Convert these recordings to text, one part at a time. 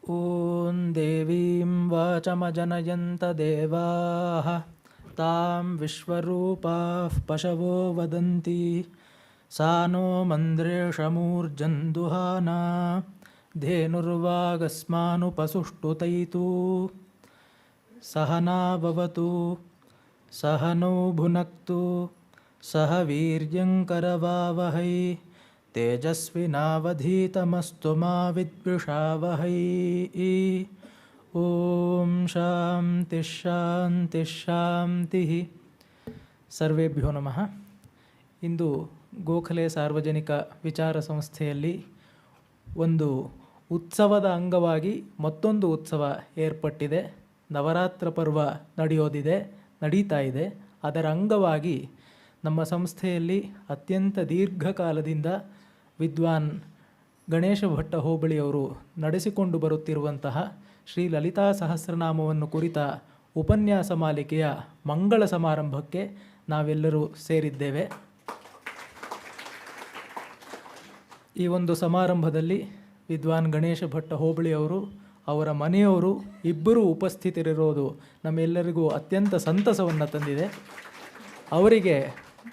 ॐ देवीं वाचमजनयन्त देवाः तां विश्वरूपाः पशवो वदन्ति सा नो मन्द्रेशमूर्जन्दुहाना धेनुर्वागस्मानुपसुष्टुतैतु सहना भवतु सहनौ भुनक्तु सह वीर्यङ्करवावहै तेजस्विनावधीतमस्तु मा विद्विषावहै। ಓಂ ಶಾಂತಿ ಶಾಂತಿ ಶಾಂತಿ. ಸರ್ವೇಭ್ಯೋ ನಮಃ. ಇಂದು ಗೋಖಲೆ ಸಾರ್ವಜನಿಕ ವಿಚಾರ ಸಂಸ್ಥೆಯಲ್ಲಿ ಒಂದು ಉತ್ಸವದ ಅಂಗವಾಗಿ ಮತ್ತೊಂದು ಉತ್ಸವ ಏರ್ಪಟ್ಟಿದೆ. ನವರಾತ್ರ ಪರ್ವ ನಡೀತಾ ಇದೆ. ಅದರ ಅಂಗವಾಗಿ ನಮ್ಮ ಸಂಸ್ಥೆಯಲ್ಲಿ ಅತ್ಯಂತ ದೀರ್ಘಕಾಲದಿಂದ ವಿದ್ವಾನ್ ಗಣೇಶ ಭಟ್ಟ ಹೋಬಳಿಯವರು ನಡೆಸಿಕೊಂಡು ಬರುತ್ತಿರುವಂತಹ ಶ್ರೀ ಲಲಿತಾ ಸಹಸ್ರನಾಮವನ್ನು ಕುರಿತ ಉಪನ್ಯಾಸ ಮಾಲಿಕೆಯ ಮಂಗಳ ಸಮಾರಂಭಕ್ಕೆ ನಾವೆಲ್ಲರೂ ಸೇರಿದ್ದೇವೆ. ಈ ಒಂದು ಸಮಾರಂಭದಲ್ಲಿ ವಿದ್ವಾನ್ ಗಣೇಶ ಭಟ್ಟ ಹೋಬಳಿಯವರು, ಅವರ ಮನೆಯವರು ಇಬ್ಬರೂ ಉಪಸ್ಥಿತರಿರೋದು ನಮ್ಮೆಲ್ಲರಿಗೂ ಅತ್ಯಂತ ಸಂತಸವನ್ನು ತಂದಿದೆ. ಅವರಿಗೆ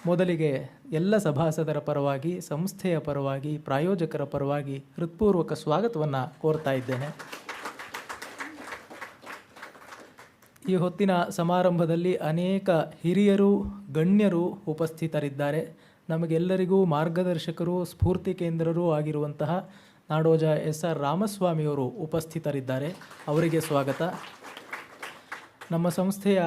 ಮೊದಲಿಗೆ ಎಲ್ಲ ಸಭಾಸದರ ಪರವಾಗಿ, ಸಂಸ್ಥೆಯ ಪರವಾಗಿ, ಪ್ರಾಯೋಜಕರ ಪರವಾಗಿ ಹೃತ್ಪೂರ್ವಕ ಸ್ವಾಗತವನ್ನು ಕೋರ್ತಾ ಇದ್ದೇನೆ. ಈ ಹೊತ್ತಿನ ಸಮಾರಂಭದಲ್ಲಿ ಅನೇಕ ಹಿರಿಯರು, ಗಣ್ಯರು ಉಪಸ್ಥಿತರಿದ್ದಾರೆ. ನಮಗೆಲ್ಲರಿಗೂ ಮಾರ್ಗದರ್ಶಕರು, ಸ್ಫೂರ್ತಿ ಕೇಂದ್ರರೂ ಆಗಿರುವಂತಹ ನಾಡೋಜ ಎಸ್.ಆರ್. ರಾಮಸ್ವಾಮಿಯವರು ಉಪಸ್ಥಿತರಿದ್ದಾರೆ. ಅವರಿಗೆ ಸ್ವಾಗತ. ನಮ್ಮ ಸಂಸ್ಥೆಯ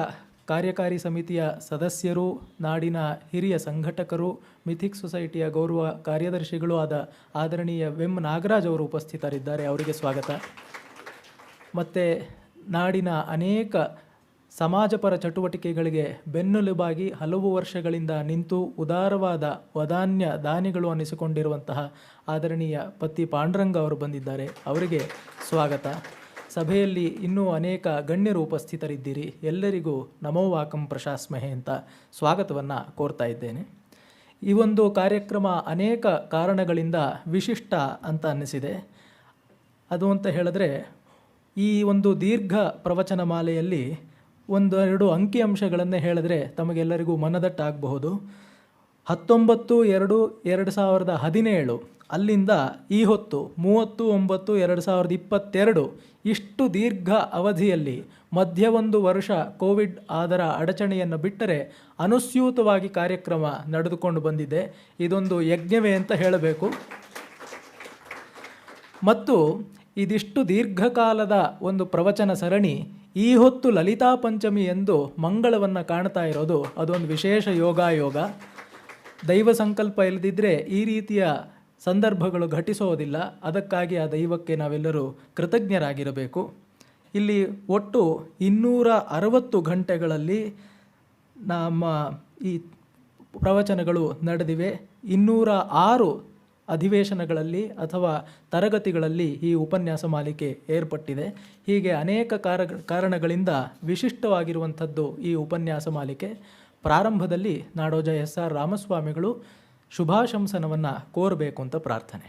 ಕಾರ್ಯಕಾರಿ ಸಮಿತಿಯ ಸದಸ್ಯರು, ನಾಡಿನ ಹಿರಿಯ ಸಂಘಟಕರು, ಮಿಥಿಕ್ ಸೊಸೈಟಿಯ ಗೌರವ ಕಾರ್ಯದರ್ಶಿಗಳು ಆದ ಆದರಣೀಯ ವೆಂ ನಾಗರಾಜ್ ಅವರು ಉಪಸ್ಥಿತರಿದ್ದಾರೆ. ಅವರಿಗೆ ಸ್ವಾಗತ. ಮತ್ತು ನಾಡಿನ ಅನೇಕ ಸಮಾಜಪರ ಚಟುವಟಿಕೆಗಳಿಗೆ ಬೆನ್ನೆಲುಬಾಗಿ ಹಲವು ವರ್ಷಗಳಿಂದ ನಿಂತು ಉದಾರವಾದ ವದಾನ್ಯ ದಾನಿಗಳು ಅನ್ನಿಸಿಕೊಂಡಿರುವಂತಹ ಆದರಣೀಯ ಪತ್ತಿ ಪಾಂಡುರಂಗ ಅವರು ಬಂದಿದ್ದಾರೆ. ಅವರಿಗೆ ಸ್ವಾಗತ. ಸಭೆಯಲ್ಲಿ ಇನ್ನೂ ಅನೇಕ ಗಣ್ಯರು ಉಪಸ್ಥಿತರಿದ್ದೀರಿ. ಎಲ್ಲರಿಗೂ ನಮೋ ವಾಕಂ ಪ್ರಶಾಸ್ಮಹೆ ಅಂತ ಸ್ವಾಗತವನ್ನು ಕೋರ್ತಾ ಇದ್ದೇನೆ. ಈ ಒಂದು ಕಾರ್ಯಕ್ರಮ ಅನೇಕ ಕಾರಣಗಳಿಂದ ವಿಶಿಷ್ಟ ಅಂತ ಅನ್ನಿಸಿದೆ. ಅದು ಅಂತ ಹೇಳಿದ್ರೆ, ಈ ಒಂದು ದೀರ್ಘ ಪ್ರವಚನ ಮಾಲೆಯಲ್ಲಿ ಒಂದೆರಡು ಅಂಕಿಅಂಶಗಳನ್ನೇ ಹೇಳಿದ್ರೆ ತಮಗೆಲ್ಲರಿಗೂ ಮನದಟ್ಟಾಗಬಹುದು. 19/2/2017 ಅಲ್ಲಿಂದ ಈ ಹೊತ್ತು 30/9/2022 ಇಷ್ಟು ದೀರ್ಘ ಅವಧಿಯಲ್ಲಿ ಮಧ್ಯ ಒಂದು ವರ್ಷ ಕೋವಿಡ್ ಅದರ ಅಡಚಣೆಯನ್ನು ಬಿಟ್ಟರೆ ಅನುಸ್ಯೂತವಾಗಿ ಕಾರ್ಯಕ್ರಮ ನಡೆದುಕೊಂಡು ಬಂದಿದೆ. ಇದೊಂದು ಯಜ್ಞವೇ ಅಂತ ಹೇಳಬೇಕು. ಮತ್ತು ಇದಿಷ್ಟು ದೀರ್ಘಕಾಲದ ಒಂದು ಪ್ರವಚನ ಸರಣಿ ಈ ಹೊತ್ತು ಲಲಿತಾ ಪಂಚಮಿ ಎಂದು ಮಂಗಳವನ್ನು ಕಾಣ್ತಾ ಇರೋದು ಅದೊಂದು ವಿಶೇಷ ಯೋಗ. ದೈವ ಸಂಕಲ್ಪ ಇಲ್ಲದಿದ್ದರೆ ಈ ರೀತಿಯ ಸಂದರ್ಭಗಳು ಘಟಿಸೋದಿಲ್ಲ. ಅದಕ್ಕಾಗಿ ಆ ದೈವಕ್ಕೆ ನಾವೆಲ್ಲರೂ ಕೃತಜ್ಞರಾಗಿರಬೇಕು. ಇಲ್ಲಿ ಒಟ್ಟು 260 ಗಂಟೆಗಳಲ್ಲಿ ನಮ್ಮ ಈ ಪ್ರವಚನಗಳು ನಡೆದಿವೆ. 206 ಅಧಿವೇಶನಗಳಲ್ಲಿ ಅಥವಾ ತರಗತಿಗಳಲ್ಲಿ ಈ ಉಪನ್ಯಾಸ ಮಾಲಿಕೆ ಏರ್ಪಟ್ಟಿದೆ. ಹೀಗೆ ಅನೇಕ ಕಾರಣಗಳಿಂದ ವಿಶಿಷ್ಟವಾಗಿರುವಂಥದ್ದು ಈ ಉಪನ್ಯಾಸ ಮಾಲಿಕೆ. ಪ್ರಾರಂಭದಲ್ಲಿ ನಾಡೋಜ ಎಸ್.ಆರ್. ರಾಮಸ್ವಾಮಿಗಳು ಶುಭಾಶಂಸನವನ್ನು ಕೋರಬೇಕು ಅಂತ ಪ್ರಾರ್ಥನೆ.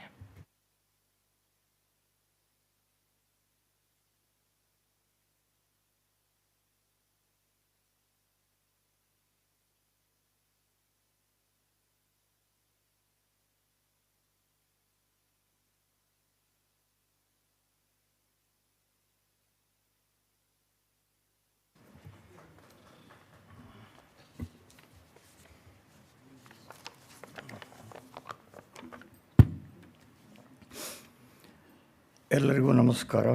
ಎಲ್ಲರಿಗೂ ನಮಸ್ಕಾರ.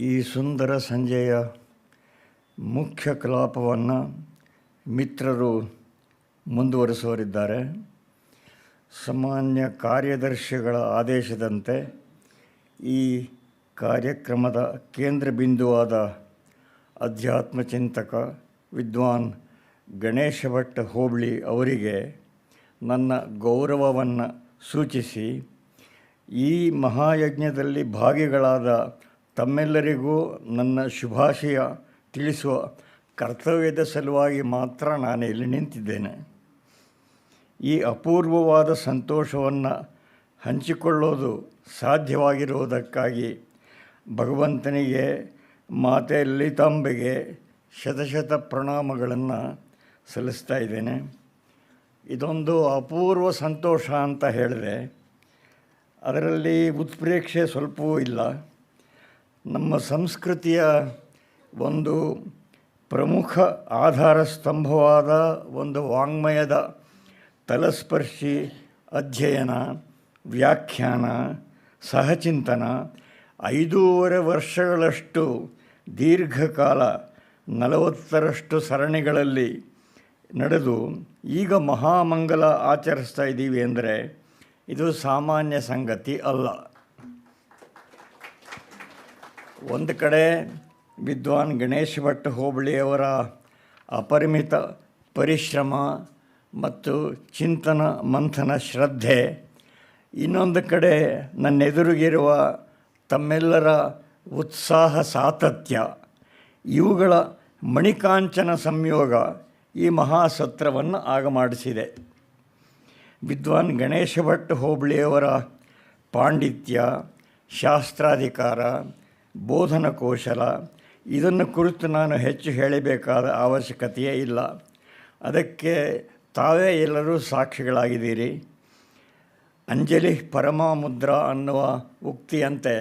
ಈ ಸುಂದರ ಸಂಜೆಯ ಮುಖ್ಯ ಕಲಾಪವನ್ನು ಮಿತ್ರರು ಮುಂದುವರಿಸುವರಿದ್ದಾರೆ. ಸಾಮಾನ್ಯ ಕಾರ್ಯದರ್ಶಿಗಳ ಆದೇಶದಂತೆ ಈ ಕಾರ್ಯಕ್ರಮದ ಕೇಂದ್ರ ಬಿಂದುವಾದ ಅಧ್ಯಾತ್ಮ ಚಿಂತಕ ವಿದ್ವಾನ್ ಗಣೇಶ ಭಟ್ಟ ಹೋಬಳಿ ಅವರಿಗೆ ನನ್ನ ಗೌರವವನ್ನು ಸೂಚಿಸಿ ಈ ಮಹಾಯಜ್ಞದಲ್ಲಿ ಭಾಗಿಗಳಾದ ತಮ್ಮೆಲ್ಲರಿಗೂ ನನ್ನ ಶುಭಾಶಯ ತಿಳಿಸುವ ಕರ್ತವ್ಯದ ಸಲುವಾಗಿ ಮಾತ್ರ ನಾನು ಇಲ್ಲಿ ನಿಂತಿದ್ದೇನೆ. ಈ ಅಪೂರ್ವವಾದ ಸಂತೋಷವನ್ನು ಹಂಚಿಕೊಳ್ಳೋದು ಸಾಧ್ಯವಾಗಿರುವುದಕ್ಕಾಗಿ ಭಗವಂತನಿಗೆ, ಮಾತೆ ಲಲಿತಾಂಬೆಗೆ ಶತಶತ ಪ್ರಣಾಮಗಳನ್ನು ಸಲ್ಲಿಸ್ತಾ ಇದ್ದೇನೆ. ಇದೊಂದು ಅಪೂರ್ವ ಸಂತೋಷ ಅಂತ ಹೇಳಿದೆ. ಅದರಲ್ಲಿ ಉತ್ಪ್ರೇಕ್ಷೆ ಸ್ವಲ್ಪವೂ ಇಲ್ಲ. ನಮ್ಮ ಸಂಸ್ಕೃತಿಯ ಒಂದು ಪ್ರಮುಖ ಆಧಾರ ಸ್ತಂಭವಾದ ಒಂದು ವಾಂಗ್ಮಯದ ತಲಸ್ಪರ್ಶಿ ಅಧ್ಯಯನ, ವ್ಯಾಖ್ಯಾನ, ಸಹಚಿಂತನ 5.5 ವರ್ಷಗಳಷ್ಟು ದೀರ್ಘಕಾಲ 40ರಷ್ಟು ಸರಣಿಗಳಲ್ಲಿ ನಡೆದು ಈಗ ಮಹಾಮಂಗಲ ಆಚರಿಸ್ತಾ ಇದ್ದೀವಿ ಅಂದರೆ ಇದು ಸಾಮಾನ್ಯ ಸಂಗತಿ ಅಲ್ಲ. ಒಂದು ಕಡೆ ವಿದ್ವಾನ್ ಗಣೇಶ ಭಟ್ ಹೋಬಳಿಯವರ ಅಪರಿಮಿತ ಪರಿಶ್ರಮ ಮತ್ತು ಚಿಂತನ ಮಂಥನ ಶ್ರದ್ಧೆ, ಇನ್ನೊಂದು ಕಡೆ ನನ್ನೆದುರಿಗಿರುವ ತಮ್ಮೆಲ್ಲರ ಉತ್ಸಾಹ ಸಾತತ್ಯ, ಇವುಗಳ ಮಣಿಕಾಂಚನ ಸಂಯೋಗ ಈ ಮಹಾಸತ್ರವನ್ನು ಆಗಮಾಡಿಸಿದೆ. ವಿದ್ವಾನ್ ಗಣೇಶ ಭಟ್ ಹೋಬಳಿಯವರ ಪಾಂಡಿತ್ಯ, ಶಾಸ್ತ್ರಾಧಿಕಾರ, ಬೋಧನ ಕೌಶಲ ಇದನ್ನು ಕುರಿತು ನಾನು ಹೆಚ್ಚು ಹೇಳಬೇಕಾದ ಅವಶ್ಯಕತೆಯೇ ಇಲ್ಲ. ಅದಕ್ಕೆ ತಾವೇ ಎಲ್ಲರೂ ಸಾಕ್ಷಿಗಳಾಗಿದ್ದೀರಿ. ಅಂಜಲಿ ಪರಮಮುದ್ರಾ ಅನ್ನುವ ಉಕ್ತಿಯಂತೆ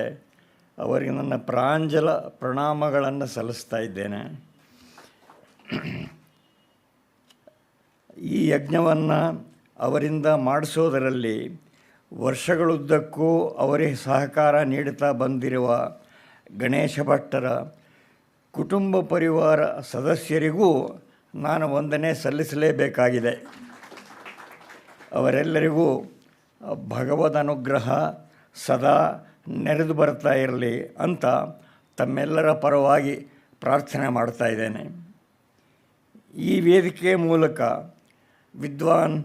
ಅವರಿಗೆ ನನ್ನ ಪ್ರಾಂಜಲ ಪ್ರಣಾಮಗಳನ್ನು ಸಲ್ಲಿಸ್ತಾ ಇದ್ದೇನೆ. ಈ ಯಜ್ಞವನ್ನು ಅವರಿಂದ ಮಾಡಿಸೋದರಲ್ಲಿ ವರ್ಷಗಳುದ್ದಕ್ಕೂ ಅವರಿಗೆ ಸಹಕಾರ ನೀಡುತ್ತಾ ಬಂದಿರುವ ಗಣೇಶ ಭಟ್ಟರ ಕುಟುಂಬ ಪರಿವಾರ ಸದಸ್ಯರಿಗೂ ನಾನು ವಂದನೆ ಸಲ್ಲಿಸಲೇಬೇಕಾಗಿದೆ. ಅವರೆಲ್ಲರಿಗೂ ಭಗವದ್ ಅನುಗ್ರಹ ಸದಾ ನೆರೆದು ಬರ್ತಾ ಇರಲಿ ಅಂತ ತಮ್ಮೆಲ್ಲರ ಪರವಾಗಿ ಪ್ರಾರ್ಥನೆ ಮಾಡ್ತಾ ಇದ್ದೇನೆ. ಈ ವೇದಿಕೆಯ ಮೂಲಕ ವಿದ್ವಾನ್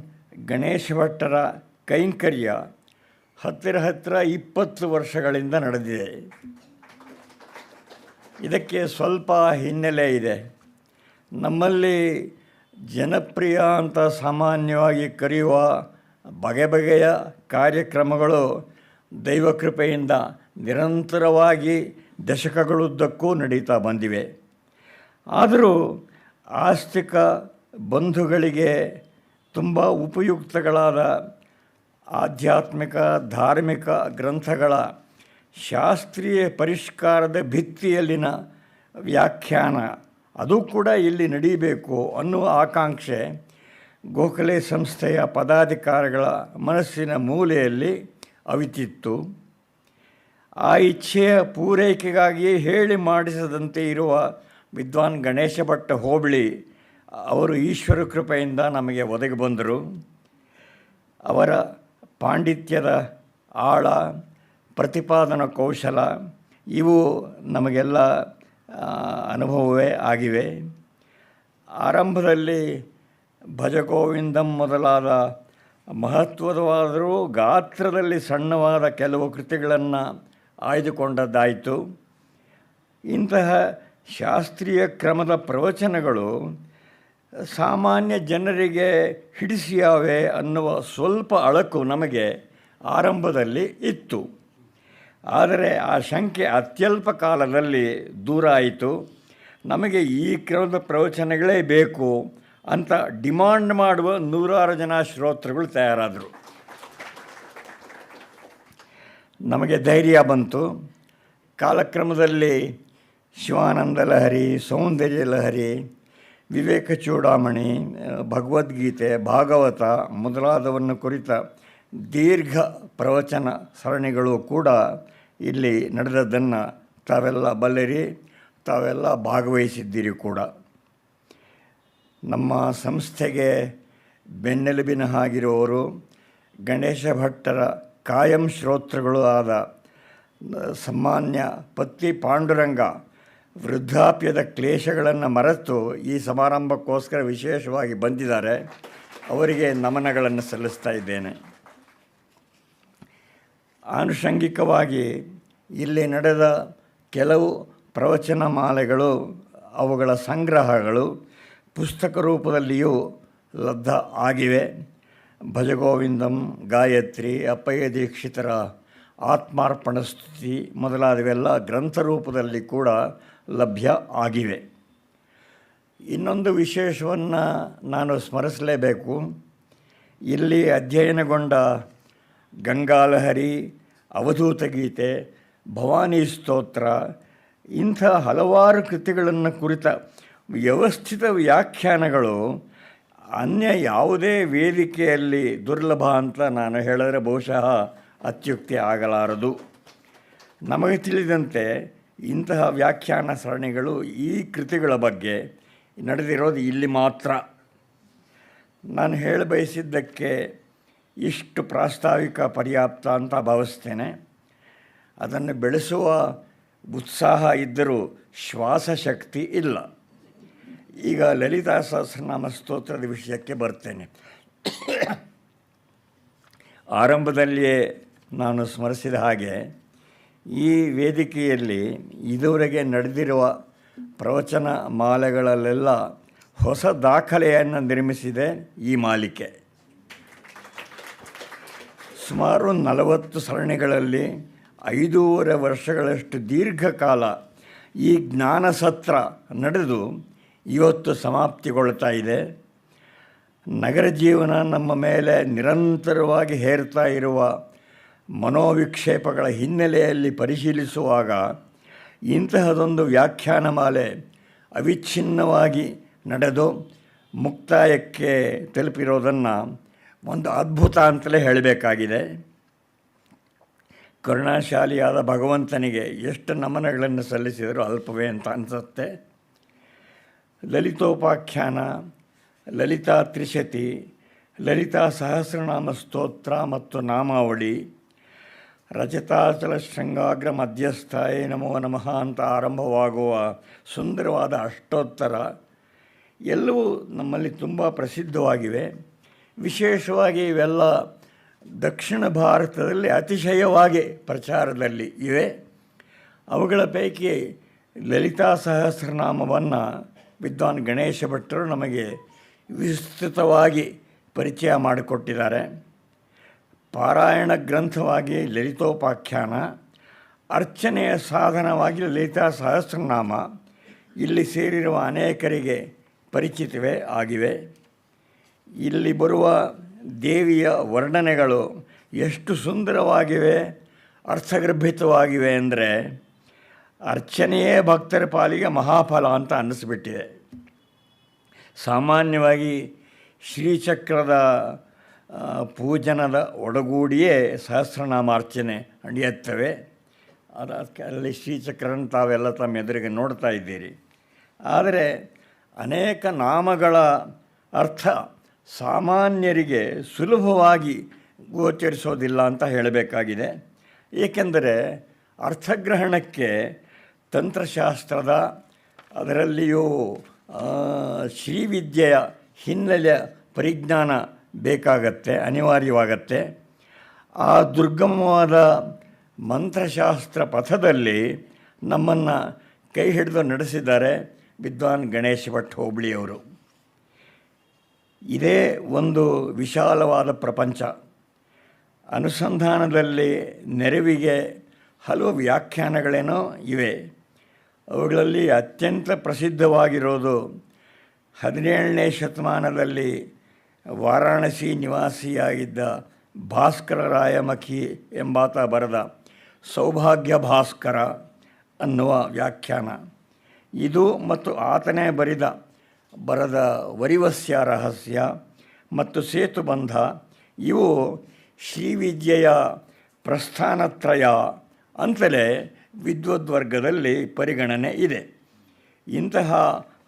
ಗಣೇಶ ಭಟ್ಟರ ಕೈಂಕರ್ಯ ಹತ್ತಿರ 20 ವರ್ಷಗಳಿಂದ ನಡೆದಿದೆ. ಇದಕ್ಕೆ ಸ್ವಲ್ಪ ಹಿನ್ನೆಲೆ ಇದೆ. ನಮ್ಮಲ್ಲಿ ಜನಪ್ರಿಯ ಅಂತ ಸಾಮಾನ್ಯವಾಗಿ ಕರೆಯುವ ಬಗೆಬಗೆಯ ಕಾರ್ಯಕ್ರಮಗಳು ದೈವಕೃಪೆಯಿಂದ ನಿರಂತರವಾಗಿ ದಶಕಗಳುದ್ದಕ್ಕೂ ನಡೀತಾ ಬಂದಿವೆ. ಆದರೂ ಆಸ್ತಿಕ ಬಂಧುಗಳಿಗೆ ತುಂಬ ಉಪಯುಕ್ತಗಳಾದ ಆಧ್ಯಾತ್ಮಿಕ ಧಾರ್ಮಿಕ ಗ್ರಂಥಗಳ ಶಾಸ್ತ್ರೀಯ ಪರಿಷ್ಕಾರದ ಭಿತ್ತಿಯಲ್ಲಿನ ವ್ಯಾಖ್ಯಾನ ಅದು ಕೂಡ ಇಲ್ಲಿ ನಡೀಬೇಕು ಅನ್ನುವ ಆಕಾಂಕ್ಷೆ ಗೋಖಲೆ ಸಂಸ್ಥೆಯ ಪದಾಧಿಕಾರಿಗಳ ಮನಸ್ಸಿನ ಮೂಲೆಯಲ್ಲಿ ಅವಿತಿತ್ತು. ಆ ಇಚ್ಛೆಯ ಪೂರೈಕೆಗಾಗಿ ಹೇಳಿ ಮಾಡಿಸದಂತೆ ಇರುವ ವಿದ್ವಾನ್ ಗಣೇಶ ಭಟ್ ಹೋಬಳಿ ಅವರು ಈಶ್ವರ ಕೃಪೆಯಿಂದ ನಮಗೆ ಒದಗಿ ಬಂದರು. ಅವರ ಪಾಂಡಿತ್ಯದ ಆಳ, ಪ್ರತಿಪಾದನಾ ಕೌಶಲ ಇವು ನಮಗೆಲ್ಲ ಅನುಭವವೇ ಆಗಿವೆ. ಆರಂಭದಲ್ಲಿ ಭಜಗೋವಿಂದಂ ಮೊದಲಾದ ಮಹತ್ವದವಾದರೂ ಗಾತ್ರದಲ್ಲಿ ಸಣ್ಣವಾದ ಕೆಲವು ಕೃತಿಗಳನ್ನು ಆಯ್ದುಕೊಂಡದ್ದಾಯಿತು. ಇಂತಹ ಶಾಸ್ತ್ರೀಯ ಕ್ರಮದ ಪ್ರವಚನಗಳು ಸಾಮಾನ್ಯ ಜನರಿಗೆ ಹಿಡಿಸಿಯಾವೆ ಅನ್ನುವ ಸ್ವಲ್ಪ ಅಳಕು ನಮಗೆ ಆರಂಭದಲ್ಲಿ ಇತ್ತು. ಆದರೆ ಆ ಶಂಕೆ ಅತ್ಯಲ್ಪ ಕಾಲದಲ್ಲಿ ದೂರ ಆಯಿತು. ನಮಗೆ ಈ ಕ್ರಮದ ಪ್ರವಚನಗಳೇ ಬೇಕು ಅಂತ ಡಿಮಾಂಡ್ ಮಾಡುವ 100 ಜನ ಶ್ರೋತೃಗಳು ತಯಾರಾದರು. ನಮಗೆ ಧೈರ್ಯ ಬಂತು. ಕಾಲಕ್ರಮದಲ್ಲಿ ಶಿವಾನಂದ ಲಹರಿ, ಸೌಂದರ್ಯ ಲಹರಿ, ವಿವೇಕ ಚೂಡಾಮಣಿ, ಭಗವದ್ಗೀತೆ, ಭಾಗವತ ಮೊದಲಾದವನ್ನು ಕುರಿತ ದೀರ್ಘ ಪ್ರವಚನ ಸರಣಿಗಳು ಕೂಡ ಇಲ್ಲಿ ನಡೆದದ್ದನ್ನು ತಾವೆಲ್ಲ ಬಲ್ಲಿರಿ, ತಾವೆಲ್ಲ ಭಾಗವಹಿಸಿದ್ದೀರಿ ಕೂಡ. ನಮ್ಮ ಸಂಸ್ಥೆಗೆ ಬೆನ್ನೆಲುಬಿನ ಹಾಗಿರುವವರು ಗಣೇಶ ಭಟ್ಟರ ಕಾಯಂ ಶ್ರೋತೃಗಳು ಆದ ಸಾಮಾನ್ಯ ಪತ್ತಿ ಪಾಂಡುರಂಗ ವೃದ್ಧಾಪ್ಯದ ಕ್ಲೇಶಗಳನ್ನು ಮರೆತು ಈ ಸಮಾರಂಭಕ್ಕೋಸ್ಕರ ವಿಶೇಷವಾಗಿ ಬಂದಿದ್ದಾರೆ. ಅವರಿಗೆ ನಮನಗಳನ್ನು ಸಲ್ಲಿಸ್ತಾ ಇದ್ದೇನೆ. ಆನುಷಂಗಿಕವಾಗಿ ಇಲ್ಲಿ ನಡೆದ ಕೆಲವು ಪ್ರವಚನ ಮಾಲೆಗಳು, ಅವುಗಳ ಸಂಗ್ರಹಗಳು ಪುಸ್ತಕ ರೂಪದಲ್ಲಿಯೂ ಲಬ್ಧ ಆಗಿವೆ. ಭಜಗೋವಿಂದಂ, ಗಾಯತ್ರಿ, ಅಪ್ಪಯ್ಯ ದೀಕ್ಷಿತರ ಆತ್ಮಾರ್ಪಣ ಸ್ತುತಿ ಮೊದಲಾದವೆಲ್ಲ ಗ್ರಂಥ ರೂಪದಲ್ಲಿ ಕೂಡ ಲಭ್ಯ ಆಗಿವೆ. ಇನ್ನೊಂದು ವಿಶೇಷವನ್ನು ನಾನು ಸ್ಮರಿಸಲೇಬೇಕು. ಇಲ್ಲಿ ಅಧ್ಯಯನಗೊಂಡ ಗಂಗಾಲಹರಿ, ಅವಧೂತ ಗೀತೆ, ಭವಾನಿ ಸ್ತೋತ್ರ ಇಂಥ ಹಲವಾರು ಕೃತಿಗಳನ್ನು ಕುರಿತ ವ್ಯವಸ್ಥಿತ ವ್ಯಾಖ್ಯಾನಗಳು ಅನ್ಯ ಯಾವುದೇ ವೇದಿಕೆಯಲ್ಲಿ ದುರ್ಲಭ ಅಂತ ನಾನು ಹೇಳಿದ್ರೆ ಬಹುಶಃ ಅತ್ಯುಕ್ತಿ ಆಗಲಾರದು. ನಮಗೆ ತಿಳಿದಂತೆ ಇಂತಹ ವ್ಯಾಖ್ಯಾನ ಸರಣಿಗಳು ಈ ಕೃತಿಗಳ ಬಗ್ಗೆ ನಡೆದಿರೋದು ಇಲ್ಲಿ ಮಾತ್ರ. ನಾನು ಹೇಳಬಯಸಿದ್ದಕ್ಕೆ ಇಷ್ಟು ಪ್ರಾಸ್ತಾವಿಕ ಪರ್ಯಾಪ್ತ ಅಂತ ಭಾವಿಸ್ತೇನೆ. ಅದನ್ನು ಬೆಳೆಸುವ ಉತ್ಸಾಹ ಇದ್ದರೂ ಶ್ವಾಸಶಕ್ತಿ ಇಲ್ಲ. ಈಗ ಲಲಿತಾ ಸಹಸ್ರನಾಮ ಸ್ತೋತ್ರದ ವಿಷಯಕ್ಕೆ ಬರ್ತೇನೆ. ಆರಂಭದಲ್ಲಿಯೇ ನಾನು ಸ್ಮರಿಸಿದ ಹಾಗೆ ಈ ವೇದಿಕೆಯಲ್ಲಿ ಇದುವರೆಗೆ ನಡೆದಿರುವ ಪ್ರವಚನ ಮಾಲೆಗಳಲ್ಲೆಲ್ಲ ಹೊಸ ದಾಖಲೆಯನ್ನು ನಿರ್ಮಿಸಿದೆ ಈ ಮಾಲಿಕೆ. ಸುಮಾರು 40 ಸರಣಿಗಳಲ್ಲಿ 5.5 ವರ್ಷಗಳಷ್ಟು ದೀರ್ಘಕಾಲ ಈ ಜ್ಞಾನಸತ್ರ ನಡೆದು ಇವತ್ತು ಸಮಾಪ್ತಿಗೊಳ್ತಾ ಇದೆ. ನಗರ ಜೀವನ ನಮ್ಮ ಮೇಲೆ ನಿರಂತರವಾಗಿ ಹೇರ್ತಾ ಇರುವ ಮನೋವಿಕ್ಷೇಪಗಳ ಹಿನ್ನೆಲೆಯಲ್ಲಿ ಪರಿಶೀಲಿಸುವಾಗ ಇಂತಹದೊಂದು ವ್ಯಾಖ್ಯಾನ ಮಾಲೆ ಅವಿಚ್ಛಿನ್ನವಾಗಿ ನಡೆದು ಮುಕ್ತಾಯಕ್ಕೆ ತಲುಪಿರೋದನ್ನು ಒಂದು ಅದ್ಭುತ ಅಂತಲೇ ಹೇಳಬೇಕಾಗಿದೆ. ಕರುಣಾಶಾಲಿಯಾದ ಭಗವಂತನಿಗೆ ಎಷ್ಟು ನಮನಗಳನ್ನು ಸಲ್ಲಿಸಿದರೂ ಅಲ್ಪವೇ ಅಂತ ಅನಿಸುತ್ತೆ. ಲಲಿತೋಪಾಖ್ಯಾನ, ಲಲಿತಾ ತ್ರಿಶತಿ, ಲಲಿತಾ ಸಹಸ್ರನಾಮ ಸ್ತೋತ್ರ ಮತ್ತು ನಾಮಾವಳಿ, ರಜತಾಚಲ ಶೃಂಗಾಗ್ರ ಮಧ್ಯಸ್ಥಾಯೇ ನಮೋ ನಮಃ ಅಂತ ಆರಂಭವಾಗುವ ಸುಂದರವಾದ ಅಷ್ಟೋತ್ತರ ಎಲ್ಲವೂ ನಮ್ಮಲ್ಲಿ ತುಂಬ ಪ್ರಸಿದ್ಧವಾಗಿವೆ. ವಿಶೇಷವಾಗಿ ಇವೆಲ್ಲ ದಕ್ಷಿಣ ಭಾರತದಲ್ಲಿ ಅತಿಶಯವಾಗಿ ಪ್ರಚಾರದಲ್ಲಿ ಇವೆ. ಅವುಗಳ ಪೈಕಿ ಲಲಿತಾ ಸಹಸ್ರನಾಮವನ್ನು ವಿದ್ವಾನ್ ಗಣೇಶ ಭಟ್ಟರು ನಮಗೆ ವಿಸ್ತೃತವಾಗಿ ಪರಿಚಯ ಮಾಡಿಕೊಟ್ಟಿದ್ದಾರೆ. ಪಾರಾಯಣ ಗ್ರಂಥವಾಗಿ ಲಲಿತೋಪಾಖ್ಯಾನ, ಅರ್ಚನೆಯ ಸಾಧನವಾಗಿ ಲಲಿತಾ ಸಹಸ್ರನಾಮ ಇಲ್ಲಿ ಸೇರಿರುವ ಅನೇಕರಿಗೆ ಪರಿಚಿತವೇ ಆಗಿವೆ. ಇಲ್ಲಿ ಬರುವ ದೇವಿಯ ವರ್ಣನೆಗಳು ಎಷ್ಟು ಸುಂದರವಾಗಿವೆ, ಅರ್ಥಗರ್ಭಿತವಾಗಿವೆ ಅಂದರೆ ಅರ್ಚನೆಯೇ ಭಕ್ತರ ಪಾಲಿಗೆ ಮಹಾಫಲ ಅಂತ ಅನ್ನಿಸ್ಬಿಟ್ಟಿದೆ. ಸಾಮಾನ್ಯವಾಗಿ ಶ್ರೀಚಕ್ರದ ಪೂಜನದ ಒಡಗೂಡಿಯೇ ಸಹಸ್ರನಾಮಾರ್ಚನೆ ನಡೆಯುತ್ತವೆ. ಅಲ್ಲಿ ಶ್ರೀಚಕ್ರನ ತಾವೆಲ್ಲ ತಮ್ಮ ಎದುರಿಗೆ ನೋಡ್ತಾ ಇದ್ದೀರಿ. ಆದರೆ ಅನೇಕ ನಾಮಗಳ ಅರ್ಥ ಸಾಮಾನ್ಯರಿಗೆ ಸುಲಭವಾಗಿ ಗೋಚರಿಸೋದಿಲ್ಲ ಅಂತ ಹೇಳಬೇಕಾಗಿದೆ. ಏಕೆಂದರೆ ಅರ್ಥಗ್ರಹಣಕ್ಕೆ ತಂತ್ರಶಾಸ್ತ್ರದ, ಅದರಲ್ಲಿಯೂ ಶ್ರೀವಿದ್ಯೆಯ ಹಿನ್ನೆಲೆಯ ಪರಿಜ್ಞಾನ ಬೇಕಾಗತ್ತೆ, ಅನಿವಾರ್ಯವಾಗತ್ತೆ. ಆ ದುರ್ಗಮವಾದ ಮಂತ್ರಶಾಸ್ತ್ರ ಪಥದಲ್ಲಿ ನಮ್ಮನ್ನು ಕೈ ಹಿಡಿದು ನಡೆಸಿದ್ದಾರೆ ವಿದ್ವಾನ್ ಗಣೇಶ ಭಟ್ ಹೋಬಳಿಯವರು. ಇದೇ ಒಂದು ವಿಶಾಲವಾದ ಪ್ರಪಂಚ. ಅನುಸಂಧಾನದಲ್ಲಿ ನೆರವಿಗೆ ಹಲವು ವ್ಯಾಖ್ಯಾನಗಳೇನೋ ಇವೆ. ಅವುಗಳಲ್ಲಿ ಅತ್ಯಂತ ಪ್ರಸಿದ್ಧವಾಗಿರೋದು 17ನೇ ಶತಮಾನದಲ್ಲಿ ವಾರಾಣಸಿ ನಿವಾಸಿಯಾಗಿದ್ದ ಭಾಸ್ಕರ ರಾಯಮಖಿ ಎಂಬಾತ ಬರೆದ ಸೌಭಾಗ್ಯ ಭಾಸ್ಕರ ಅನ್ನುವ ವ್ಯಾಖ್ಯಾನ. ಇದು ಮತ್ತು ಆತನೇ ಬರೆದ ವರಿವಸ್ಯ ರಹಸ್ಯ ಮತ್ತು ಸೇತುಬಂಧ ಇವು ಶ್ರೀವಿದ್ಯೆಯ ಪ್ರಸ್ಥಾನತ್ರಯ ಅಂತಲೇ ವಿದ್ವದ್ವರ್ಗದಲ್ಲಿ ಪರಿಗಣನೆ ಇದೆ. ಇಂತಹ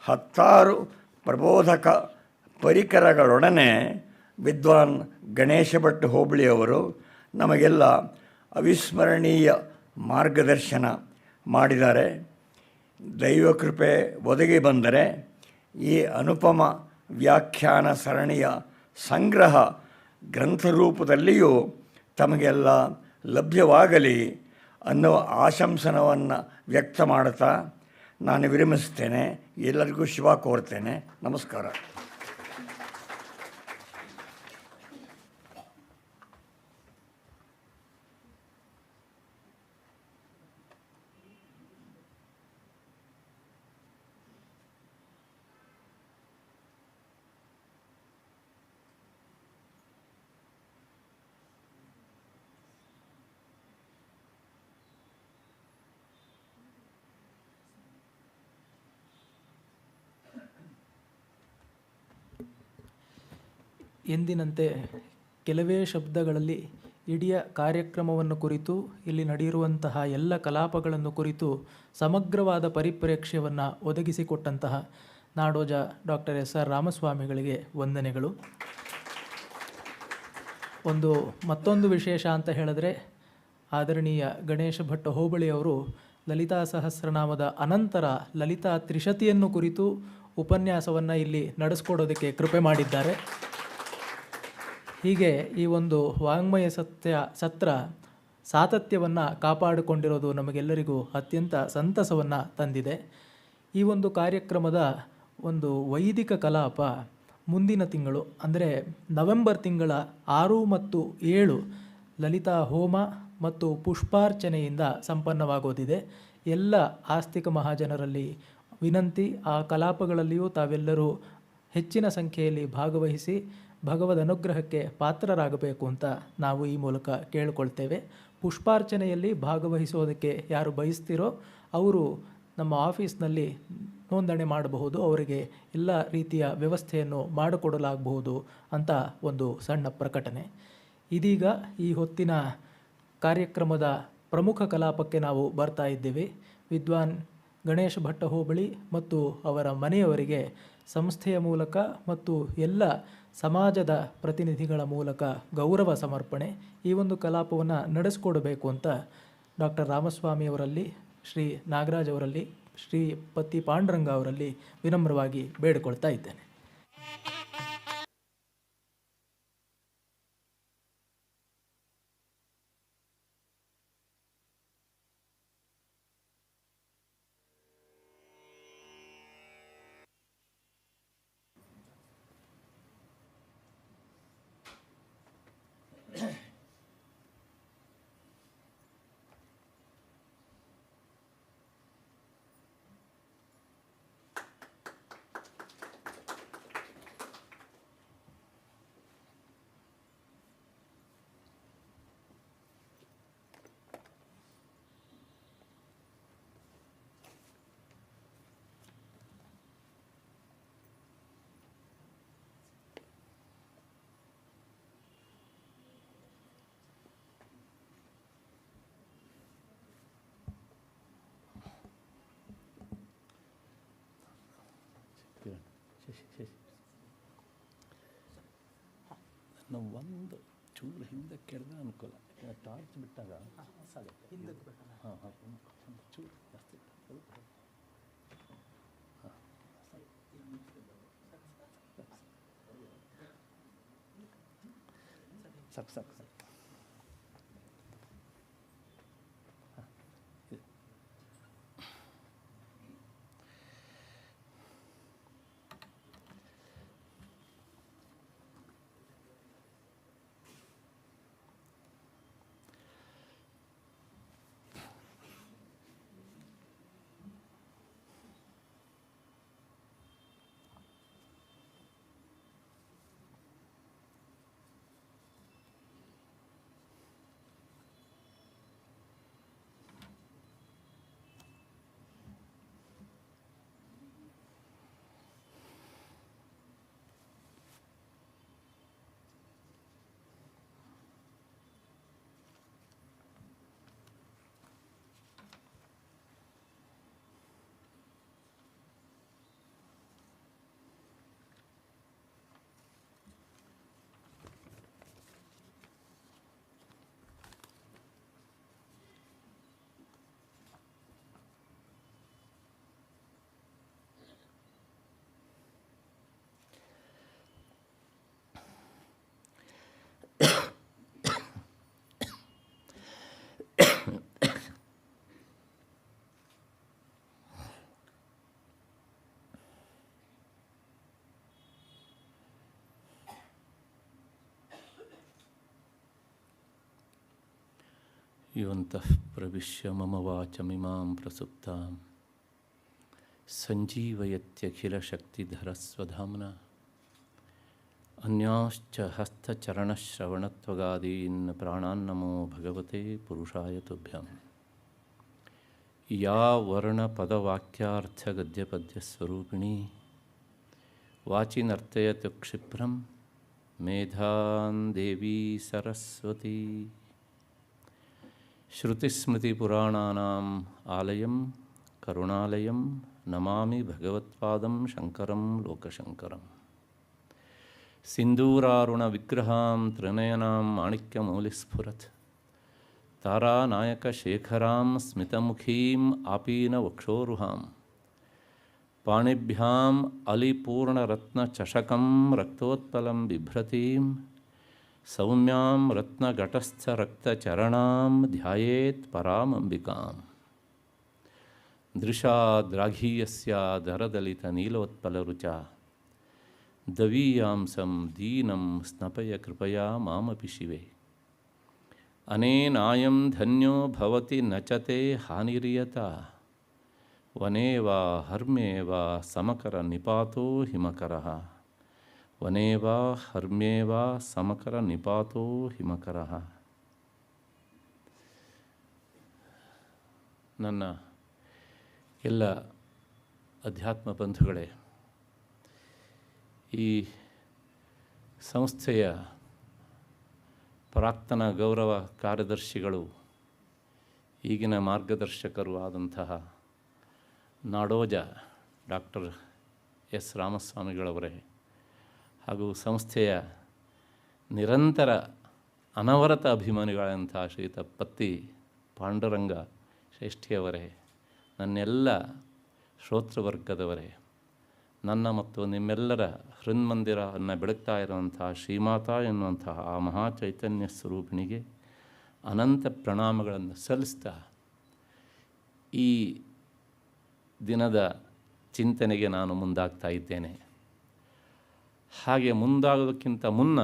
10 ಪ್ರಬೋಧಕ ಪರಿಕರಗಳೊಡನೆ ವಿದ್ವಾನ್ ಗಣೇಶ ಭಟ್ ಹೋಬಳಿಯವರು ನಮಗೆಲ್ಲ ಅವಿಸ್ಮರಣೀಯ ಮಾರ್ಗದರ್ಶನ ಮಾಡಿದ್ದಾರೆ. ದೈವಕೃಪೆ ಒದಗಿ ಬಂದರೆ ಈ ಅನುಪಮ ವ್ಯಾಖ್ಯಾನ ಸರಣಿಯ ಸಂಗ್ರಹ ಗ್ರಂಥರೂಪದಲ್ಲಿಯೂ ತಮಗೆಲ್ಲ ಲಭ್ಯವಾಗಲಿ ಅನ್ನುವ ಆಶಂಸನವನ್ನು ವ್ಯಕ್ತ ಮಾಡುತ್ತಾ ನಾನು ವಿರಮಿಸ್ತೇನೆ. ಎಲ್ಲರಿಗೂ ಶುಭ ಕೋರ್ತೇನೆ. ನಮಸ್ಕಾರ. ಎಂದಿನಂತೆ ಕೆಲವೇ ಶಬ್ದಗಳಲ್ಲಿ ಇಡೀ ಕಾರ್ಯಕ್ರಮವನ್ನು ಕುರಿತು, ಇಲ್ಲಿ ನಡೆಯಿರುವಂತಹ ಎಲ್ಲ ಕಲಾಪಗಳನ್ನು ಕುರಿತು ಸಮಗ್ರವಾದ ಪರಿಪ್ರೇಕ್ಷ್ಯವನ್ನು ಒದಗಿಸಿಕೊಟ್ಟಂತಹ ನಾಡೋಜ ಡಾಕ್ಟರ್ SR ರಾಮಸ್ವಾಮಿಗಳಿಗೆ ವಂದನೆಗಳು. ಮತ್ತೊಂದು ವಿಶೇಷ ಅಂತ ಹೇಳಿದ್ರೆ, ಆದರಣೀಯ ಗಣೇಶ ಭಟ್ಟ ಹೋಬಳಿಯವರು ಲಲಿತಾ ಸಹಸ್ರನಾಮದ ಅನಂತರ ಲಲಿತಾ ತ್ರಿಶತಿಯನ್ನು ಕುರಿತು ಉಪನ್ಯಾಸವನ್ನು ಇಲ್ಲಿ ನಡೆಸ್ಕೊಡೋದಕ್ಕೆ ಕೃಪೆ ಮಾಡಿದ್ದಾರೆ. ಹೀಗೆ ಈ ಒಂದು ವಾಂಗ್ಮಯ ಸತ್ರ ಸಾತತ್ಯವನ್ನು ಕಾಪಾಡಿಕೊಂಡಿರೋದು ನಮಗೆಲ್ಲರಿಗೂ ಅತ್ಯಂತ ಸಂತಸವನ್ನು ತಂದಿದೆ. ಈ ಒಂದು ಕಾರ್ಯಕ್ರಮದ ಒಂದು ವೈದಿಕ ಕಲಾಪ ಮುಂದಿನ ತಿಂಗಳು ಅಂದರೆ ನವೆಂಬರ್ ತಿಂಗಳ 6 ಮತ್ತು 7 ಲಲಿತಾ ಹೋಮ ಮತ್ತು ಪುಷ್ಪಾರ್ಚನೆಯಿಂದ ಸಂಪನ್ನವಾಗೋದಿದೆ. ಎಲ್ಲ ಆಸ್ತಿಕ ಮಹಾಜನರಲ್ಲಿ ವಿನಂತಿ, ಆ ಕಲಾಪಗಳಲ್ಲಿಯೂ ತಾವೆಲ್ಲರೂ ಹೆಚ್ಚಿನ ಸಂಖ್ಯೆಯಲ್ಲಿ ಭಾಗವಹಿಸಿ ಭಗವದ್ ಅನುಗ್ರಹಕ್ಕೆ ಪಾತ್ರರಾಗಬೇಕು ಅಂತ ನಾವು ಈ ಮೂಲಕ ಕೇಳಿಕೊಳ್ತೇವೆ. ಪುಷ್ಪಾರ್ಚನೆಯಲ್ಲಿ ಭಾಗವಹಿಸೋದಕ್ಕೆ ಯಾರು ಬಯಸ್ತಿರೋ ಅವರು ನಮ್ಮ ಆಫೀಸ್ನಲ್ಲಿ ನೋಂದಣಿ ಮಾಡಬಹುದು. ಅವರಿಗೆ ಎಲ್ಲ ರೀತಿಯ ವ್ಯವಸ್ಥೆಯನ್ನು ಮಾಡಿಕೊಡಲಾಗಬಹುದು ಅಂತ ಒಂದು ಸಣ್ಣ ಪ್ರಕಟಣೆ. ಇದೀಗ ಈ ಹೊತ್ತಿನ ಕಾರ್ಯಕ್ರಮದ ಪ್ರಮುಖ ಕಲಾಪಕ್ಕೆ ನಾವು ಬರ್ತಾ ಇದ್ದೇವೆ. ವಿದ್ವಾನ್ ಗಣೇಶ ಭಟ್ಟ ಹೋಬಳಿ ಮತ್ತು ಅವರ ಮನೆಯವರಿಗೆ ಸಂಸ್ಥೆಯ ಮೂಲಕ ಮತ್ತು ಎಲ್ಲ ಸಮಾಜದ ಪ್ರತಿನಿಧಿಗಳ ಮೂಲಕ ಗೌರವ ಸಮರ್ಪಣೆ. ಈ ಒಂದು ಕಲಾಪವನ್ನು ನಡೆಸಿಕೊಡಬೇಕು ಅಂತ ಡಾಕ್ಟರ್ ರಾಮಸ್ವಾಮಿ ಅವರಲ್ಲಿ, ಶ್ರೀ ನಾಗರಾಜ್ ಅವರಲ್ಲಿ, ಶ್ರೀ ಪತಿ ಪಾಂಡುರಂಗ ಅವರಲ್ಲಿ ವಿನಮ್ರವಾಗಿ ಬೇಡಿಕೊಳ್ತಾ ಇದ್ದೇನೆ. ನಾವು ಒಂದು ಚೂರು ಹಿಂದೆ ಕೆರೆದ ಅನುಕೂಲ. ಟಾರ್ಚ್ ಬಿಟ್ಟಾಗ ಸಾಗುತ್ತೆ. ಹಾಂ ಹಾಂ ಚೂರು ಜಾಸ್ತಿ ಸಾಕು ಸಾಕು ಸಾಕು. ಯೋಂತಃ ಪ್ರವಿಶ್ಯ ಮಮ ವಾಚಮಿಮಾಂ ಪ್ರಸುಪ್ತಾಂ ಸಂಜೀವಯತ್ಯಖಿಲಶಕ್ತಿಧರಸ್ವಧಾಮ್ನಾ ಅನ್ಯಾಶ್ಚ ಹಸ್ತಚರಣಶ್ರವಣತ್ವಗಾದೀನ್ ಪ್ರಾಣಾನ್ನಮೋ ಭಗವತೆ ಪುರುಷಾಯ ತುಭ್ಯಂ. ಯಾ ವರ್ಣಪದವಾಕ್ಯಾರ್ಥಗದ್ಯಪದ್ಯಸ್ವರೂಪಿಣೀ ವಾಚಿ ನರ್ತಯತು ಕ್ಷಿಪ್ರಂ ಮೇಧಾಂ ದೇವಿ ಸರಸ್ವತಿ. ಶ್ರುತಿಸ್ಮೃತಿಪುರಾಣಾನಾಂ ಆಲಯಂ ಕರುಣಾಲಯಂ ನಮಾಮಿ ಭಗವತ್ಪಾದಂ ಶಂಕರಂ ಲೋಕಶಂಕರಂ. ಸಿಂಧೂರಾರುಣವಿಗ್ರಹಾಂ ತ್ರಿನಯನಾಂ ಮಾಣಿಕ್ಯಮೌಲಿಸ್ಫುರತ್ ತಾರಾನಾಯಕಶೇಖರಾಂ ಸ್ಮಿತಮುಖೀಂ ಆಪೀನವಕ್ಷೋರುಹಾಂ ಪಾಣಿಭ್ಯಾಂ ಅಲಿಪೂರ್ಣರತ್ನಚಷಕಂ ರಕ್ತೋತ್ಪಲಂ ಬಿಭ್ರತೀಂ ಸೌಮ್ಯಾಂ ರತ್ನಘಟಸ್ಥರಕ್ತಚರಣಾಂ ಧ್ಯಾಯೇತ್ ಪರಾಮಂಬಿಕಾಂ. ದೃಶಾದ್ರಾಘೀಯಸ್ಯ ದರದಲಿತನೀಲೋತ್ಪಲರುಚ ದವೀಯಾಂಸಂ ದೀನಂ ಸ್ನಪಯ ಕೃಪಯಾ ಮಾಮಪಿ ಶಿವೆ. ಅನೇನಾಯಂ ಧನ್ಯೋ ಭವತಿ ನಚತೆ ಹಾನಿರಿಯತ ವನೇ ವಾ ಹರ್ಮ್ಯೇ ವಾ ಸಮಕರ ನಿಪಾತೋ ಹಿಮಕರಃ. ವನೇ ವಾ ಹರ್ಮ್ಯೇ ವಾ ಸಮಕರ ನಿಪಾತೋ ಹಿಮಕರಃ. ನನ್ನ ಎಲ್ಲ ಅಧ್ಯಾತ್ಮ ಬಂಧುಗಳೇ, ಈ ಸಂಸ್ಥೆಯ ಪ್ರಾಕ್ತನ ಗೌರವ ಕಾರ್ಯದರ್ಶಿಗಳು, ಈಗಿನ ಮಾರ್ಗದರ್ಶಕರು ಆದಂತಹ ನಾಡೋಜ ಡಾಕ್ಟರ್ ಎಸ್ ರಾಮಸ್ವಾಮಿಗಳವರೇ, ಹಾಗೂ ಸಂಸ್ಥೆಯ ನಿರಂತರ ಅನವರತ ಅಭಿಮಾನಿಗಳಂಥ ಶ್ರೀಯುತ ಪತ್ತಿ ಪಾಂಡುರಂಗ ಶ್ರೇಷ್ಠಿಯವರೇ, ನನ್ನೆಲ್ಲ ಶ್ರೋತೃವರ್ಗದವರೇ, ನನ್ನ ಮತ್ತು ನಿಮ್ಮೆಲ್ಲರ ಹೃನ್ಮಂದಿರವನ್ನು ಬೆಳಗ್ತಾ ಇರುವಂಥ ಶ್ರೀಮಾತಾ ಎನ್ನುವಂತಹ ಆ ಮಹಾಚೈತನ್ಯ ಸ್ವರೂಪಿಣಿಗೆ ಅನಂತ ಪ್ರಣಾಮಗಳನ್ನು ಸಲ್ಲಿಸ್ತಾ ಈ ದಿನದ ಚಿಂತನೆಗೆ ನಾನು ಮುಂದಾಗ್ತಾ ಇದ್ದೇನೆ. ಹಾಗೆ ಮುಂದಾಗೋದಕ್ಕಿಂತ ಮುನ್ನ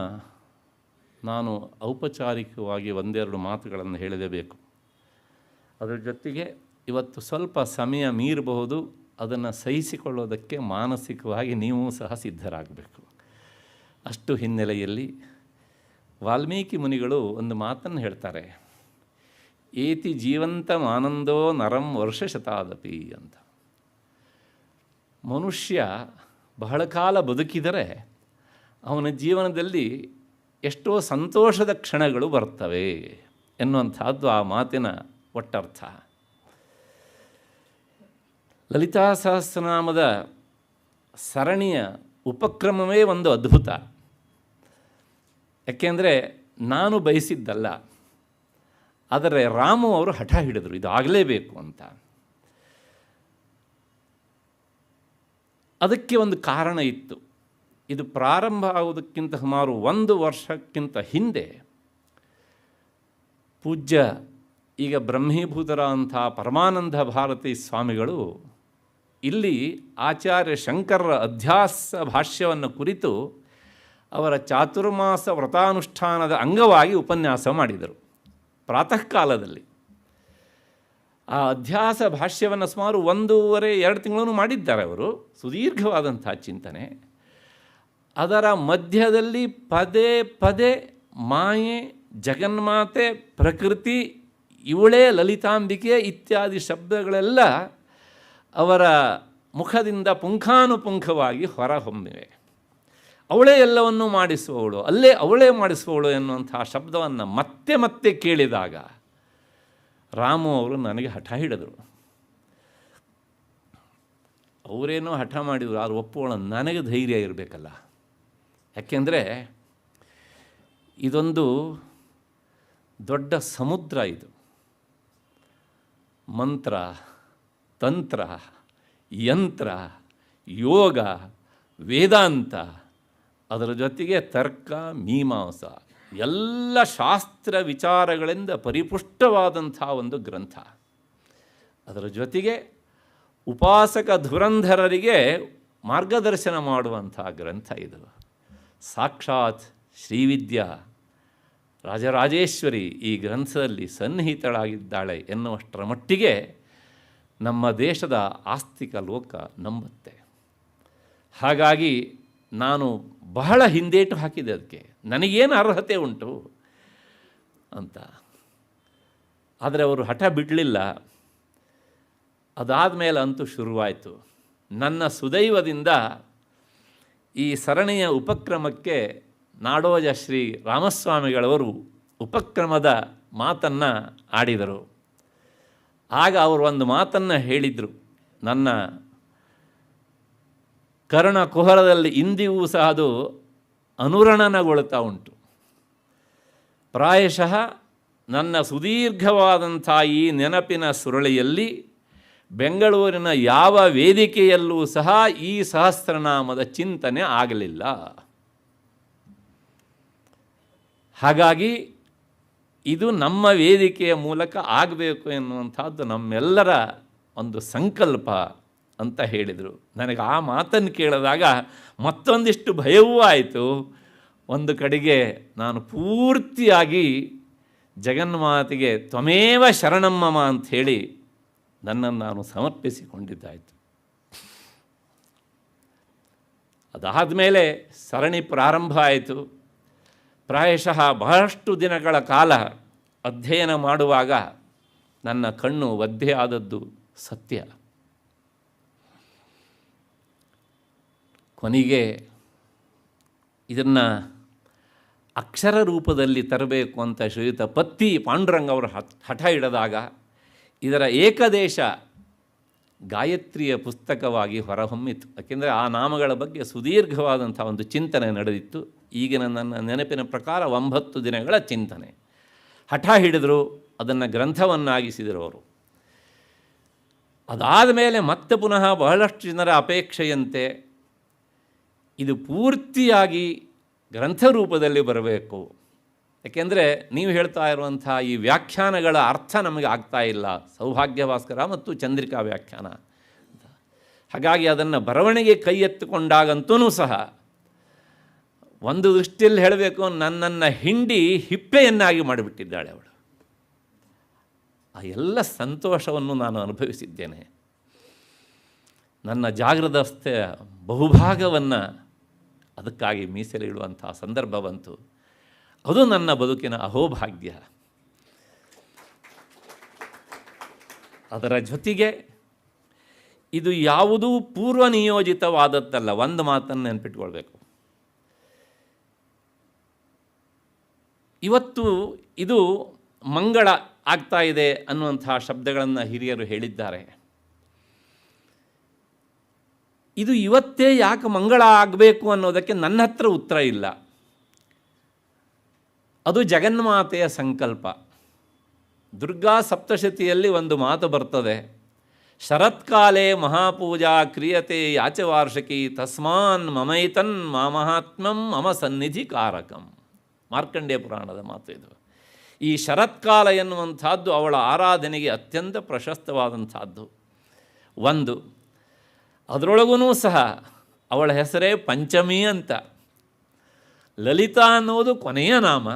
ನಾನು ಔಪಚಾರಿಕವಾಗಿ ಒಂದೆರಡು ಮಾತುಗಳನ್ನು ಹೇಳಲೇಬೇಕು. ಅದರ ಜೊತೆಗೆ ಇವತ್ತು ಸ್ವಲ್ಪ ಸಮಯ ಮೀರಬಹುದು, ಅದನ್ನು ಸಹಿಸಿಕೊಳ್ಳೋದಕ್ಕೆ ಮಾನಸಿಕವಾಗಿ ನೀವು ಸಹ ಸಿದ್ಧರಾಗಬೇಕು. ಅಷ್ಟು ಹಿನ್ನೆಲೆಯಲ್ಲಿ ವಾಲ್ಮೀಕಿ ಮುನಿಗಳು ಒಂದು ಮಾತನ್ನು ಹೇಳ್ತಾರೆ, ಏತಿ ಜೀವಂತಮಾನಂದೋ ನರಂ ವರ್ಷಶತಾದಪಿ ಅಂತ. ಮನುಷ್ಯ ಬಹಳ ಕಾಲ ಬದುಕಿದರೆ ಅವನ ಜೀವನದಲ್ಲಿ ಎಷ್ಟೋ ಸಂತೋಷದ ಕ್ಷಣಗಳು ಬರ್ತವೆ ಎನ್ನುವಂಥದ್ದು ಆ ಮಾತಿನ ಒಟ್ಟರ್ಥ. ಲಲಿತಾ ಸಹಸ್ರನಾಮದ ಸರಣಿಯ ಉಪಕ್ರಮವೇ ಒಂದು ಅದ್ಭುತ. ಯಾಕೆಂದರೆ ನಾನು ಬಯಸಿದ್ದಲ್ಲ, ಆದರೆ ರಾಮು ಅವರು ಹಠ ಹಿಡಿದರು ಇದು ಆಗಲೇಬೇಕು ಅಂತ. ಅದಕ್ಕೆ ಒಂದು ಕಾರಣ ಇತ್ತು. ಇದು ಪ್ರಾರಂಭ ಆಗುವುದಕ್ಕಿಂತ ಸುಮಾರು 1 ವರ್ಷಕ್ಕಿಂತ ಹಿಂದೆ ಪೂಜ್ಯ ಈಗ ಬ್ರಹ್ಮೀಭೂತರ ಅಂಥ ಪರಮಾನಂದ ಭಾರತಿ ಸ್ವಾಮಿಗಳು ಇಲ್ಲಿ ಆಚಾರ್ಯ ಶಂಕರರ ಅಧ್ಯಾಸ ಭಾಷ್ಯವನ್ನು ಕುರಿತು ಅವರ ಚಾತುರ್ಮಾಸ ವ್ರತಾನುಷ್ಠಾನದ ಅಂಗವಾಗಿ ಉಪನ್ಯಾಸ ಮಾಡಿದರು ಪ್ರಾತಃ ಕಾಲದಲ್ಲಿ. ಆ ಅಧ್ಯಾಸ ಭಾಷ್ಯವನ್ನು ಸುಮಾರು 1.5-2 ತಿಂಗಳು ಮಾಡಿದ್ದಾರೆ ಅವರು, ಸುದೀರ್ಘವಾದಂಥ ಚಿಂತನೆ. ಅದರ ಮಧ್ಯದಲ್ಲಿ ಪದೇ ಪದೇ ಮಾಯೆ, ಜಗನ್ಮಾತೆ, ಪ್ರಕೃತಿ, ಇವಳೇ ಲಲಿತಾಂಬಿಕೆ ಇತ್ಯಾದಿ ಶಬ್ದಗಳೆಲ್ಲ ಅವರ ಮುಖದಿಂದ ಪುಂಖಾನುಪುಂಖವಾಗಿ ಹೊರಹೊಮ್ಮಿವೆ. ಅವಳೇ ಎಲ್ಲವನ್ನೂ ಮಾಡಿಸುವವಳು, ಅಲ್ಲೇ ಅವಳೇ ಮಾಡಿಸುವವಳು ಎನ್ನುವಂಥ ಶಬ್ದವನ್ನು ಮತ್ತೆ ಮತ್ತೆ ಕೇಳಿದಾಗ ರಾಮು ಅವರು ನನಗೆ ಹಠ ಹಿಡಿದರು. ಅವರೇನೋ ಹಠ ಮಾಡಿದರು, ಆದ್ರೆ ಒಪ್ಪುವಳು ನನಗೆ ಧೈರ್ಯ ಇರಬೇಕಲ್ಲ. ಯಾಕೆಂದರೆ ಇದೊಂದು ದೊಡ್ಡ ಸಮುದ್ರ. ಇದು ಮಂತ್ರ, ತಂತ್ರ, ಯಂತ್ರ, ಯೋಗ, ವೇದಾಂತ, ಅದರ ಜೊತೆಗೆ ತರ್ಕ, ಮೀಮಾಂಸ, ಎಲ್ಲ ಶಾಸ್ತ್ರ ವಿಚಾರಗಳಿಂದ ಪರಿಪುಷ್ಟವಾದಂಥ ಒಂದು ಗ್ರಂಥ. ಅದರ ಜೊತೆಗೆ ಉಪಾಸಕ ಧುರಂಧರರಿಗೆ ಮಾರ್ಗದರ್ಶನ ಮಾಡುವಂಥ ಗ್ರಂಥ ಇದು. ಸಾಕ್ಷಾತ್ ಶ್ರೀವಿದ್ಯಾ ರಾಜರಾಜೇಶ್ವರಿ ಈ ಗ್ರಂಥದಲ್ಲಿ ಸನ್ನಿಹಿತಳಾಗಿದ್ದಾಳೆ ಎನ್ನುವಷ್ಟರ ಮಟ್ಟಿಗೆ ನಮ್ಮ ದೇಶದ ಆಸ್ತಿಕ ಲೋಕ ನಂಬುತ್ತೆ. ಹಾಗಾಗಿ ನಾನು ಬಹಳ ಹಿಂದೇಟು ಹಾಕಿದೆ ಅದಕ್ಕೆ, ನನಗೇನು ಅರ್ಹತೆ ಉಂಟು ಅಂತ. ಆದರೆ ಅವರು ಹಠ ಬಿಡಲಿಲ್ಲ. ಅದಾದ ಮೇಲೆ ಅಂತೂ ಶುರುವಾಯಿತು. ನನ್ನ ಸುದೈವದಿಂದ ಈ ಸರಣಿಯ ಉಪಕ್ರಮಕ್ಕೆ ನಾಡೋಜ ಶ್ರೀ ರಾಮಸ್ವಾಮಿಗಳವರು ಉಪಕ್ರಮದ ಮಾತನ್ನು ಆಡಿದರು. ಆಗ ಅವರು ಒಂದು ಮಾತನ್ನು ಹೇಳಿದರು, ನನ್ನ ಕರ್ಣ ಕುಹರದಲ್ಲಿ ಇಂದಿಗೂ ಸಹ ಅದು ಅನುರಣನಗೊಳ್ತಾ ಉಂಟು. ಪ್ರಾಯಶಃ ನನ್ನ ಸುದೀರ್ಘವಾದಂಥ ಈ ನೆನಪಿನ ಸುರಳಿಯಲ್ಲಿ ಬೆಂಗಳೂರಿನ ಯಾವ ವೇದಿಕೆಯಲ್ಲೂ ಸಹ ಈ ಸಹಸ್ರನಾಮದ ಚಿಂತನೆ ಆಗಲಿಲ್ಲ. ಹಾಗಾಗಿ ಇದು ನಮ್ಮ ವೇದಿಕೆಯ ಮೂಲಕ ಆಗಬೇಕು ಎನ್ನುವಂಥದ್ದು ನಮ್ಮೆಲ್ಲರ ಒಂದು ಸಂಕಲ್ಪ ಅಂತ ಹೇಳಿದರು. ನನಗೆ ಆ ಮಾತನ್ನು ಕೇಳಿದಾಗ ಮತ್ತೊಂದಿಷ್ಟು ಭಯವೂ ಆಯಿತು. ಒಂದು ಕಡೆಗೆ ನಾನು ಪೂರ್ತಿಯಾಗಿ ಜಗನ್ಮಾತೆಗೆ ತ್ವಮೇವ ಶರಣಮ್ಮಮ ಅಂಥೇಳಿ ನನ್ನನ್ನು ನಾನು ಸಮರ್ಪಿಸಿಕೊಂಡಿದ್ದಾಯಿತು. ಅದಾದ ಮೇಲೆ ಸರಣಿ ಪ್ರಾರಂಭ ಆಯಿತು. ಪ್ರಾಯಶಃ ಬಹಳಷ್ಟು ದಿನಗಳ ಕಾಲ ಅಧ್ಯಯನ ಮಾಡುವಾಗ ನನ್ನ ಕಣ್ಣು ಒದ್ದೆ ಆದದ್ದು ಸತ್ಯ. ಕೊನೆಗೆ ಇದನ್ನು ಅಕ್ಷರ ರೂಪದಲ್ಲಿ ತರಬೇಕು ಅಂತ ಶ್ರೀಯುತ ಪತ್ತಿ ಪಾಂಡುರಂಗ ಅವರು ಹಠ ಹಿಡಿದಾಗ ಇದರ ಏಕದೇಶ ಗಾಯತ್ರಿಯ ಪುಸ್ತಕವಾಗಿ ಹೊರಹೊಮ್ಮಿತು. ಯಾಕೆಂದರೆ ಆ ನಾಮಗಳ ಬಗ್ಗೆ ಸುದೀರ್ಘವಾದಂಥ ಒಂದು ಚಿಂತನೆ ನಡೆದಿತ್ತು. ಈಗಿನ ನನ್ನ ನೆನಪಿನ ಪ್ರಕಾರ 9 ದಿನಗಳ ಚಿಂತನೆ. ಹಠ ಹಿಡಿದರು, ಅದನ್ನು ಗ್ರಂಥವನ್ನಾಗಿಸಿದರು ಅವರು. ಅದಾದ ಮೇಲೆ ಮತ್ತೆ ಪುನಃ ಬಹಳಷ್ಟು ಜನರ ಅಪೇಕ್ಷೆಯಂತೆ ಇದು ಪೂರ್ತಿಯಾಗಿ ಗ್ರಂಥ ರೂಪದಲ್ಲಿ ಬರಬೇಕು. ಯಾಕೆಂದರೆ ನೀವು ಹೇಳ್ತಾ ಇರುವಂಥ ಈ ವ್ಯಾಖ್ಯಾನಗಳ ಅರ್ಥ ನಮಗೆ ಆಗ್ತಾ ಇಲ್ಲ, ಸೌಭಾಗ್ಯ ಭಾಸ್ಕರ ಮತ್ತು ಚಂದ್ರಿಕಾ ವ್ಯಾಖ್ಯಾನ. ಹಾಗಾಗಿ ಅದನ್ನು ಬರವಣಿಗೆ ಕೈ ಎತ್ತುಕೊಂಡಾಗಂತೂ ಸಹ ಒಂದು ದೃಷ್ಟಿಯಲ್ಲಿ ಹೇಳಬೇಕು, ನನ್ನನ್ನು ಹಿಂಡಿ ಹಿಪ್ಪೆಯನ್ನಾಗಿ ಮಾಡಿಬಿಟ್ಟಿದ್ದಾಳೆ ಅವಳು. ಆ ಎಲ್ಲ ಸಂತೋಷವನ್ನು ನಾನು ಅನುಭವಿಸಿದ್ದೇನೆ. ನನ್ನ ಜಾಗೃತಾವಸ್ಥೆಯ ಬಹುಭಾಗವನ್ನು ಅದಕ್ಕಾಗಿ ಮೀಸಲಿಡುವಂಥ ಸಂದರ್ಭ ಬಂತು. ಅದು ನನ್ನ ಬದುಕಿನ ಅಹೋಭಾಗ್ಯ. ಅದರ ಜೊತೆಗೆ ಇದು ಯಾವುದೂ ಪೂರ್ವ ನಿಯೋಜಿತವಾದದ್ದಲ್ಲ. ಒಂದು ಮಾತನ್ನು ನೆನಪಿಟ್ಕೊಳ್ಬೇಕು, ಇವತ್ತು ಇದು ಮಂಗಳ ಆಗ್ತಾ ಇದೆ ಅನ್ನುವಂಥ ಶಬ್ದಗಳನ್ನು ಹಿರಿಯರು ಹೇಳಿದ್ದಾರೆ. ಇದು ಇವತ್ತೇ ಯಾಕೆ ಮಂಗಳ ಆಗಬೇಕು ಅನ್ನೋದಕ್ಕೆ ನನ್ನ ಹತ್ರ ಉತ್ತರ ಇಲ್ಲ. ಅದು ಜಗನ್ಮಾತೆಯ ಸಂಕಲ್ಪ. ದುರ್ಗಾ ಸಪ್ತಶತಿಯಲ್ಲಿ ಒಂದು ಮಾತು ಬರ್ತದೆ, ಶರತ್ಕಾಲೇ ಮಹಾಪೂಜಾ ಕ್ರಿಯತೆ ಯಾಚವಾರ್ಷಿಕಿ ತಸ್ಮಾನ್ ಮಮೈತನ್ ಮಾಮಹಾತ್ಮ್ಯಂ ಮಮ ಸನ್ನಿಧಿ ಕಾರಕಂ. ಮಾರ್ಕಂಡೇಯ ಪುರಾಣದ ಮಾತು ಇದು. ಈ ಶರತ್ಕಾಲ ಎನ್ನುವಂಥದ್ದು ಅವಳ ಆರಾಧನೆಗೆ ಅತ್ಯಂತ ಪ್ರಶಸ್ತವಾದಂಥದ್ದು. ಒಂದು ಅದರೊಳಗೂ ಸಹ ಅವಳ ಹೆಸರೇ ಪಂಚಮಿ ಅಂತ. ಲಲಿತಾ ಅನ್ನೋದು ಕೊನೆಯ ನಾಮ.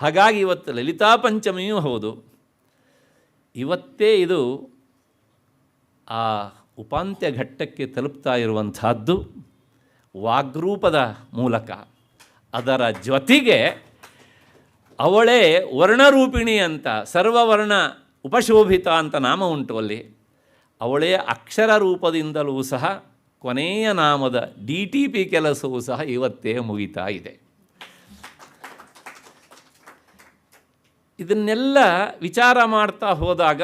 ಹಾಗಾಗಿ ಇವತ್ತು ಲಲಿತಾ ಪಂಚಮಿಯೂ ಹೌದು. ಇವತ್ತೇ ಇದು ಆ ಉಪಾಂತ್ಯ ಘಟ್ಟಕ್ಕೆ ತಲುಪ್ತಾ ಇರುವಂಥದ್ದು ವಾಗ್ರೂಪದ ಮೂಲಕ. ಅದರ ಜೊತೆಗೆ ಅವಳೇ ವರ್ಣರೂಪಿಣಿ ಅಂತ, ಸರ್ವವರ್ಣ ಉಪಶೋಭಿತ ಅಂತ ನಾಮ ಉಂಟು ಅಲ್ಲಿ. ಅವಳೇ ಅಕ್ಷರ ರೂಪದಿಂದಲೂ ಸಹ ಕೊನೆಯ ನಾಮದ DTP ಕೆಲಸವೂ ಸಹ ಇವತ್ತೇ ಮುಗಿತಾ ಇದೆ. ಇದನ್ನೆಲ್ಲ ವಿಚಾರ ಮಾಡ್ತಾ ಹೋದಾಗ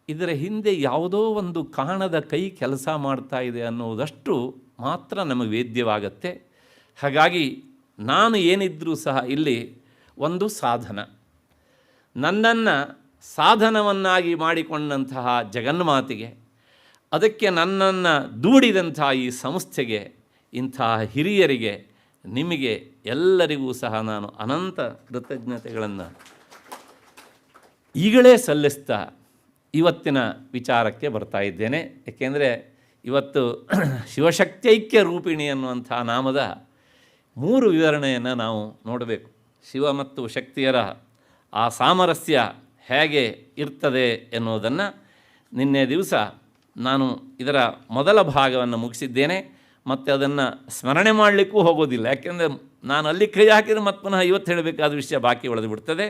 ಇದರ ಹಿಂದೆ ಯಾವುದೋ ಒಂದು ಕಾಣದ ಕೈ ಕೆಲಸ ಮಾಡ್ತಾ ಇದೆ ಅನ್ನೋದಷ್ಟು ಮಾತ್ರ ನಮಗೆ ವೇದ್ಯವಾಗತ್ತೆ. ಹಾಗಾಗಿ ನಾನು ಏನಿದ್ರೂ ಸಹ ಇಲ್ಲಿ ಒಂದು ಸಾಧನ, ನನ್ನನ್ನು ಸಾಧನವನ್ನಾಗಿ ಮಾಡಿಕೊಂಡಂತಹ ಜಗನ್ಮಾತೆಗೆ, ಅದಕ್ಕೆ ನನ್ನನ್ನು ದೂಡಿದಂಥ ಈ ಸಂಸ್ಥೆಗೆ, ಇಂತಹ ಹಿರಿಯರಿಗೆ, ನಿಮಗೆ ಎಲ್ಲರಿಗೂ ಸಹ ನಾನು ಅನಂತ ಕೃತಜ್ಞತೆಗಳನ್ನು ಈಗಲೇ ಸಲ್ಲಿಸ್ತಾ ಇವತ್ತಿನ ವಿಚಾರಕ್ಕೆ ಬರ್ತಾ ಇದ್ದೇನೆ. ಏಕೆಂದರೆ ಇವತ್ತು ಶಿವಶಕ್ತೈಕ್ಯ ರೂಪಿಣಿ ಅನ್ನುವಂಥ ನಾಮದ 3 ವಿವರಣೆಯನ್ನು ನಾವು ನೋಡಬೇಕು. ಶಿವ ಮತ್ತು ಶಕ್ತಿಯರ ಆ ಸಾಮರಸ್ಯ ಹೇಗೆ ಇರ್ತದೆ ಎನ್ನುವುದನ್ನು ನಿನ್ನೆ ದಿವಸ ನಾನು ಇದರ ಮೊದಲ ಭಾಗವನ್ನು ಮುಗಿಸಿದ್ದೇನೆ. ಮತ್ತು ಅದನ್ನು ಸ್ಮರಣೆ ಮಾಡಲಿಕ್ಕೂ ಹೋಗೋದಿಲ್ಲ. ಯಾಕೆಂದರೆ ನಾನು ಅಲ್ಲಿ ಕೈ ಹಾಕಿದರೆ ಮತ್ತೆ ಪುನಃ ಇವತ್ತು ಹೇಳಬೇಕಾದ ವಿಷಯ ಬಾಕಿ ಉಳಿದು ಬಿಡ್ತದೆ.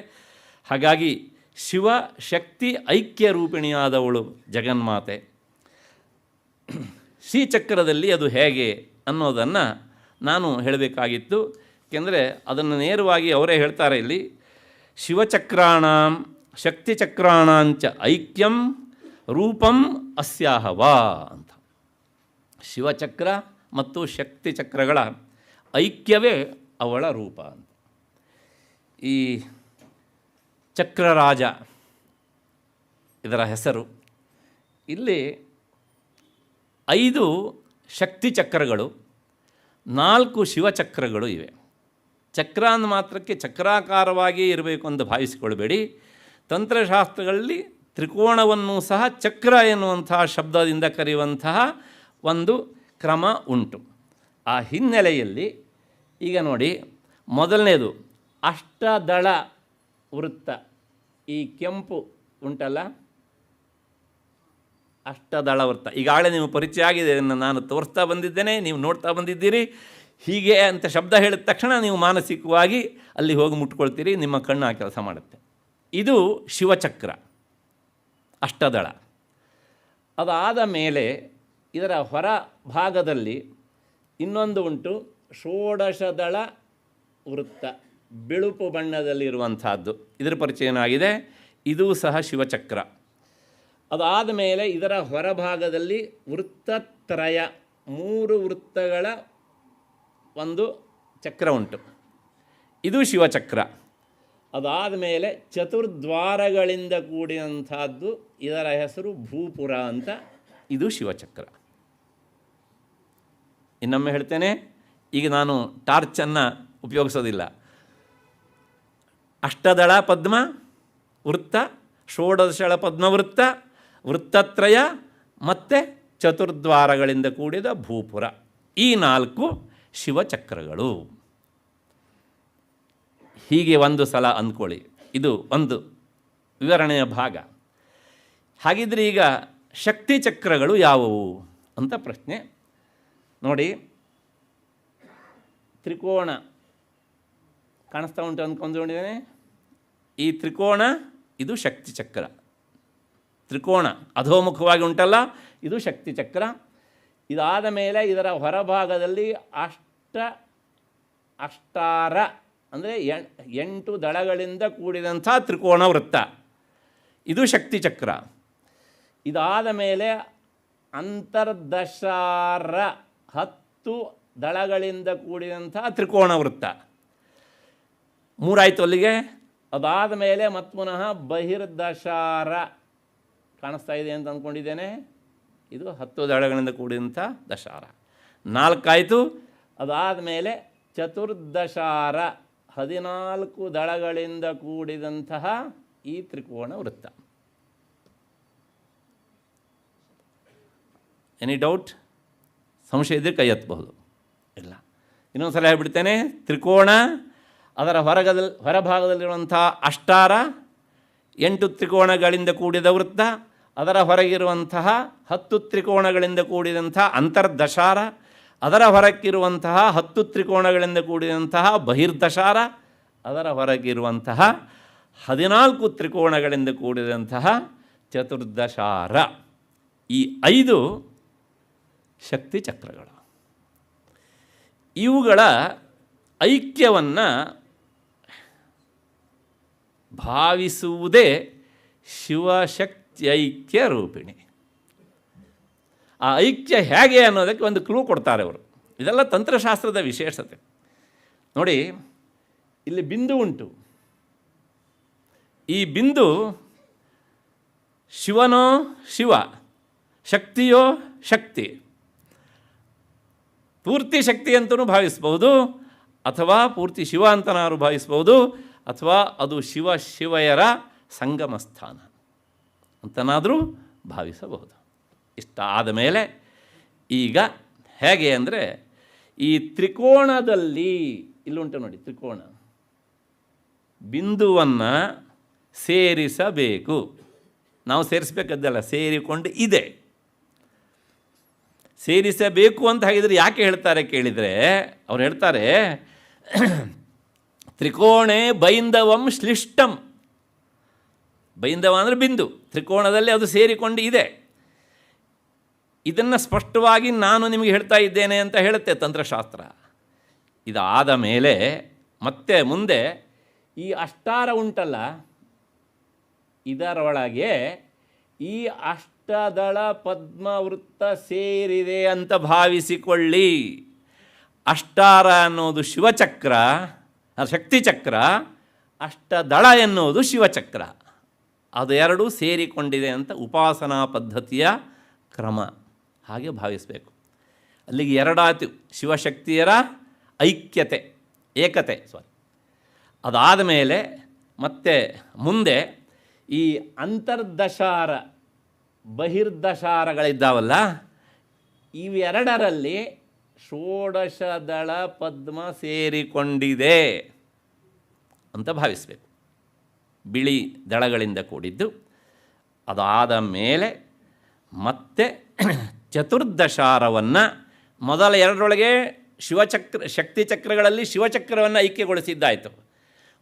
ಹಾಗಾಗಿ ಶಿವ ಶಕ್ತಿ ಐಕ್ಯ ರೂಪಿಣಿಯಾದವಳು ಜಗನ್ಮಾತೆ. ಶ್ರೀಚಕ್ರದಲ್ಲಿ ಅದು ಹೇಗೆ ಅನ್ನೋದನ್ನು ನಾನು ಹೇಳಬೇಕಾಗಿತ್ತು. ಏಕೆಂದರೆ ಅದನ್ನು ನೇರವಾಗಿ ಅವರೇ ಹೇಳ್ತಾರೆ ಇಲ್ಲಿ, ಶಿವಚಕ್ರಾಣಾಂ ಶಕ್ತಿಚಕ್ರಾಣಾಂಚ ಐಕ್ಯಂ ರೂಪಂ ಅಸ್ಯಾಹವಾ ಅಂತ. ಶಿವಚಕ್ರ ಮತ್ತು ಶಕ್ತಿಚಕ್ರಗಳ ಐಕ್ಯವೇ ಅವಳ ರೂಪ ಅಂತ. ಈ ಚಕ್ರರಾಜ ಇದರ ಹೆಸರು. ಇಲ್ಲಿ 5 ಶಕ್ತಿ ಚಕ್ರಗಳು, 4 ಶಿವಚಕ್ರಗಳು ಇವೆ. ಚಕ್ರ ಅಂದ ಮಾತ್ರಕ್ಕೆ ಚಕ್ರಾಕಾರವಾಗಿ ಇರಬೇಕು ಅಂತ ಭಾವಿಸಿಕೊಳ್ಬೇಡಿ. ತಂತ್ರಶಾಸ್ತ್ರಗಳಲ್ಲಿ ತ್ರಿಕೋಣವನ್ನು ಸಹ ಚಕ್ರ ಎನ್ನುವಂತಹ ಶಬ್ದದಿಂದ ಕರೆಯುವಂತಹ ಒಂದು ಕ್ರಮ ಉಂಟು. ಆ ಹಿನ್ನೆಲೆಯಲ್ಲಿ ಈಗ ನೋಡಿ, ಮೊದಲನೇದು ಅಷ್ಟದಳ ವೃತ್ತ. ಈ ಕೆಂಪು ಉಂಟಲ್ಲ, ಅಷ್ಟದಳ ವೃತ್ತ ಈಗಾಗಲೇ ನೀವು ಪರಿಚಯ ಆಗಿದೆ. ನಾನು ತೋರಿಸ್ತಾ ಬಂದಿದ್ದೇನೆ, ನೀವು ನೋಡ್ತಾ ಬಂದಿದ್ದೀರಿ. ಹೀಗೆ ಅಂತ ಶಬ್ದ ಹೇಳಿದ ತಕ್ಷಣ ನೀವು ಮಾನಸಿಕವಾಗಿ ಅಲ್ಲಿ ಹೋಗಿ ಮುಟ್ಕೊಳ್ತೀರಿ, ನಿಮ್ಮ ಕಣ್ಣು ಆ ಕೆಲಸ ಮಾಡುತ್ತೆ. ಇದು ಶಿವಚಕ್ರ ಅಷ್ಟದಳ. ಅದಾದ ಮೇಲೆ ಇದರ ಹೊರ ಭಾಗದಲ್ಲಿ ಇನ್ನೊಂದು ಉಂಟು, ಷೋಡಶದಳ ವೃತ್ತ, ಬಿಳುಪು ಬಣ್ಣದಲ್ಲಿರುವಂಥದ್ದು. ಇದರ ಪರಿಚಯ ಏನಾಗಿದೆ, ಇದು ಸಹ ಶಿವಚಕ್ರ. ಅದಾದ ಮೇಲೆ ಇದರ ಹೊರಭಾಗದಲ್ಲಿ ವೃತ್ತತ್ರಯ, 3 ವೃತ್ತಗಳ ಒಂದು ಚಕ್ರ ಉಂಟು, ಇದು ಶಿವಚಕ್ರ. ಅದಾದ ಮೇಲೆ ಚತುರ್ದ್ವಾರಗಳಿಂದ ಕೂಡಿದಂಥದ್ದು, ಇದರ ಹೆಸರು ಭೂಪುರ ಅಂತ, ಇದು ಶಿವಚಕ್ರ. ಇನ್ನೊಮ್ಮೆ ಹೇಳ್ತೇನೆ, ಈಗ ನಾನು ಟಾರ್ಚನ್ನು ಉಪಯೋಗಿಸೋದಿಲ್ಲ. ಅಷ್ಟದಳ ಪದ್ಮ ವೃತ್ತ, ಷೋಡಶಳ ಪದ್ಮವೃತ್ತ, ವೃತ್ತತ್ರಯ ಮತ್ತು ಚತುರ್ದ್ವಾರಗಳಿಂದ ಕೂಡಿದ ಭೂಪುರ, ಈ 4 ಶಿವಚಕ್ರಗಳು. ಹೀಗೆ ಒಂದು ಸಲ ಅಂದ್ಕೊಳ್ಳಿ. ಇದು ಒಂದು ವಿವರಣೆಯ ಭಾಗ. ಹಾಗಿದ್ರೆ ಈಗ ಶಕ್ತಿ ಚಕ್ರಗಳು ಯಾವುವು ಅಂತ ಪ್ರಶ್ನೆ. ನೋಡಿ, ತ್ರಿಕೋಣ ಕಾಣಿಸ್ತಾ ಉಂಟು ಅಂದ್ಕೊಂಡಿದ್ದೇನೆ. ಈ ತ್ರಿಕೋಣ ಇದು ಶಕ್ತಿ ಚಕ್ರ. ತ್ರಿಕೋಣ ಅಧೋಮುಖವಾಗಿ ಉಂಟಲ್ಲ, ಇದು ಶಕ್ತಿ ಚಕ್ರ. ಇದಾದ ಮೇಲೆ ಇದರ ಹೊರಭಾಗದಲ್ಲಿ ಅಷ್ಟಾರ ಅಂದರೆ 8 ದಳಗಳಿಂದ ಕೂಡಿದಂಥ ತ್ರಿಕೋಣ ವೃತ್ತ, ಇದು ಶಕ್ತಿ ಚಕ್ರ. ಇದಾದ ಮೇಲೆ ಅಂತರ್ದಶಾರ, 10 ದಳಗಳಿಂದ ಕೂಡಿದಂಥ ತ್ರಿಕೋಣ ವೃತ್ತ, 3 ಆಯಿತು ಅಲ್ಲಿಗೆ. ಅದಾದ ಮೇಲೆ ಮತ್ತು ಪುನಃ ಬಹಿರ್ದಶಾರ ಕಾಣಿಸ್ತಾ ಇದೆ ಅಂತ ಅಂದ್ಕೊಂಡಿದ್ದೇನೆ, ಇದು 10 ದಳಗಳಿಂದ ಕೂಡಿದಂಥ ದಶಾರ, 4 ಆಯಿತು. ಅದಾದ ಮೇಲೆ ಚತುರ್ದಶಾರ, 14 ದಳಗಳಿಂದ ಕೂಡಿದಂತಹ ಈ ತ್ರಿಕೋಣ ವೃತ್ತ. Any doubt? ಸಂಶಯ ಇದ್ದರೆ ಕೈ ಎತ್ತಬಹುದು. ಇಲ್ಲ, ಇನ್ನೊಂದು ಸಲ ಹೇಳ್ಬಿಡ್ತೇನೆ. ತ್ರಿಕೋಣ, ಅದರ ಹೊರಭಾಗದಲ್ಲಿರುವಂಥ ಅಷ್ಟಾರ, 8 ತ್ರಿಕೋಣಗಳಿಂದ ಕೂಡಿದ ವೃತ್ತ, ಅದರ ಹೊರಗಿರುವಂತಹ 10 ತ್ರಿಕೋಣಗಳಿಂದ ಕೂಡಿದಂಥ ಅಂತರ್ದಶಾರ, ಅದರ ಹೊರಕ್ಕಿರುವಂತಹ 10 ತ್ರಿಕೋಣಗಳಿಂದ ಕೂಡಿದಂತಹ ಬಹಿರ್ದಶಾರ, ಅದರ ಹೊರಗಿರುವಂತಹ 14 ತ್ರಿಕೋಣಗಳಿಂದ ಕೂಡಿದಂತಹ ಚತುರ್ದಶಾರ. ಈ 5 ಶಕ್ತಿ ಚಕ್ರಗಳು. ಇವುಗಳ ಐಕ್ಯವನ್ನು ಭಾವಿಸುವುದೇ ಶಿವಶಕ್ತ್ಯೈಕ್ಯ ರೂಪಿಣಿ. ಆ ಐಕ್ಯ ಹೇಗೆ ಅನ್ನೋದಕ್ಕೆ ಒಂದು ಕ್ಲೂ ಕೊಡ್ತಾರೆ ಅವರು. ಇದೆಲ್ಲ ತಂತ್ರಶಾಸ್ತ್ರದ ವಿಶೇಷತೆ. ನೋಡಿ, ಇಲ್ಲಿ ಬಿಂದು ಉಂಟು. ಈ ಬಿಂದು ಶಿವನೋ ಶಿವ, ಶಕ್ತಿಯೋ ಶಕ್ತಿ. ಪೂರ್ತಿ ಶಕ್ತಿ ಅಂತಲೂ ಭಾವಿಸ್ಬೋದು, ಅಥವಾ ಪೂರ್ತಿ ಶಿವ ಅಂತನಾರು ಭಾವಿಸ್ಬೋದು, ಅಥವಾ ಅದು ಶಿವಯರ ಸಂಗಮ ಸ್ಥಾನ ಅಂತನಾದರೂ ಭಾವಿಸಬಹುದು. ಇಷ್ಟ ಆದ ಮೇಲೆ ಈಗ ಹೇಗೆ ಅಂದರೆ, ಈ ತ್ರಿಕೋಣದಲ್ಲಿ ಇಲ್ಲುಂಟು ನೋಡಿ, ತ್ರಿಕೋಣ ಬಿಂದುವನ್ನು ಸೇರಿಸಬೇಕು. ನಾವು ಸೇರಿಸಬೇಕದ್ದಲ್ಲ, ಸೇರಿಕೊಂಡು ಇದೆ. ಸೇರಿಸಬೇಕು ಅಂತ ಹಾಗಿದ್ರೆ ಯಾಕೆ ಹೇಳ್ತಾರೆ ಕೇಳಿದರೆ, ಅವ್ರು ಹೇಳ್ತಾರೆ ತ್ರಿಕೋಣೆ ಬೈಂದವಂ ಶ್ಲಿಷ್ಟಂ. ಬೈಂದವ ಅಂದರೆ ಬಿಂದು, ತ್ರಿಕೋಣದಲ್ಲಿ ಅದು ಸೇರಿಕೊಂಡು ಇದೆ. ಇದನ್ನು ಸ್ಪಷ್ಟವಾಗಿ ನಾನು ನಿಮಗೆ ಹೇಳ್ತಾ ಇದ್ದೇನೆ ಅಂತ ಹೇಳುತ್ತೆ ತಂತ್ರಶಾಸ್ತ್ರ. ಇದಾದ ಮೇಲೆ ಮತ್ತೆ ಮುಂದೆ ಈ ಅಷ್ಟಾರ ಉಂಟಲ್ಲ, ಇದರೊಳಗೆ ಈ ಅಷ್ಟದಳ ಪದ್ಮವೃತ್ತ ಸೇರಿದೆ ಅಂತ ಭಾವಿಸಿಕೊಳ್ಳಿ. ಅಷ್ಟಾರ ಅನ್ನೋದು ಶಿವಚಕ್ರ, ಶಕ್ತಿಚಕ್ರ, ಅಷ್ಟದಳ ಎನ್ನುವುದು ಶಿವಚಕ್ರ. ಅದು ಎರಡೂ ಸೇರಿಕೊಂಡಿದೆ ಅಂತ ಉಪಾಸನಾ ಪದ್ಧತಿಯ ಕ್ರಮ. ಹಾಗೆ ಭಾವಿಸಬೇಕು. ಅಲ್ಲಿಗೆ ಎರಡಾಯ್ತು, ಶಿವಶಕ್ತಿಯರ ಐಕ್ಯತೆ, ಏಕತೆ. ಅದಾದ ಮೇಲೆ ಮತ್ತೆ ಮುಂದೆ ಈ ಅಂತರ್ದಶಾರ ಬಹಿರ್ದಶಾರಗಳಿದ್ದಾವಲ್ಲ, ಇವೆರಡರಲ್ಲಿ ಷೋಡಶದಳ ಪದ್ಮ ಸೇರಿಕೊಂಡಿದೆ ಅಂತ ಭಾವಿಸಬೇಕು. ಬಿಳಿ ದಳಗಳಿಂದ ಕೂಡಿದ್ದು. ಅದಾದ ಮೇಲೆ ಮತ್ತೆ ಚತುರ್ದಶಾರವನ್ನು ಮೊದಲ ಎರಡರೊಳಗೆ ಶಕ್ತಿ ಚಕ್ರಗಳಲ್ಲಿ ಶಿವಚಕ್ರವನ್ನು ಐಕ್ಯಗೊಳಿಸಿದ್ದಾಯಿತು.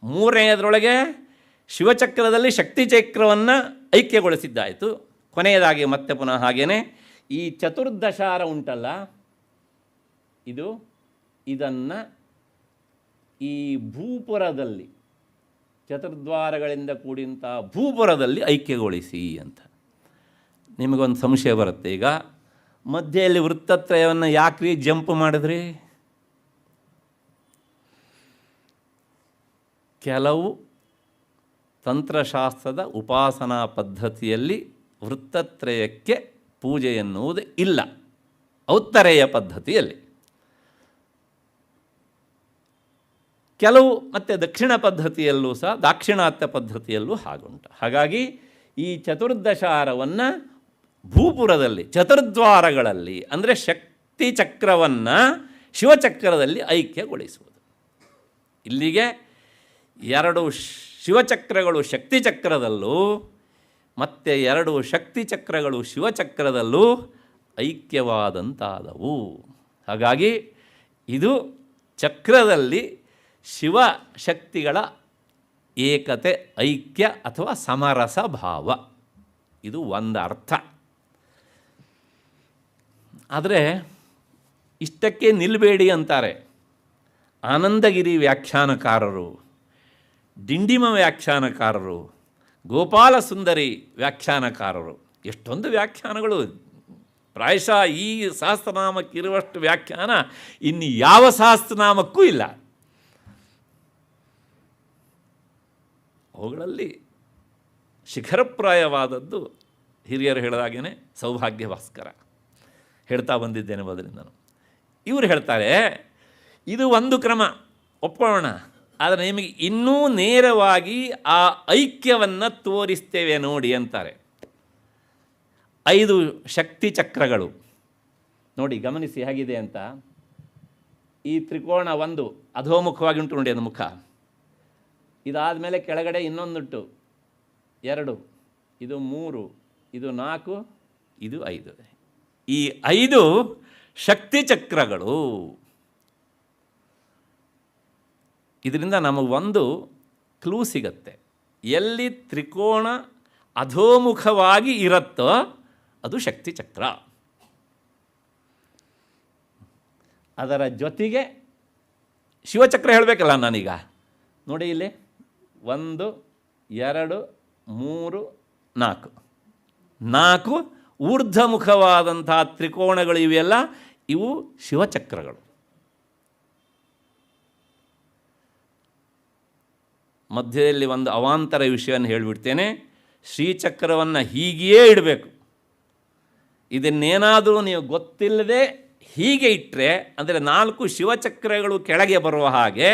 ಮೂರನೆಯದರೊಳಗೆ ಶಿವಚಕ್ರದಲ್ಲಿ ಶಕ್ತಿ ಚಕ್ರವನ್ನು ಐಕ್ಯಗೊಳಿಸಿದ್ದಾಯಿತು. ಕೊನೆಯದಾಗಿ ಮತ್ತೆ ಪುನಃ ಹಾಗೇನೆ ಈ ಚತುರ್ದಶಾರ ಉಂಟಲ್ಲ, ಇದನ್ನು ಈ ಭೂಪುರದಲ್ಲಿ, ಚತುರ್ದ್ವಾರಗಳಿಂದ ಕೂಡಿದಂಥ ಭೂಪುರದಲ್ಲಿ ಐಕ್ಯಗೊಳಿಸಿ ಅಂತ. ನಿಮಗೊಂದು ಸಂಶಯ ಬರುತ್ತೆ. ಈಗ ಮಧ್ಯೆಯಲ್ಲಿ ವೃತ್ತತ್ರಯವನ್ನು ಯಾಕ್ರಿ ಜಂಪ್ ಮಾಡಿದ್ರಿ? ಕೆಲವು ತಂತ್ರಶಾಸ್ತ್ರದ ಉಪಾಸನಾ ಪದ್ಧತಿಯಲ್ಲಿ ವೃತ್ತತ್ರಯಕ್ಕೆ ಪೂಜೆ ಎನ್ನುವುದು ಇಲ್ಲ, ಔತ್ತರೇಯ ಪದ್ಧತಿಯಲ್ಲಿ. ಕೆಲವು ಮತ್ತು ದಕ್ಷಿಣ ಪದ್ಧತಿಯಲ್ಲೂ ಸಹ, ದಾಕ್ಷಿಣಾತ್ಯ ಪದ್ಧತಿಯಲ್ಲೂ ಹಾಗುಂಟು. ಹಾಗಾಗಿ ಈ ಚತುರ್ದಶಾರವನ್ನು ಭೂಪುರದಲ್ಲಿ ಚತುರ್ದ್ವಾರಗಳಲ್ಲಿ, ಅಂದರೆ ಶಕ್ತಿ ಚಕ್ರವನ್ನು ಶಿವಚಕ್ರದಲ್ಲಿ ಐಕ್ಯಗೊಳಿಸುವುದು. ಇಲ್ಲಿಗೆ ಎರಡು ಶಿವಚಕ್ರಗಳು ಶಕ್ತಿ ಚಕ್ರದಲ್ಲೂ ಮತ್ತು ಎರಡು ಶಕ್ತಿ ಚಕ್ರಗಳು ಶಿವಚಕ್ರದಲ್ಲೂ ಐಕ್ಯವಾದಂತಾದವು. ಹಾಗಾಗಿ ಇದು ಚಕ್ರದಲ್ಲಿ ಶಿವಶಕ್ತಿಗಳ ಏಕತೆ, ಐಕ್ಯ ಅಥವಾ ಸಮರಸ ಭಾವ, ಇದು ಒಂದು ಅರ್ಥ. ಆದರೆ ಇಷ್ಟಕ್ಕೆ ನಿಲ್ಲಬೇಡಿ ಅಂತಾರೆ ಆನಂದಗಿರಿ ವ್ಯಾಖ್ಯಾನಕಾರರು, ಡಿಂಡಿಮ ವ್ಯಾಖ್ಯಾನಕಾರರು, ಗೋಪಾಲ ಸುಂದರಿ ವ್ಯಾಖ್ಯಾನಕಾರರು. ಎಷ್ಟೊಂದು ವ್ಯಾಖ್ಯಾನಗಳು! ಪ್ರಾಯಶಃ ಈ ಸಹಸ್ರನಾಮಕ್ಕಿರುವಷ್ಟು ವ್ಯಾಖ್ಯಾನ ಇನ್ನು ಯಾವ ಸಹಸ್ರನಾಮಕ್ಕೂ ಇಲ್ಲ. ಅವುಗಳಲ್ಲಿ ಶಿಖರಪ್ರಾಯವಾದದ್ದು ಹಿರಿಯರು ಹೇಳಿದಾಗೇ ಸೌಭಾಗ್ಯ ಭಾಸ್ಕರ ಹೇಳ್ತಾ ಬಂದಿದ್ದೇನೆ ಮೊದಲಿಂದ. ಇವರು ಹೇಳ್ತಾರೆ, ಇದು ಒಂದು ಕ್ರಮ ಒಪ್ಕೊಳ್ಳೋಣ, ಆದರೆ ನಿಮಗೆ ಇನ್ನೂ ನೇರವಾಗಿ ಆ ಐಕ್ಯವನ್ನು ತೋರಿಸ್ತೇವೆ ನೋಡಿ ಅಂತಾರೆ. 5 ಶಕ್ತಿ ಚಕ್ರಗಳು ನೋಡಿ, ಗಮನಿಸಿ ಹೇಗಿದೆ ಅಂತ. ಈ ತ್ರಿಕೋಣ ಒಂದು ಅಧೋಮುಖವಾಗಿ ಉಂಟು ನೋಡಿ, ಅದು ಮುಖ. ಇದಾದ ಮೇಲೆ ಕೆಳಗಡೆ ಇನ್ನೊಂದುಂಟು, 2, ಇದು 3, ಇದು 4, ಇದು 5. ಈ 5 ಶಕ್ತಿ ಚಕ್ರಗಳು. ಇದರಿಂದ ನಮಗೊಂದು ಕ್ಲೂ ಸಿಗತ್ತೆ. ಎಲ್ಲಿ ತ್ರಿಕೋಣ ಅಧೋಮುಖವಾಗಿ ಇರುತ್ತೋ ಅದು ಶಕ್ತಿ ಚಕ್ರ. ಅದರ ಜೊತೆಗೆ ಶಿವಚಕ್ರ ಹೇಳಬೇಕಲ್ಲ ನಾನೀಗ. ನೋಡಿ ಇಲ್ಲಿ 1, 2, 3, 4 ಊರ್ಧ್ವಮುಖವಾದಂಥ ತ್ರಿಕೋಣಗಳು ಇವೆಲ್ಲ, ಇವು ಶಿವಚಕ್ರಗಳು. ಮಧ್ಯದಲ್ಲಿ ಒಂದು ಅವಾಂತರ ವಿಷಯವನ್ನು ಹೇಳಿಬಿಡ್ತೇನೆ. ಶ್ರೀಚಕ್ರವನ್ನು ಹೀಗೆಯೇ ಇಡಬೇಕು. ಇದನ್ನೇನಾದರೂ ನೀವು ಗೊತ್ತಿಲ್ಲದೆ ಹೀಗೆ ಇಟ್ಟರೆ, ಅಂದರೆ 4 ಶಿವಚಕ್ರಗಳು ಕೆಳಗೆ ಬರುವ ಹಾಗೆ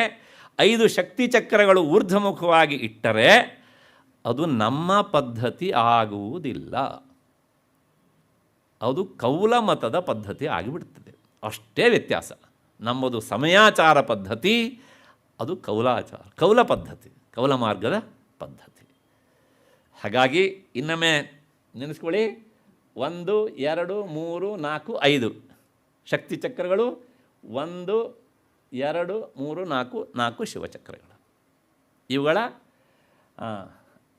5 ಶಕ್ತಿ ಚಕ್ರಗಳು ಊರ್ಧ್ವಮುಖವಾಗಿ ಇಟ್ಟರೆ ಅದು ನಮ್ಮ ಪದ್ಧತಿ ಆಗುವುದಿಲ್ಲ. ಅದು ಕೌಲ ಮತದ ಪದ್ಧತಿ ಆಗಿಬಿಡ್ತದೆ. ಅಷ್ಟೇ ವ್ಯತ್ಯಾಸ. ನಮ್ಮದು ಸಮಯಾಚಾರ ಪದ್ಧತಿ, ಅದು ಕೌಲಾಚಾರ, ಕೌಲ ಪದ್ಧತಿ, ಕೌಲ ಮಾರ್ಗದ ಪದ್ಧತಿ. ಹಾಗಾಗಿ ಇನ್ನೊಮ್ಮೆ ನೆನೆಸ್ಕೊಳ್ಳಿ, 1, 2, 3, 4, 5 ಶಕ್ತಿ ಚಕ್ರಗಳು, 1, 2, 3, 4 4 ಶಿವಚಕ್ರಗಳು. ಇವುಗಳ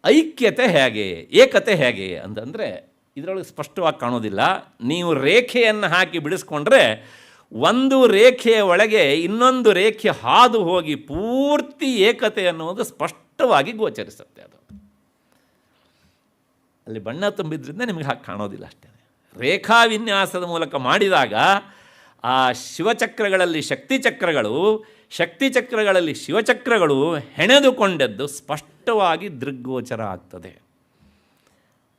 ಐಕ್ಯತೆ ಹೇಗೆ, ಏಕತೆ ಹೇಗೆ ಅಂತಂದರೆ ಇದರೊಳಗೆ ಸ್ಪಷ್ಟವಾಗಿ ಕಾಣೋದಿಲ್ಲ. ನೀವು ರೇಖೆಯನ್ನು ಹಾಕಿ ಬಿಡಿಸ್ಕೊಂಡ್ರೆ ಒಂದು ರೇಖೆಯ ಒಳಗೆ ಇನ್ನೊಂದು ರೇಖೆ ಹಾದು ಹೋಗಿ ಪೂರ್ತಿ ಏಕತೆ ಅನ್ನುವುದು ಸ್ಪಷ್ಟವಾಗಿ ಗೋಚರಿಸುತ್ತೆ. ಅದು ಅಲ್ಲಿ ಬಣ್ಣ ತುಂಬಿದ್ರಿಂದ ನಿಮಗೆ ಹಾಗೆ ಕಾಣೋದಿಲ್ಲ ಅಷ್ಟೇ. ರೇಖಾ ವಿನ್ಯಾಸದ ಮೂಲಕ ಮಾಡಿದಾಗ ಆ ಶಿವಚಕ್ರಗಳಲ್ಲಿ ಶಕ್ತಿಚಕ್ರಗಳು, ಶಕ್ತಿಚಕ್ರಗಳಲ್ಲಿ ಶಿವಚಕ್ರಗಳು ಹೆಣೆದುಕೊಂಡದ್ದು ಸ್ಪಷ್ಟವಾಗಿ ದೃಗ್ಗೋಚರ ಆಗ್ತದೆ.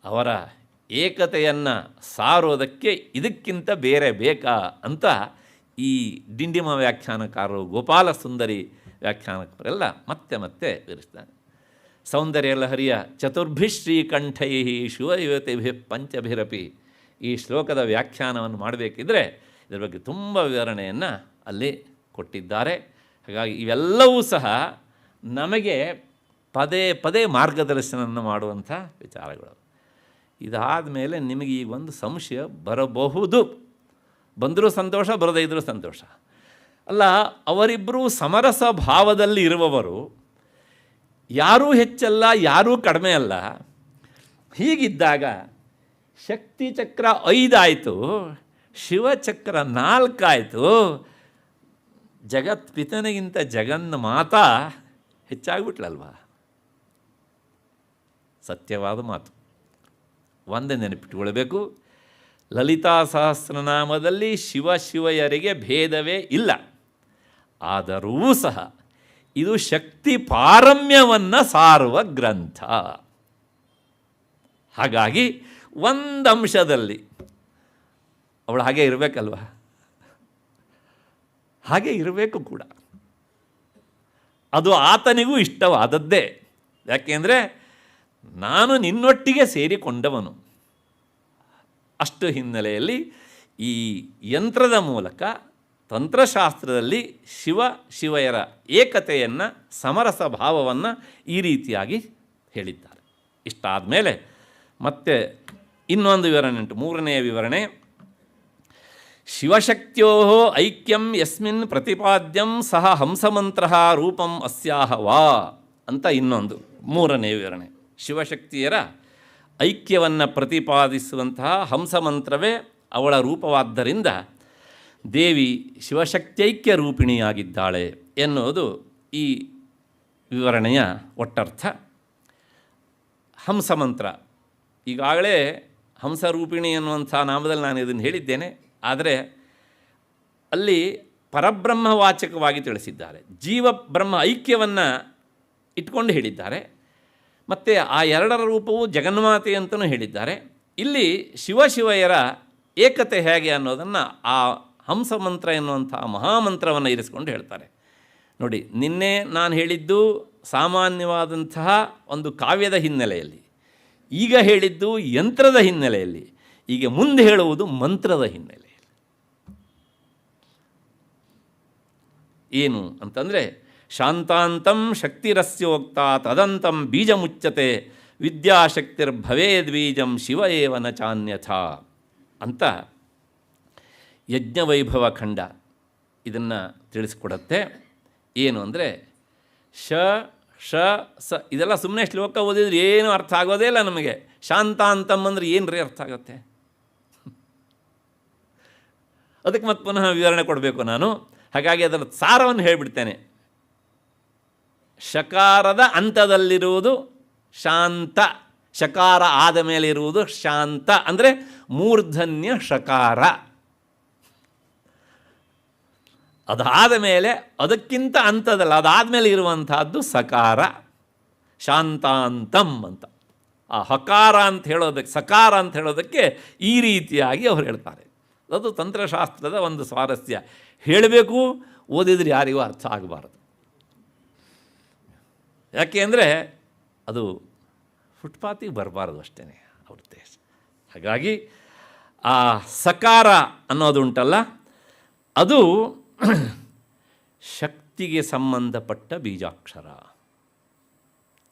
ಅವರ ಏಕತೆಯನ್ನು ಸಾರೋದಕ್ಕೆ ಇದಕ್ಕಿಂತ ಬೇರೆ ಬೇಕಾ ಅಂತ ಈ ಡಿಂಡಿಮ ವ್ಯಾಖ್ಯಾನಕಾರರು, ಗೋಪಾಲ ಸುಂದರಿ ವ್ಯಾಖ್ಯಾನಕಾರರೆಲ್ಲ ಮತ್ತೆ ಮತ್ತೆ ವಿವರಿಸ್ತಾರೆ. ಸೌಂದರ್ಯ ಲಹರಿಯ ಚತುರ್ಭಿಶ್ರೀಕಂಠೈ ಶಿವಯುವತಿಭಿ ಪಂಚಭಿರಪಿ ಈ ಶ್ಲೋಕದ ವ್ಯಾಖ್ಯಾನವನ್ನು ಮಾಡಬೇಕಿದ್ರೆ ಇದರ ಬಗ್ಗೆ ತುಂಬ ವಿವರಣೆಯನ್ನು ಅಲ್ಲಿ ಕೊಟ್ಟಿದ್ದಾರೆ. ಹಾಗಾಗಿ ಇವೆಲ್ಲವೂ ಸಹ ನಮಗೆ ಪದೇ ಪದೇ ಮಾರ್ಗದರ್ಶನವನ್ನು ಮಾಡುವಂಥ ವಿಚಾರಗಳು. ಇದಾದ ಮೇಲೆ ನಿಮಗೆ ಈಗ ಒಂದು ಸಂಶಯ ಬರಬಹುದು. ಬಂದರೂ ಸಂತೋಷ, ಬರದೇ ಇದ್ದರೂ ಸಂತೋಷ. ಅಲ್ಲ, ಅವರಿಬ್ಬರೂ ಸಮರಸ ಭಾವದಲ್ಲಿ ಇರುವವರು, ಯಾರೂ ಹೆಚ್ಚಲ್ಲ ಯಾರೂ ಕಡಿಮೆ ಅಲ್ಲ. ಹೀಗಿದ್ದಾಗ ಶಕ್ತಿಚಕ್ರ 5 ಆಯಿತು, ಶಿವಚಕ್ರ 4 ಆಯಿತು. ಜಗತ್ಪಿತನಿಗಿಂತ ಜಗನ್ನ ಮಾತಾ ಹೆಚ್ಚಾಗ್ಬಿಟ್ಲಲ್ವ? ಸತ್ಯವಾದ ಮಾತು. ಒಂದೇ ನೆನಪಿಟ್ಟುಕೊಳ್ಬೇಕು, ಲಲಿತಾ ಸಹಸ್ರನಾಮದಲ್ಲಿ ಶಿವಶಿವಯರಿಗೆ ಭೇದವೇ ಇಲ್ಲ. ಆದರೂ ಸಹ ಇದು ಶಕ್ತಿ ಪಾರಮ್ಯವನ್ನು ಸಾರುವ ಗ್ರಂಥ. ಹಾಗಾಗಿ ಒಂದು ಅಂಶದಲ್ಲಿ ಅವಳು ಹಾಗೆ ಇರಬೇಕಲ್ವ? ಹಾಗೆ ಇರಬೇಕು ಕೂಡ. ಅದು ಆತನಿಗೂ ಇಷ್ಟವಾದದ್ದೇ. ಯಾಕೆಂದರೆ ನಾನು ನಿನ್ನೊಟ್ಟಿಗೆ ಸೇರಿಕೊಂಡವನು. ಅಷ್ಟು ಹಿನ್ನೆಲೆಯಲ್ಲಿ ಈ ಯಂತ್ರದ ಮೂಲಕ ತಂತ್ರಶಾಸ್ತ್ರದಲ್ಲಿ ಶಿವಯರ ಏಕತೆಯನ್ನು, ಸಮರಸ ಭಾವವನ್ನು ಈ ರೀತಿಯಾಗಿ ಹೇಳಿದ್ದಾರೆ. ಇಷ್ಟಾದ ಮೇಲೆ ಮತ್ತೆ ಇನ್ನೊಂದು ವಿವರಣೆ ಉಂಟು, 3ನೆಯ ವಿವರಣೆ. ಶಿವಶಕ್ತ್ಯೋ ಐಕ್ಯಂ ಯಸ್ಮಿನ್ ಪ್ರತಿಪಾದ್ಯಂ ಸಹ ಹಂಸಮಂತ್ರ ರೂಪಂ ಅಸ್ಯಾಹ ವಾ ಅಂತ ಇನ್ನೊಂದು 3ನೇ ವಿವರಣೆ. ಶಿವಶಕ್ತಿಯರ ಐಕ್ಯವನ್ನು ಪ್ರತಿಪಾದಿಸುವಂತಹ ಹಂಸಮಂತ್ರವೇ ಅವಳ ರೂಪವಾದ್ದರಿಂದ ದೇವಿ ಶಿವಶಕ್ತೈಕ್ಯ ರೂಪಿಣಿಯಾಗಿದ್ದಾಳೆ ಎನ್ನುವುದು ಈ ವಿವರಣೆಯ ಒಟ್ಟರ್ಥ. ಹಂಸಮಂತ್ರ ಈಗಾಗಲೇ ಹಂಸರೂಪಿಣಿ ಎನ್ನುವಂಥ ನಾಮದಲ್ಲಿ ನಾನು ಇದನ್ನು ಹೇಳಿದ್ದೇನೆ. ಆದರೆ ಅಲ್ಲಿ ಪರಬ್ರಹ್ಮವಾಚಕವಾಗಿ ತಿಳಿಸಿದ್ದಾರೆ, ಜೀವ ಬ್ರಹ್ಮ ಐಕ್ಯವನ್ನು ಇಟ್ಕೊಂಡು ಹೇಳಿದ್ದಾರೆ. ಮತ್ತು ಆ 2ರ ರೂಪವು ಜಗನ್ಮಾತೆ ಅಂತಲೂ ಹೇಳಿದ್ದಾರೆ. ಇಲ್ಲಿ ಶಿವಶಿವಯರ ಏಕತೆ ಹೇಗೆ ಅನ್ನೋದನ್ನು ಆ ಹಂಸಮಂತ್ರ ಎನ್ನುವಂಥ ಮಹಾಮಂತ್ರವನ್ನು ಇರಿಸ್ಕೊಂಡು ಹೇಳ್ತಾರೆ. ನೋಡಿ, ನಿನ್ನೆ ನಾನು ಹೇಳಿದ್ದು ಸಾಮಾನ್ಯವಾದಂತಹ ಒಂದು ಕಾವ್ಯದ ಹಿನ್ನೆಲೆಯಲ್ಲಿ, ಈಗ ಹೇಳಿದ್ದು ಯಂತ್ರದ ಹಿನ್ನೆಲೆಯಲ್ಲಿ, ಈಗ ಮುಂದೆ ಹೇಳುವುದು ಮಂತ್ರದ ಹಿನ್ನೆಲೆಯಲ್ಲಿ. ಏನು ಅಂತಂದರೆ, ಶಾಂತಾಂತಂ ಶಕ್ತಿರಸ್ಯೋಕ್ತ ತದಂತಂ ಬೀಜಮುಚ್ಯತೆ ವಿದ್ಯಾಶಕ್ತಿರ್ಭವೇದ್ಬೀಜಂ ಶಿವ ಏವ ನ ಚಾನ್ಯಥ ಅಂತ ಯಜ್ಞವೈಭವ ಖಂಡ ಇದನ್ನು ತಿಳಿಸ್ಕೊಡತ್ತೆ. ಏನು ಅಂದರೆ ಸ ಇದೆಲ್ಲ ಸುಮ್ಮನೆ ಶ್ಲೋಕ ಓದಿದ್ರೆ ಏನು ಅರ್ಥ ಆಗೋದೇ ಇಲ್ಲ ನಮಗೆ. ಶಾಂತಾಂತಂ ಅಂದರೆ ಏನು ರೀ ಅರ್ಥ ಆಗುತ್ತೆ? ಅದಕ್ಕೆ ಮತ್ತೆ ಪುನಃ ವಿವರಣೆ ಕೊಡಬೇಕು ನಾನು. ಹಾಗಾಗಿ ಅದರ ಸಾರವನ್ನು ಹೇಳಿಬಿಡ್ತೇನೆ. ಶಕಾರದ ಅಂತದಲ್ಲಿರುವುದು ಶಾಂತ, ಶಕಾರ ಆದ ಮೇಲೆ ಇರುವುದು ಶಾಂತ, ಅಂದರೆ ಮೂರ್ಧನ್ಯ ಶಕಾರ. ಅದಾದ ಮೇಲೆ ಅದಕ್ಕಿಂತ ಅಂತದಲ್ಲ, ಅದಾದ ಮೇಲೆ ಇರುವಂತಹದ್ದು ಸಕಾರ, ಶಾಂತಾಂತಂ ಅಂತ. ಆ ಹಕಾರ ಅಂತ ಹೇಳೋದಕ್ಕೆ, ಸಕಾರ ಅಂತ ಹೇಳೋದಕ್ಕೆ ಈ ರೀತಿಯಾಗಿ ಅವರು ಹೇಳ್ತಾರೆ. ಅದು ತಂತ್ರಶಾಸ್ತ್ರದ ಒಂದು ಸ್ವಾರಸ್ಯ. ಹೇಳಬೇಕು, ಓದಿದರೆ ಯಾರಿಗೂ ಅರ್ಥ ಆಗಬಾರದು. ಯಾಕೆ ಅಂದರೆ ಅದು ಫುಟ್ಪಾತಿಗೆ ಬರಬಾರ್ದು ಅಷ್ಟೇ ಅವ್ರ ದೇಶ. ಹಾಗಾಗಿ ಆ ಸಕಾರ ಅನ್ನೋದು ಉಂಟಲ್ಲ, ಅದು ಶಕ್ತಿಗೆ ಸಂಬಂಧಪಟ್ಟ ಬೀಜಾಕ್ಷರ.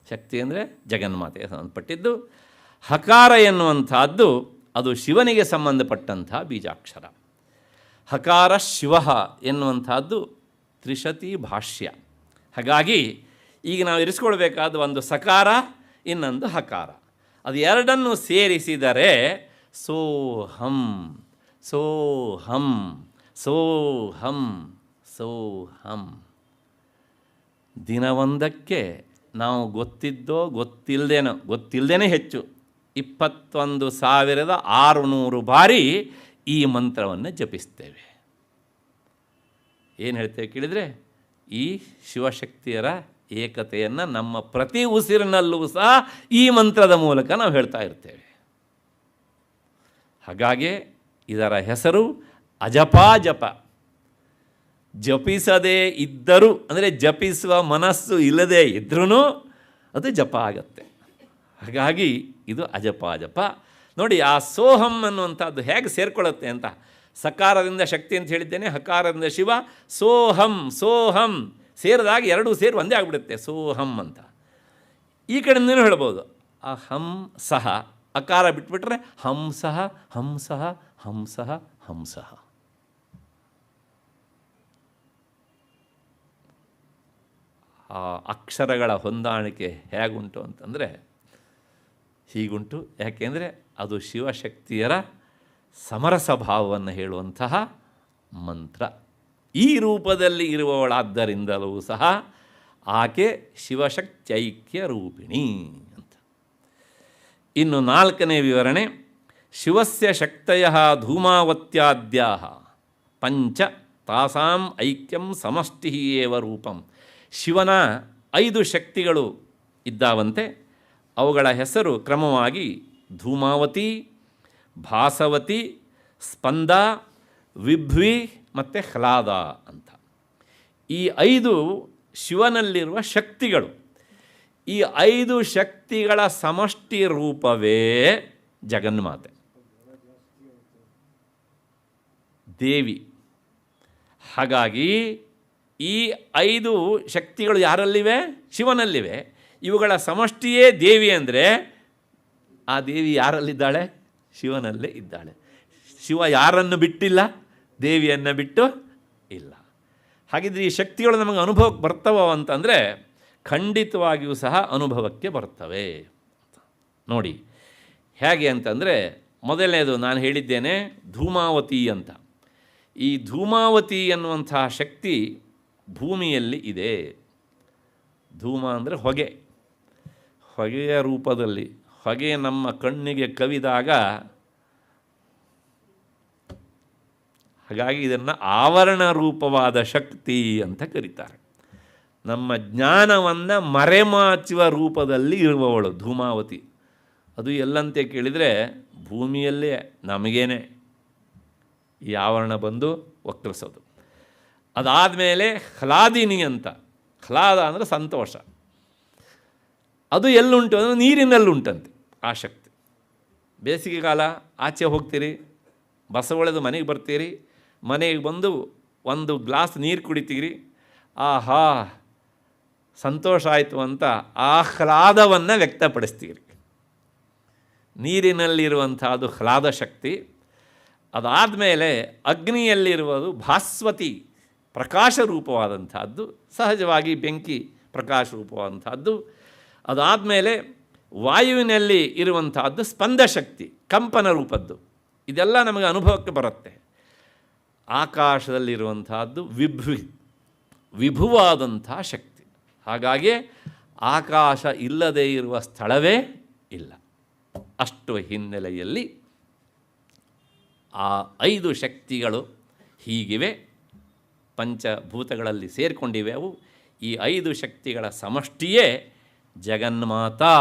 ಶಕ್ತಿ ಅಂದರೆ ಜಗನ್ಮಾತೆಗೆ ಸಂಬಂಧಪಟ್ಟಿದ್ದು. ಹಕಾರ ಎನ್ನುವಂಥದ್ದು ಅದು ಶಿವನಿಗೆ ಸಂಬಂಧಪಟ್ಟಂಥ ಬೀಜಾಕ್ಷರ. ಹಕಾರ ಶಿವ ಎನ್ನುವಂಥದ್ದು ತ್ರಿಶತಿ ಭಾಷ್ಯ. ಹಾಗಾಗಿ ಈಗ ನಾವು ಇರಿಸ್ಕೊಳ್ಬೇಕಾದ ಒಂದು ಸಕಾರ, ಇನ್ನೊಂದು ಹಕಾರ. ಅದು ಎರಡನ್ನು ಸೇರಿಸಿದರೆ ಸೋಹಂ, ಸೋಹಂ, ಸೋಹಂ ಸೋಹಂ. ದಿನವೊಂದಕ್ಕೆ ನಾವು ಗೊತ್ತಿಲ್ಲದೇನೆ ಹೆಚ್ಚು 21,600 ಬಾರಿ ಈ ಮಂತ್ರವನ್ನು ಜಪಿಸ್ತೇವೆ. ಏನು ಹೇಳ್ತೇವೆ ಕೇಳಿದರೆ, ಈ ಶಿವಶಕ್ತಿಯರ ಏಕತೆಯನ್ನು ನಮ್ಮ ಪ್ರತಿ ಉಸಿರಿನಲ್ಲೂ ಸಹ ಈ ಮಂತ್ರದ ಮೂಲಕ ನಾವು ಹೇಳ್ತಾ ಇರ್ತೇವೆ. ಹಾಗಾಗಿ ಇದರ ಹೆಸರು ಅಜಪಾಜಪ. ಜಪಿಸದೇ ಇದ್ದರೂ, ಅಂದರೆ ಜಪಿಸುವ ಮನಸ್ಸು ಇಲ್ಲದೇ ಇದ್ರೂ ಅದು ಜಪ ಆಗತ್ತೆ. ಹಾಗಾಗಿ ಇದು ಅಜಪಾಜಪ. ನೋಡಿ, ಆ ಸೋಹಂ ಅನ್ನುವಂಥದ್ದು ಹೇಗೆ ಸೇರಿಕೊಳ್ಳುತ್ತೆ ಅಂತ. ಸಕಾರದಿಂದ ಶಕ್ತಿ ಅಂತ ಹೇಳಿದ್ದೇನೆ, ಹಕಾರದಿಂದ ಶಿವ. ಸೋಹಂ ಸೋಹಂ ಸೇರಿದಾಗ ಎರಡೂ ಸೇರಿ ಒಂದೇ ಆಗಿಬಿಡುತ್ತೆ, ಸೋಹಂ ಅಂತ. ಈ ಕಡೆಯಿಂದನೂ ಹೇಳ್ಬೋದು, ಅಹಂ ಸಹ. ಅಕಾರ ಬಿಟ್ಬಿಟ್ರೆ ಹಂಸಃ ಹಂಸಃ ಹಂಸಃ ಹಂಸಃ. ಆ ಅಕ್ಷರಗಳ ಹೊಂದಾಣಿಕೆ ಹೇಗುಂಟು ಅಂತಂದರೆ ಹೀಗುಂಟು. ಯಾಕೆಂದರೆ ಅದು ಶಿವಶಕ್ತಿಯರ ಸಮರಸ ಭಾವವನ್ನು ಹೇಳುವಂತಹ ಮಂತ್ರ. ಈ ರೂಪದಲ್ಲಿ ಇರುವವಳಾದ್ದರಿಂದಲೂ ಸಹ ಆಕೆ ಶಿವಶಕ್ತ್ಯೈಕ್ಯ ರೂಪಿಣಿ ಅಂತ. ಇನ್ನು 4ನೇ ವಿವರಣೆ, ಶಿವಸ್ಯ ಶಕ್ತಯ ಧೂಮಾವತ್ಯಾದ್ಯಾ ಪಂಚ ತಾಸಾಂ ಐಕ್ಯಂ ಸಮಷ್ಟಿ ಏವ ರೂಪಂ. ಶಿವನ 5 ಶಕ್ತಿಗಳು ಇದ್ದಾವಂತೆ. ಅವುಗಳ ಹೆಸರು ಕ್ರಮವಾಗಿ ಧೂಮಾವತಿ, ಭಾಸವತಿ, ಸ್ಪಂದ, ವಿಭ್ವಿ ಮತ್ತು ಹ್ಲಾದ ಅಂತ. ಈ 5 ಶಿವನಲ್ಲಿರುವ ಶಕ್ತಿಗಳು. ಈ 5 ಶಕ್ತಿಗಳ ಸಮಷ್ಟಿ ರೂಪವೇ ಜಗನ್ಮಾತೆ ದೇವಿ. ಹಾಗಾಗಿ ಈ 5 ಶಕ್ತಿಗಳು ಯಾರಲ್ಲಿವೆ? ಶಿವನಲ್ಲಿವೆ. ಇವುಗಳ ಸಮಷ್ಟಿಯೇ ದೇವಿ ಅಂದರೆ ಆ ದೇವಿ ಯಾರಲ್ಲಿದ್ದಾಳೆ? ಶಿವನಲ್ಲೇ ಇದ್ದಾಳೆ. ಶಿವ ಯಾರನ್ನು ಬಿಟ್ಟಿಲ್ಲ? ದೇವಿಯನ್ನು ಬಿಟ್ಟು ಇಲ್ಲ. ಹಾಗಿದ್ರೆ ಈ ಶಕ್ತಿಗಳು ನಮಗೆ ಅನುಭವಕ್ಕೆ ಬರ್ತವ ಅಂತಂದರೆ ಖಂಡಿತವಾಗಿಯೂ ಸಹ ಅನುಭವಕ್ಕೆ ಬರ್ತವೆ. ನೋಡಿ ಹೇಗೆ ಅಂತಂದರೆ, ಮೊದಲನೇದು ನಾನು ಹೇಳಿದ್ದೇನೆ ಧೂಮಾವತಿ ಅಂತ. ಈ ಧೂಮಾವತಿ ಅನ್ನುವಂತಹ ಶಕ್ತಿ ಭೂಮಿಯಲ್ಲಿ ಇದೆ. ಧೂಮ ಅಂದರೆ ಹೊಗೆ, ಹೊಗೆಯ ರೂಪದಲ್ಲಿ. ಹೊಗೆ ನಮ್ಮ ಕಣ್ಣಿಗೆ ಕವಿದಾಗ, ಹಾಗಾಗಿ ಇದನ್ನು ಆವರಣ ರೂಪವಾದ ಶಕ್ತಿ ಅಂತ ಕರೀತಾರೆ. ನಮ್ಮ ಜ್ಞಾನವನ್ನು ಮರೆಮಾಚುವ ರೂಪದಲ್ಲಿ ಇರುವವಳು ಧೂಮಾವತಿ. ಅದು ಎಲ್ಲಂತೆ ಕೇಳಿದರೆ ಭೂಮಿಯಲ್ಲೇ ನಮಗೇನೆ ಈ ಆವರಣ ಬಂದು ವಕ್ರಿಸೋದು. ಅದಾದಮೇಲೆ ಹ್ಲಾದಿನಿ ಅಂತ. ಹ್ಲಾದ ಅಂದರೆ ಸಂತೋಷ. ಅದು ಎಲ್ಲುಂಟು ಅಂದರೆ ನೀರಿನಲ್ಲುಂಟಂತೆ ಆ ಶಕ್ತಿ. ಬೇಸಿಗೆಗಾಲ ಆಚೆ ಹೋಗ್ತೀರಿ, ಬಸವಳೆದು ಮನೆಗೆ ಬರ್ತೀರಿ, ಮನೆಗೆ ಬಂದು ಒಂದು ಗ್ಲಾಸ್ ನೀರು ಕುಡಿತೀರಿ, ಆಹಾ ಸಂತೋಷ ಆಯಿತು ಅಂತ ಆಹ್ಲಾದವನ್ನು ವ್ಯಕ್ತಪಡಿಸ್ತೀರಿ. ನೀರಿನಲ್ಲಿರುವಂಥದ್ದು ಹ್ಲಾದ ಶಕ್ತಿ. ಅದಾದಮೇಲೆ ಅಗ್ನಿಯಲ್ಲಿರುವುದು ಭಾಸ್ವತಿ, ಪ್ರಕಾಶ ರೂಪವಾದಂಥದ್ದು. ಸಹಜವಾಗಿ ಬೆಂಕಿ ಪ್ರಕಾಶ ರೂಪವಾದಂಥದ್ದು. ಅದಾದಮೇಲೆ ವಾಯುವಿನಲ್ಲಿ ಇರುವಂತಹದ್ದು ಸ್ಪಂದಶಕ್ತಿ, ಕಂಪನ ರೂಪದ್ದು. ಇದೆಲ್ಲ ನಮಗೆ ಅನುಭವಕ್ಕೆ ಬರುತ್ತೆ. ಆಕಾಶದಲ್ಲಿರುವಂತಹದ್ದು ವಿಭುವಾದಂಥ ಶಕ್ತಿ. ಹಾಗಾಗಿ ಆಕಾಶ ಇಲ್ಲದೇ ಇರುವ ಸ್ಥಳವೇ ಇಲ್ಲ. ಅಷ್ಟು ಹಿನ್ನೆಲೆಯಲ್ಲಿ ಆ 5 ಶಕ್ತಿಗಳು ಹೀಗಿವೆ, ಪಂಚಭೂತಗಳಲ್ಲಿ ಸೇರಿಕೊಂಡಿವೆ. ಅವು ಈ 5 ಶಕ್ತಿಗಳ ಸಮಷ್ಟಿಯೇ ಜಗನ್ಮಾತಾ,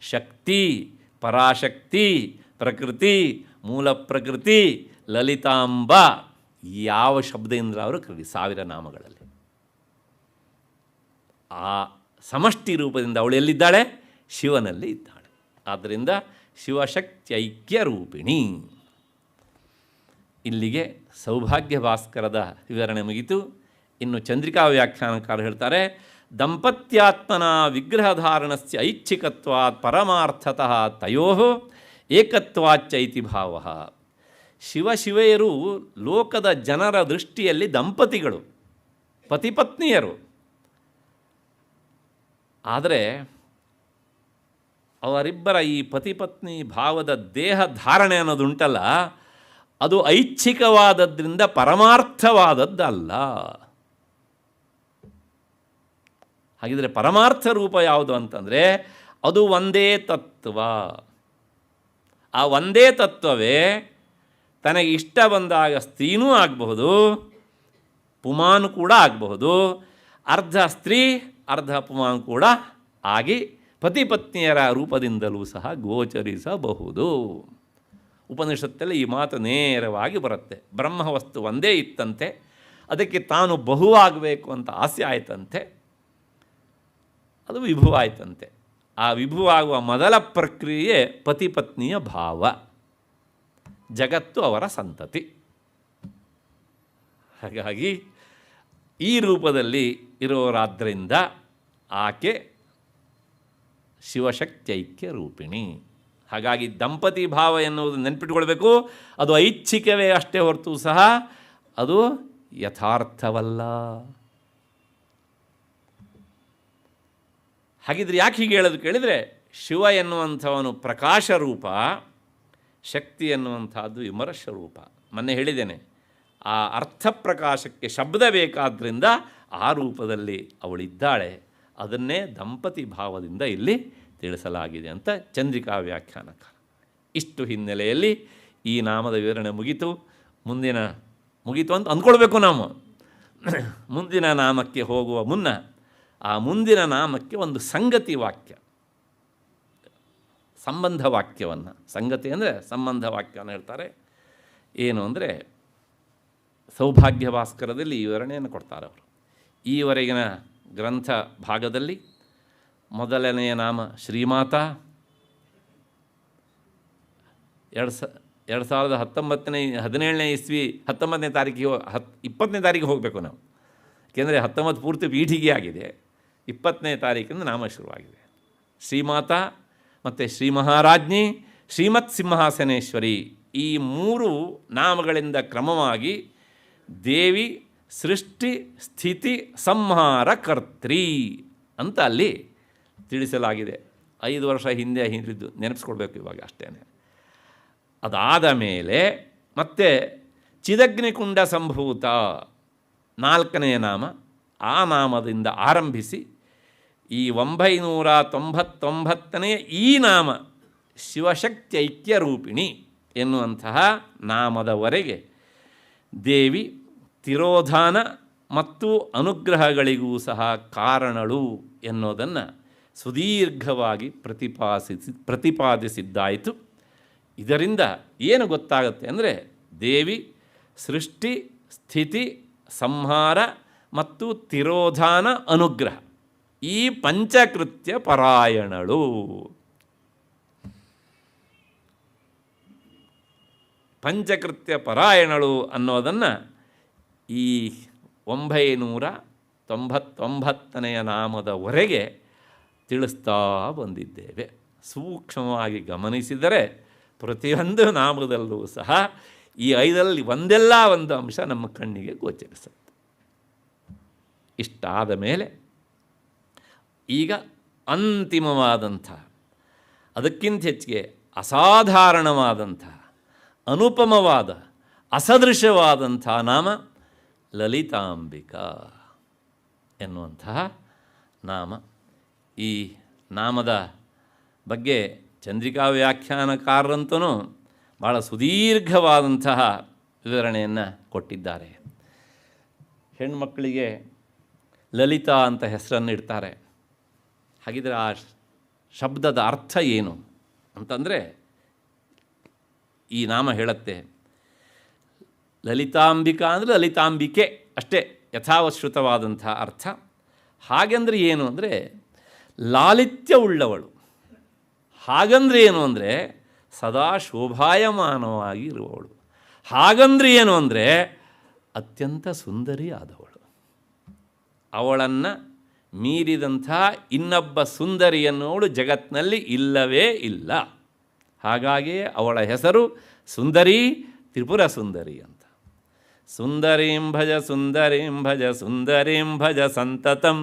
ಶಕ್ತಿ, ಪರಾಶಕ್ತಿ, ಪ್ರಕೃತಿ, ಮೂಲ ಪ್ರಕೃತಿ, ಲಲಿತಾಂಬ. ಯಾವ ಶಬ್ದದಿಂದ ಅವರು ಕರೀ 1000 ನಾಮಗಳಲ್ಲಿ ಆ ಸಮಷ್ಟಿ ರೂಪದಿಂದ ಅವಳು ಎಲ್ಲಿದ್ದಾಳೆ? ಶಿವನಲ್ಲಿ ಇದ್ದಾಳೆ. ಆದ್ದರಿಂದ ಶಿವಶಕ್ತ್ಯೈಕ್ಯ ರೂಪಿಣಿ. ಇಲ್ಲಿಗೆ ಸೌಭಾಗ್ಯ ಭಾಸ್ಕರದ ವಿವರಣೆ ಮುಗಿತು. ಇನ್ನು ಚಂದ್ರಿಕಾ ವ್ಯಾಖ್ಯಾನಕಾರ ಹೇಳ್ತಾರೆ, ದಂಪತ್ಯಾತ್ಮನ ವಿಗ್ರಹಧಾರಣಸ್ಯ ಐಚ್ಛಿಕತ್ವಾತ್ ಪರಮಾರ್ಥತಃ ತಯೋ ಏಕತ್ವಾಚ್ಚೈತಿ ಭಾವ. ಶಿವಶಿವೆಯರು ಲೋಕದ ಜನರ ದೃಷ್ಟಿಯಲ್ಲಿ ದಂಪತಿಗಳು, ಪತಿಪತ್ನಿಯರು. ಆದರೆ ಅವರಿಬ್ಬರ ಈ ಪತಿಪತ್ನಿ ಭಾವದ ದೇಹ ಧಾರಣೆ ಅನ್ನೋದುಂಟಲ್ಲ, ಅದು ಐಚ್ಛಿಕವಾದದ್ರಿಂದ ಪರಮಾರ್ಥವಾದದ್ದಲ್ಲ. ಹಾಗಿದ್ರೆ ಪರಮಾರ್ಥ ರೂಪ ಯಾವುದು ಅಂತಂದರೆ ಅದು ಒಂದೇ ತತ್ವ. ಆ ಒಂದೇ ತತ್ವವೇ ತನಗೆ ಇಷ್ಟ ಬಂದಾಗ ಸ್ತ್ರೀನೂ ಆಗಬಹುದು, ಪುಮಾನ್ ಕೂಡ ಆಗಬಹುದು, ಅರ್ಧ ಸ್ತ್ರೀ ಅರ್ಧ ಪುಮಾನ್ ಕೂಡ ಆಗಿ ಪತಿಪತ್ನಿಯರ ರೂಪದಿಂದಲೂ ಸಹ ಗೋಚರಿಸಬಹುದು. ಉಪನಿಷತ್ತಲ್ಲಿ ಈ ಮಾತು ನೇರವಾಗಿ ಬರುತ್ತೆ. ಬ್ರಹ್ಮವಸ್ತು ಒಂದೇ ಇತ್ತಂತೆ, ಅದಕ್ಕೆ ತಾನು ಬಹುವಾಗಬೇಕು ಅಂತ ಆಸೆ ಆಯ್ತಂತೆ, ಅದು ವಿಭುವಾಯ್ತಂತೆ. ಆ ವಿಭುವಾಗುವ ಮೊದಲ ಪ್ರಕ್ರಿಯೆ ಪತಿಪತ್ನಿಯ ಭಾವ, ಜಗತ್ತು ಅವರ ಸಂತತಿ. ಹಾಗಾಗಿ ಈ ರೂಪದಲ್ಲಿ ಇರೋರಾದ್ದರಿಂದ ಆಕೆ ಶಿವಶಕ್ತೈಕ್ಯ ರೂಪಿಣಿ. ಹಾಗಾಗಿ ದಂಪತಿ ಭಾವ ಎನ್ನುವುದು ನೆನಪಿಟ್ಕೊಳ್ಬೇಕು, ಅದು ಐಚ್ಛಿಕವೇ ಅಷ್ಟೇ ಹೊರತು ಸಹ ಅದು ಯಥಾರ್ಥವಲ್ಲ. ಹಾಗಿದ್ರೆ ಯಾಕೆ ಹೀಗೆ ಹೇಳೋದು ಕೇಳಿದರೆ, ಶಿವ ಎನ್ನುವಂಥವನು ಪ್ರಕಾಶ ರೂಪ, ಶಕ್ತಿ ಎನ್ನುವಂಥದ್ದು ವಿಮರ್ಶ ರೂಪ. ಮೊನ್ನೆ ಹೇಳಿದ್ದೇನೆ, ಆ ಅರ್ಥ ಪ್ರಕಾಶಕ್ಕೆ ಶಬ್ದ ಬೇಕಾದ್ದರಿಂದ ಆ ರೂಪದಲ್ಲಿ ಅವಳಿದ್ದಾಳೆ. ಅದನ್ನೇ ದಂಪತಿ ಭಾವದಿಂದ ಇಲ್ಲಿ ತಿಳಿಸಲಾಗಿದೆ ಅಂತ ಚಂದ್ರಿಕಾ ವ್ಯಾಖ್ಯಾನಕಾರ. ಇಷ್ಟು ಹಿನ್ನೆಲೆಯಲ್ಲಿ ಈ ನಾಮದ ವಿವರಣೆ ಮುಗೀತು ಅಂತ ಅಂದ್ಕೊಳ್ಬೇಕು ನಾವು. ಮುಂದಿನ ನಾಮಕ್ಕೆ ಹೋಗುವ ಮುನ್ನ ಆ ಮುಂದಿನ ನಾಮಕ್ಕೆ ಒಂದು ಸಂಗತಿ ವಾಕ್ಯ, ಸಂಬಂಧ ವಾಕ್ಯವನ್ನು, ಸಂಗತಿ ಅಂದರೆ ಸಂಬಂಧ ವಾಕ್ಯವನ್ನು ಹೇಳ್ತಾರೆ. ಏನು ಅಂದರೆ ಸೌಭಾಗ್ಯ ಭಾಸ್ಕರದಲ್ಲಿ ಈ ವಿವರಣೆಯನ್ನು ಕೊಡ್ತಾರೆ ಅವರು. ಈವರೆಗಿನ ಗ್ರಂಥ ಭಾಗದಲ್ಲಿ ಮೊದಲನೆಯ ನಾಮ ಶ್ರೀಮಾತಾ, 2017ನೇ ಇಸ್ವಿ 19ನೇ ತಾರೀಕಿಗೆ 20ನೇ ತಾರೀಕಿಗೆ ಹೋಗಬೇಕು ನಾವು, ಏಕೆಂದರೆ 19 ಪೂರ್ತಿ ಪೀಠಿಗೆ ಆಗಿದೆ. 20ನೇ ತಾರೀಕಿಂದ ನಾಮ ಶುರುವಾಗಿದೆ. ಶ್ರೀಮಾತಾ ಮತ್ತು ಶ್ರೀ ಮಹಾರಾಜ್ಞಿ, ಶ್ರೀಮತ್ ಸಿಂಹಾಸನೇಶ್ವರಿ, ಈ 3 ನಾಮಗಳಿಂದ ಕ್ರಮವಾಗಿ ದೇವಿ ಸೃಷ್ಟಿ ಸ್ಥಿತಿ ಸಂಹಾರ ಕರ್ತ್ರಿ ಅಂತ ಅಲ್ಲಿ ತಿಳಿಸಲಾಗಿದೆ. 5 ವರ್ಷ ಹಿಂದೆ ಹಿಂದಿದ್ದು ನೆನಪಿಸ್ಕೊಳ್ಬೇಕು ಇವಾಗ ಅಷ್ಟೇ. ಅದಾದ ಮೇಲೆ ಮತ್ತೆ ಚಿದಗ್ನಿಕುಂಡ ಸಂಭೂತ 4ನೆಯ ನಾಮ, ಆ ನಾಮದಿಂದ ಆರಂಭಿಸಿ ಈ 999ನೇ ಈ ನಾಮ ಶಿವಶಕ್ತಿ ಐಕ್ಯ ರೂಪಿಣಿ ಎನ್ನುವಂತಹ ನಾಮದವರೆಗೆ ದೇವಿ ತಿರೋಧಾನ ಮತ್ತು ಅನುಗ್ರಹಗಳಿಗೂ ಸಹ ಕಾರಣಳು ಎನ್ನುವುದನ್ನು ಸುದೀರ್ಘವಾಗಿ ಪ್ರತಿಪಾದಿಸಿದ್ದಾಯಿತು. ಇದರಿಂದ ಏನು ಗೊತ್ತಾಗುತ್ತೆ ಅಂದರೆ, ದೇವಿ ಸೃಷ್ಟಿ ಸ್ಥಿತಿ ಸಂಹಾರ ಮತ್ತು ತಿರೋಧಾನ ಅನುಗ್ರಹ ಈ ಪಂಚಕೃತ್ಯ ಪರಾಯಣಳು. ಪಂಚಕೃತ್ಯ ಪರಾಯಣಳು ಅನ್ನೋದನ್ನು ಈ 999ನೆಯ ನಾಮದವರೆಗೆ ತಿಳಿಸ್ತಾ ಬಂದಿದ್ದೇವೆ. ಸೂಕ್ಷ್ಮವಾಗಿ ಗಮನಿಸಿದರೆ ಪ್ರತಿಯೊಂದು ನಾಮದಲ್ಲೂ ಸಹ ಈ 5ರಲ್ಲಿ ಒಂದೆಲ್ಲ ಒಂದು ಅಂಶ ನಮ್ಮ ಕಣ್ಣಿಗೆ ಗೋಚರಿಸುತ್ತೆ. ಇಷ್ಟಾದ ಮೇಲೆ ಈಗ ಅಂತಿಮವಾದಂಥ, ಅದಕ್ಕಿಂತ ಹೆಚ್ಚಿಗೆ ಅಸಾಧಾರಣವಾದಂಥ, ಅನುಪಮವಾದ, ಅಸದೃಶವಾದಂಥ ನಾಮ ಲಲಿತಾಂಬಿಕಾ ಎನ್ನುವಂತಹ ನಾಮ. ಈ ನಾಮದ ಬಗ್ಗೆ ಚಂದ್ರಿಕಾ ವ್ಯಾಖ್ಯಾನಕಾರರಂತೂ ಭಾಳ ಸುದೀರ್ಘವಾದಂತಹ ವಿವರಣೆಯನ್ನು ಕೊಟ್ಟಿದ್ದಾರೆ. ಹೆಣ್ಮಕ್ಕಳಿಗೆ ಲಲಿತಾ ಅಂತ ಹೆಸರನ್ನು ಇಡ್ತಾರೆ. ಹಾಗಿದ್ರೆ ಆ ಶಬ್ದದ ಅರ್ಥ ಏನು ಅಂತಂದರೆ, ಈ ನಾಮ ಹೇಳುತ್ತೆ ಲಲಿತಾಂಬಿಕಾ ಅಂದರೆ ಲಲಿತಾಂಬಿಕೆ ಅಷ್ಟೇ, ಯಥಾವಶ್ರುತವಾದಂಥ ಅರ್ಥ. ಹಾಗೆಂದರೆ ಏನು ಅಂದರೆ ಲಾಲಿತ್ಯ ಉಳ್ಳವಳು. ಹಾಗಂದ್ರೆ ಏನು ಅಂದರೆ ಸದಾ ಶೋಭಾಯಮಾನವಾಗಿ ಇರುವವಳು. ಹಾಗಂದ್ರೆ ಏನು ಅಂದರೆ ಅತ್ಯಂತ ಸುಂದರಿ ಆದವಳು. ಅವಳನ್ನು ಮೀರಿದಂಥ ಇನ್ನೊಬ್ಬ ಸುಂದರಿ ಎನ್ನುವಳು ಜಗತ್ತಿನಲ್ಲಿ ಇಲ್ಲವೇ ಇಲ್ಲ. ಹಾಗಾಗಿಯೇ ಅವಳ ಹೆಸರು ಸುಂದರಿ, ತ್ರಿಪುರ ಸುಂದರಿ ಅಂತ. ಸುಂದರೀಂ ಭಜ ಸುಂದರೀಂ ಭಜ ಸುಂದರೀಂ ಭಜ ಸಂತತಂ,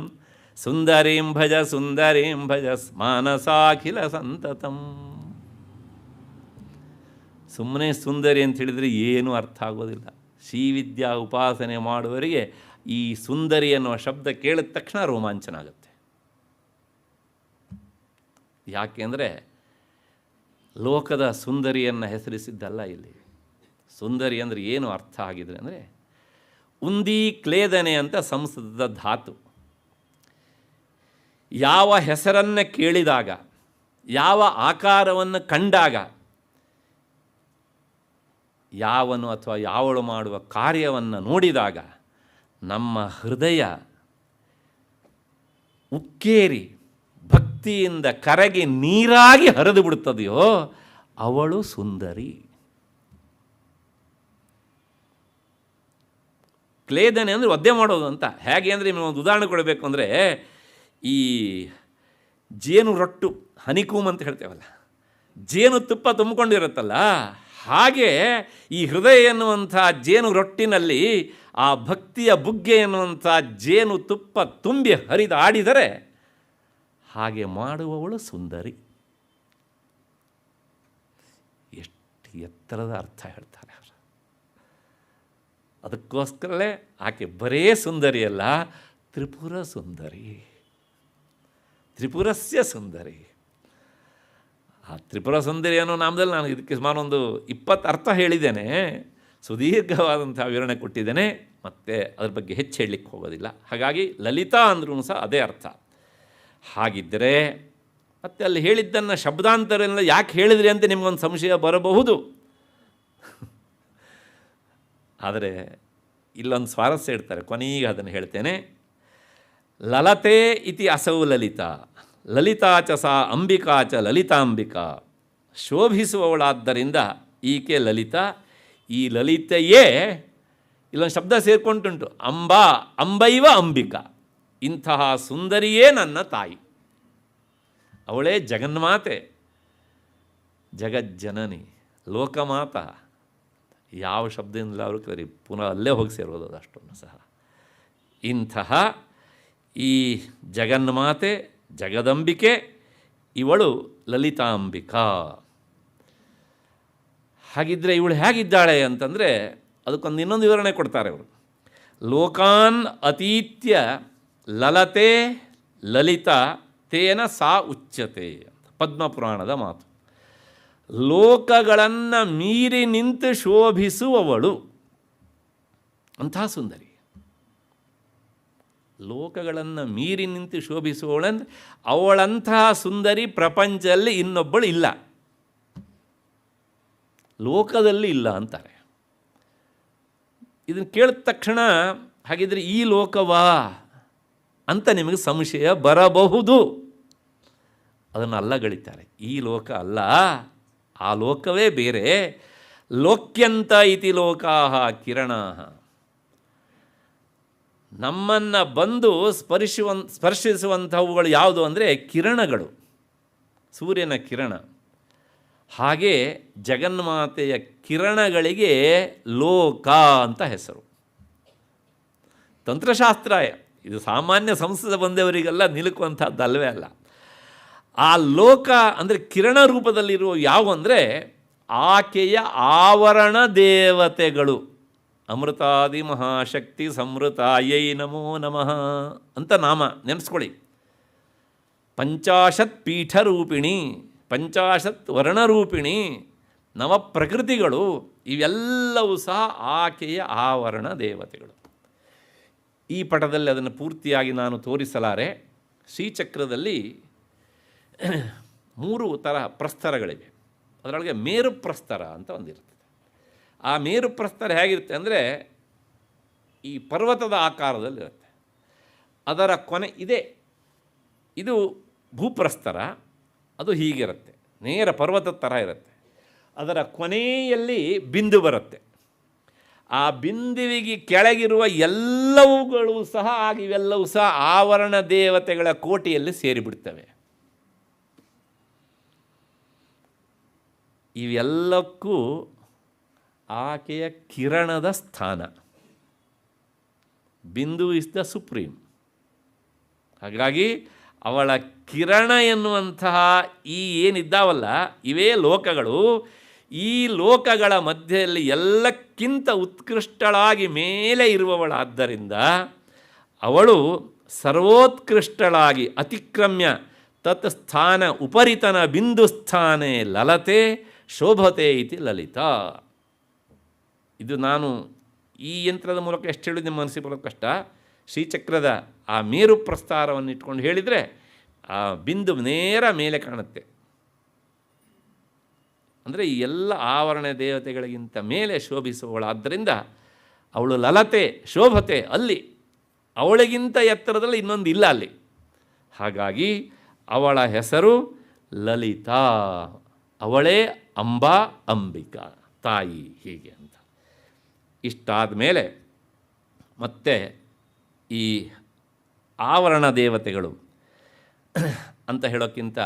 ಸುಂದರೀಂ ಭಜ ಸುಂದರೀಂ ಭಜ ಮಾನಸಾಖಿಲ ಸಂತತಂ. ಸುಮ್ಮನೆ ಸುಂದರಿ ಅಂತ ಹೇಳಿದರೆ ಏನೂ ಅರ್ಥ ಆಗೋದಿಲ್ಲ. ಶ್ರೀವಿದ್ಯಾ ಉಪಾಸನೆ ಮಾಡುವವರಿಗೆ ಈ ಸುಂದರಿ ಅನ್ನುವ ಶಬ್ದ ಕೇಳಿದ ತಕ್ಷಣ ರೋಮಾಂಚನ ಆಗುತ್ತೆ. ಯಾಕೆಂದರೆ ಲೋಕದ ಸುಂದರಿಯನ್ನು ಹೆಸರಿಸಿದ್ದಲ್ಲ ಇಲ್ಲಿ. ಸುಂದರಿ ಅಂದರೆ ಏನು ಅರ್ಥ ಆಗಿದೆ ಅಂದರೆ ಉಂದಿ ಕ್ಲೇದನೆ ಅಂತ ಸಂಸ್ಕೃತದ ಧಾತು. ಯಾವ ಹೆಸರನ್ನು ಕೇಳಿದಾಗ, ಯಾವ ಆಕಾರವನ್ನು ಕಂಡಾಗ, ಯಾವನು ಅಥವಾ ಯಾವಳು ಮಾಡುವ ಕಾರ್ಯವನ್ನು ನೋಡಿದಾಗ ನಮ್ಮ ಹೃದಯ ಉಕ್ಕೇರಿ ಭಕ್ತಿಯಿಂದ ಕರಗಿ ನೀರಾಗಿ ಹರಿದು ಬಿಡುತ್ತದೆಯೋ ಅವಳು ಸುಂದರಿ. ಕ್ಲೇದನೆ ಅಂದರೆ ಒದ್ದೆ ಮಾಡೋದು ಅಂತ. ಹೇಗೆ ಅಂದರೆ ನಿಮಗೆ ಒಂದು ಉದಾಹರಣೆ ಕೊಡಬೇಕು ಅಂದರೆ, ಈ ಜೇನು ರೊಟ್ಟು ಹನಿಕೂಮ್ ಅಂತ ಹೇಳ್ತೇವಲ್ಲ, ಜೇನು ತುಪ್ಪ ತುಂಬಿಕೊಂಡಿರುತ್ತಲ್ಲ, ಹಾಗೆ ಈ ಹೃದಯ ಎನ್ನುವಂಥ ಜೇನು ರೊಟ್ಟಿನಲ್ಲಿ ಆ ಭಕ್ತಿಯ ಬುಗ್ಗೆ ಎನ್ನುವಂಥ ಜೇನು ತುಪ್ಪ ತುಂಬಿ ಹರಿದಾಡಿದರೆ ಹಾಗೆ ಮಾಡುವವಳು ಸುಂದರಿ. ಎಷ್ಟು ಎತ್ತರದ ಅರ್ಥ ಹೇಳ್ತಾರೆ ಅವರು. ಅದಕ್ಕೋಸ್ಕರಲೇ ಆಕೆ ಬರೇ ಸುಂದರಿ ಅಲ್ಲ, ತ್ರಿಪುರ ಸುಂದರಿ, ತ್ರಿಪುರಸ್ಯ ಸುಂದರಿ. ಆ ತ್ರಿಪುರ ಸುಂದರಿ ಅನ್ನೋ ನಾಮದಲ್ಲಿ ನಾನು ಇದಕ್ಕೆ ಸುಮಾರು ಒಂದು 20 ಅರ್ಥ ಹೇಳಿದ್ದೇನೆ, ಸುದೀರ್ಘವಾದಂಥ ವಿವರಣೆ ಕೊಟ್ಟಿದ್ದೇನೆ, ಮತ್ತು ಅದ್ರ ಬಗ್ಗೆ ಹೆಚ್ಚು ಹೇಳಲಿಕ್ಕೆ ಹೋಗೋದಿಲ್ಲ. ಹಾಗಾಗಿ ಲಲಿತಾ ಅಂದ್ರೂ ಸಹ ಅದೇ ಅರ್ಥ. ಹಾಗಿದ್ದರೆ ಮತ್ತು ಅಲ್ಲಿ ಹೇಳಿದ್ದನ್ನು ಶಬ್ದಾಂತರದಿಂದ ಯಾಕೆ ಹೇಳಿದ್ರಿ ಅಂತ ನಿಮಗೊಂದು ಸಂಶಯ ಬರಬಹುದು. ಆದರೆ ಇಲ್ಲೊಂದು ಸ್ವಾರಸ್ಯ ಇಡ್ತಾರೆ, ಕೊನೆಗೆ ಅದನ್ನು ಹೇಳ್ತೇನೆ. ಲಲತೆ ಇತಿ ಅಸೌ ಲಲಿತಾ, ಲಲಿತಾ ಚ ಸಾ ಅಂಬಿಕಾ ಚ ಲಲಿತಾಂಬಿಕಾ. ಶೋಭಿಸುವವಳಾದ್ದರಿಂದ ಈಕೆ ಲಲಿತಾ. ಈ ಲಲಿತೆಯೇ ಇಲ್ಲೊಂದು ಶಬ್ದ ಸೇರಿಕೊಂಡುಂಟು, ಅಂಬಾ ಅಂಬೈವ ಅಂಬಿಕಾ. ಇಂತಹ ಸುಂದರಿಯೇ ನನ್ನ ತಾಯಿ, ಅವಳೇ ಜಗನ್ಮಾತೆ, ಜಗಜ್ಜನನಿ, ಲೋಕಮಾತಾ. ಯಾವ ಶಬ್ದದಿಂದಲೂ ಅವರು ಕರಿ ಪುನಃ ಅಲ್ಲೇ ಹೋಗಿ ಸೇರೋದು ಅದಷ್ಟನ್ನು ಸಹ. ಇಂತಹ ಈ ಜಗನ್ಮಾತೆ, ಜಗದಂಬಿಕೆ, ಇವಳು ಲಲಿತಾಂಬಿಕಾ. ಹಾಗಿದ್ದರೆ ಇವಳು ಹೇಗಿದ್ದಾಳೆ ಅಂತಂದರೆ ಅದಕ್ಕೊಂದು ಇನ್ನೊಂದು ವಿವರಣೆ ಕೊಡ್ತಾರೆ ಅವರು. ಲೋಕಾನ್ ಅತೀತ್ಯ ಲಲತೆ ಲಲಿತಾ ತೇನ ಸಾ ಉಚ್ಯತೆ ಅಂತ ಪದ್ಮಪುರಾಣದ ಮಾತು. ಲೋಕಗಳನ್ನು ಮೀರಿ ನಿಂತು ಶೋಭಿಸುವವಳು ಅಂತಹ ಸುಂದರಿ. ಲೋಕಗಳನ್ನು ಮೀರಿ ನಿಂತು ಶೋಭಿಸುವವಳಂದ್ರೆ ಅವಳಂತಹ ಸುಂದರಿ ಪ್ರಪಂಚದಲ್ಲಿ ಇನ್ನೊಬ್ಬಳು ಇಲ್ಲ, ಲೋಕದಲ್ಲಿ ಇಲ್ಲ ಅಂತಾರೆ. ಇದನ್ನು ಕೇಳಿದ ತಕ್ಷಣ ಹಾಗಿದ್ರೆ ಈ ಲೋಕವಾ ಅಂತ ನಿಮಗೆ ಸಂಶಯ ಬರಬಹುದು. ಅದನ್ನು ಅಲ್ಲಗಳಿತಾರೆ. ಈ ಲೋಕ ಅಲ್ಲ, ಆ ಲೋಕವೇ ಬೇರೆ. ಲೋಕ್ಯಂತ ಇತಿ ಲೋಕಾಹ ಕಿರಣಾಹ. ನಮ್ಮನ್ನು ಬಂದು ಸ್ಪರ್ಶಿಸುವಂಥವುಗಳು ಯಾವುದು ಅಂದರೆ ಕಿರಣಗಳು, ಸೂರ್ಯನ ಕಿರಣ. ಹಾಗೆ ಜಗನ್ಮಾತೆಯ ಕಿರಣಗಳಿಗೆ ಲೋಕ ಅಂತ ಹೆಸರು. ತಂತ್ರಶಾಸ್ತ್ರ ಇದು ಸಾಮಾನ್ಯ ಸಂಸ್ಕೃತ ಬಂದವರಿಗೆಲ್ಲ ನಿಲುಕುವಂಥದ್ದಲ್ವೇ ಅಲ್ಲ. ಆ ಲೋಕ ಅಂದರೆ ಕಿರಣ ರೂಪದಲ್ಲಿರುವ ಯಾವ ಅಂದರೆ ಆಕೆಯ ಆವರಣ ದೇವತೆಗಳು. ಅಮೃತಾದಿ ಮಹಾಶಕ್ತಿ ಸಮೃತಾಯೈ ನಮೋ ನಮಃ ಅಂತ ನಾಮ ನೆನೆಸ್ಕೊಳ್ಳಿ. 50 ಪೀಠರೂಪಿಣಿ, 50 ವರ್ಣರೂಪಿಣಿ, ನವಪ್ರಕೃತಿಗಳು, ಇವೆಲ್ಲವೂ ಸಹ ಆಕೆಯ ಆವರಣ ದೇವತೆಗಳು. ಈ ಪಟದಲ್ಲಿ ಅದನ್ನು ಪೂರ್ತಿಯಾಗಿ ನಾನು ತೋರಿಸಲಾರೆ. ಶ್ರೀಚಕ್ರದಲ್ಲಿ 3 ಥರ ಪ್ರಸ್ತರಗಳಿವೆ. ಅದರೊಳಗೆ ಮೇರು ಪ್ರಸ್ತರ ಅಂತ ಒಂದಿರ್ತದೆ. ಆ ಮೇರು ಪ್ರಸ್ತರ ಹೇಗಿರುತ್ತೆ ಅಂದರೆ ಈ ಪರ್ವತದ ಆಕಾರದಲ್ಲಿರುತ್ತೆ. ಅದರ ಕೊನೆ ಇದೆ, ಇದು ಭೂಪ್ರಸ್ತರ, ಅದು ಹೀಗಿರುತ್ತೆ, ನೇರ ಪರ್ವತದ ಥರ ಇರುತ್ತೆ. ಅದರ ಕೊನೆಯಲ್ಲಿ ಬಿಂದು ಬರುತ್ತೆ. ಆ ಬಿಂದುವಿಗೆ ಕೆಳಗಿರುವ ಎಲ್ಲವುಗಳು ಸಹ ಇವೆಲ್ಲವೂ ಸಹ ಆವರಣ ದೇವತೆಗಳ ಕೋಟೆಯಲ್ಲಿ ಸೇರಿಬಿಡ್ತವೆ. ಇವೆಲ್ಲಕ್ಕೂ ಆಕೆಯ ಕಿರಣದ ಸ್ಥಾನ. ಬಿಂದು ಇಸ್ ದ ಸುಪ್ರೀಂ. ಹಾಗಾಗಿ ಅವಳ ಕಿರಣ ಎನ್ನುವಂತಹ ಈ ಏನಿದ್ದಾವಲ್ಲ ಇವೇ ಲೋಕಗಳು. ಈ ಲೋಕಗಳ ಮಧ್ಯೆಯಲ್ಲಿ ಎಲ್ಲಕ್ಕಿಂತ ಉತ್ಕೃಷ್ಟಳಾಗಿ ಮೇಲೆ ಇರುವವಳಾದ್ದರಿಂದ ಅವಳು ಸರ್ವೋತ್ಕೃಷ್ಟಳಾಗಿ ಅತಿಕ್ರಮ್ಯ ತತ್ ಸ್ಥಾನ ಉಪರಿತನ ಬಿಂದು ಸ್ಥಾನೆ ಲಲತೆ ಶೋಭತೆ ಇತಿ ಲಲಿತಾ. ಇದು ನಾನು ಈ ಯಂತ್ರದ ಮೂಲಕ ಎಷ್ಟು ಹೇಳಿದ ನಿಮ್ಮ ಮನಸ್ಸಿಗೆ ಬರೋದು ಕಷ್ಟ. ಶ್ರೀಚಕ್ರದ ಆ ಮೇರು ಪ್ರಸ್ತಾರವನ್ನು ಇಟ್ಕೊಂಡು ಹೇಳಿದರೆ ಆ ಬಿಂದು ನೇರ ಮೇಲೆ ಕಾಣುತ್ತೆ. ಅಂದರೆ ಈ ಎಲ್ಲ ಆವರಣ ದೇವತೆಗಳಿಗಿಂತ ಮೇಲೆ ಶೋಭಿಸುವವಳಾದ್ದರಿಂದ ಅವಳು ಲಲತೆ ಶೋಭತೆ, ಅಲ್ಲಿ ಅವಳಿಗಿಂತ ಎತ್ತರದಲ್ಲಿ ಇನ್ನೊಂದು ಇಲ್ಲ ಅಲ್ಲಿ. ಹಾಗಾಗಿ ಅವಳ ಹೆಸರು ಲಲಿತಾ, ಅವಳೇ ಅಂಬಾ ಅಂಬಿಕಾ ತಾಯಿ, ಹೀಗೆ ಅಂತ. ಇಷ್ಟಾದ ಮೇಲೆ ಮತ್ತೆ ಈ ಆವರಣ ದೇವತೆಗಳು ಅಂತ ಹೇಳೋಕ್ಕಿಂತ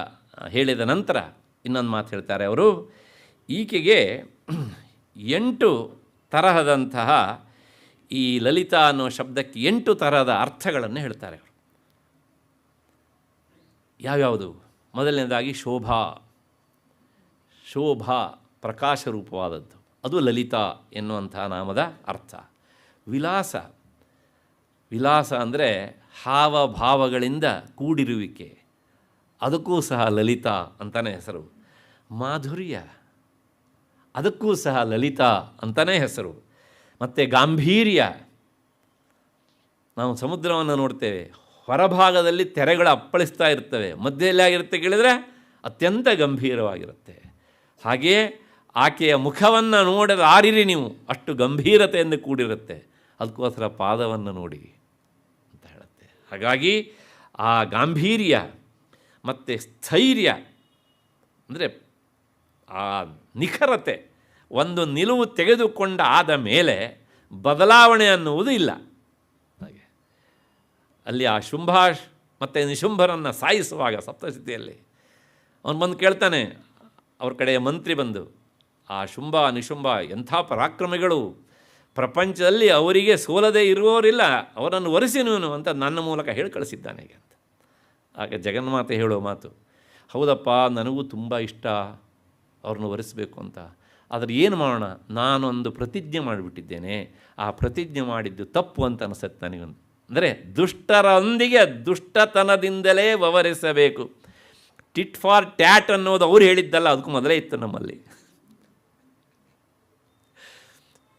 ಹೇಳಿದ ನಂತರ ಇನ್ನೊಂದು ಮಾತು ಹೇಳ್ತಾರೆ ಅವರು. ಈಕೆಗೆ 8 ತರಹದಂತಹ, ಈ ಲಲಿತಾ ಅನ್ನೋ ಶಬ್ದಕ್ಕೆ 8 ತರಹದ ಅರ್ಥಗಳನ್ನು ಹೇಳ್ತಾರೆ ಅವರು. ಯಾವ್ಯಾವುದು? ಮೊದಲನೇದಾಗಿ ಶೋಭಾ, ಶೋಭಾ ಪ್ರಕಾಶ ರೂಪವಾದದ್ದು, ಅದು ಲಲಿತಾ ಎನ್ನುವಂತಹ ನಾಮದ ಅರ್ಥ. ವಿಲಾಸ, ವಿಲಾಸ ಅಂದರೆ ಹಾವಭಾವಗಳಿಂದ ಕೂಡಿರುವಿಕೆ, ಅದಕ್ಕೂ ಸಹ ಲಲಿತಾ ಅಂತಲೇ ಹೆಸರು. ಮಾಧುರ್ಯ, ಅದಕ್ಕೂ ಸಹ ಲಲಿತಾ ಅಂತಲೇ ಹೆಸರು. ಮತ್ತು ಗಾಂಭೀರ್ಯ, ನಾವು ಸಮುದ್ರವನ್ನು ನೋಡ್ತೇವೆ, ಹೊರಭಾಗದಲ್ಲಿ ತೆರೆಗಳು ಅಪ್ಪಳಿಸ್ತಾ ಇರ್ತವೆ, ಮಧ್ಯದಲ್ಲಿ ಆಗಿರುತ್ತೆ ಕೇಳಿದರೆ ಅತ್ಯಂತ ಗಂಭೀರವಾಗಿರುತ್ತೆ. ಹಾಗೆಯೇ ಆಕೆಯ ಮುಖವನ್ನು ನೋಡಲು ಆರಿರಿ ನೀವು, ಅಷ್ಟು ಗಂಭೀರತೆಯಿಂದ ಕೂಡಿರುತ್ತೆ. ಅದಕ್ಕೋಸ್ಕರ ಪಾದವನ್ನು ನೋಡಿ ಅಂತ ಹೇಳುತ್ತೆ. ಹಾಗಾಗಿ ಆ ಗಾಂಭೀರ್ಯ ಮತ್ತು ಸ್ಥೈರ್ಯ ಅಂದರೆ ಆ ನಿಖರತೆ, ಒಂದು ನಿಲುವು ತೆಗೆದುಕೊಂಡ ಆದ ಮೇಲೆ ಬದಲಾವಣೆ ಅನ್ನುವುದು ಇಲ್ಲ. ಹಾಗೆ ಅಲ್ಲಿ ಆ ಶುಂಭಾಷ್ ಮತ್ತು ನಿಶುಂಭರನ್ನು ಸಾಯಿಸುವಾಗ ಸಪ್ತಶತಿಯಲ್ಲಿ ಅವನು ಬಂದು ಕೇಳ್ತಾನೆ, ಅವ್ರ ಕಡೆಯ ಮಂತ್ರಿ ಬಂದು, ಆ ಶುಂಭ ನಿಶುಂಭ ಎಂಥ ಪರಾಕ್ರಮಿಗಳು, ಪ್ರಪಂಚದಲ್ಲಿ ಅವರಿಗೆ ಸೋಲದೇ ಇರುವವರಿಲ್ಲ, ಅವರನ್ನು ವರಿಸಿ ನೀನು ಅಂತ ನನ್ನ ಮೂಲಕ ಹೇಳಿ ಕಳಿಸಿದ್ದಾನೆ ಅಂತ. ಆಗ ಜಗನ್ಮಾತೆ ಹೇಳೋ ಮಾತು, ಹೌದಪ್ಪ ನನಗೂ ತುಂಬ ಇಷ್ಟ ಅವ್ರನ್ನ ವರಿಸಬೇಕು ಅಂತ, ಆದರೆ ಏನು ಮಾಡೋಣ, ನಾನೊಂದು ಪ್ರತಿಜ್ಞೆ ಮಾಡಿಬಿಟ್ಟಿದ್ದೇನೆ, ಆ ಪ್ರತಿಜ್ಞೆ ಮಾಡಿದ್ದು ತಪ್ಪು ಅಂತ ಅನಿಸುತ್ತೆ ನನಗೊಂದು. ಅಂದರೆ ದುಷ್ಟರೊಂದಿಗೆ ದುಷ್ಟತನದಿಂದಲೇ ವ್ಯವಹರಿಸಬೇಕು. ಟಿಟ್ ಫಾರ್ ಟ್ಯಾಟ್ ಅನ್ನೋದು ಅವ್ರು ಹೇಳಿದ್ದಲ್ಲ, ಅದಕ್ಕೂ ಮೊದಲೇ ಇತ್ತು ನಮ್ಮಲ್ಲಿ.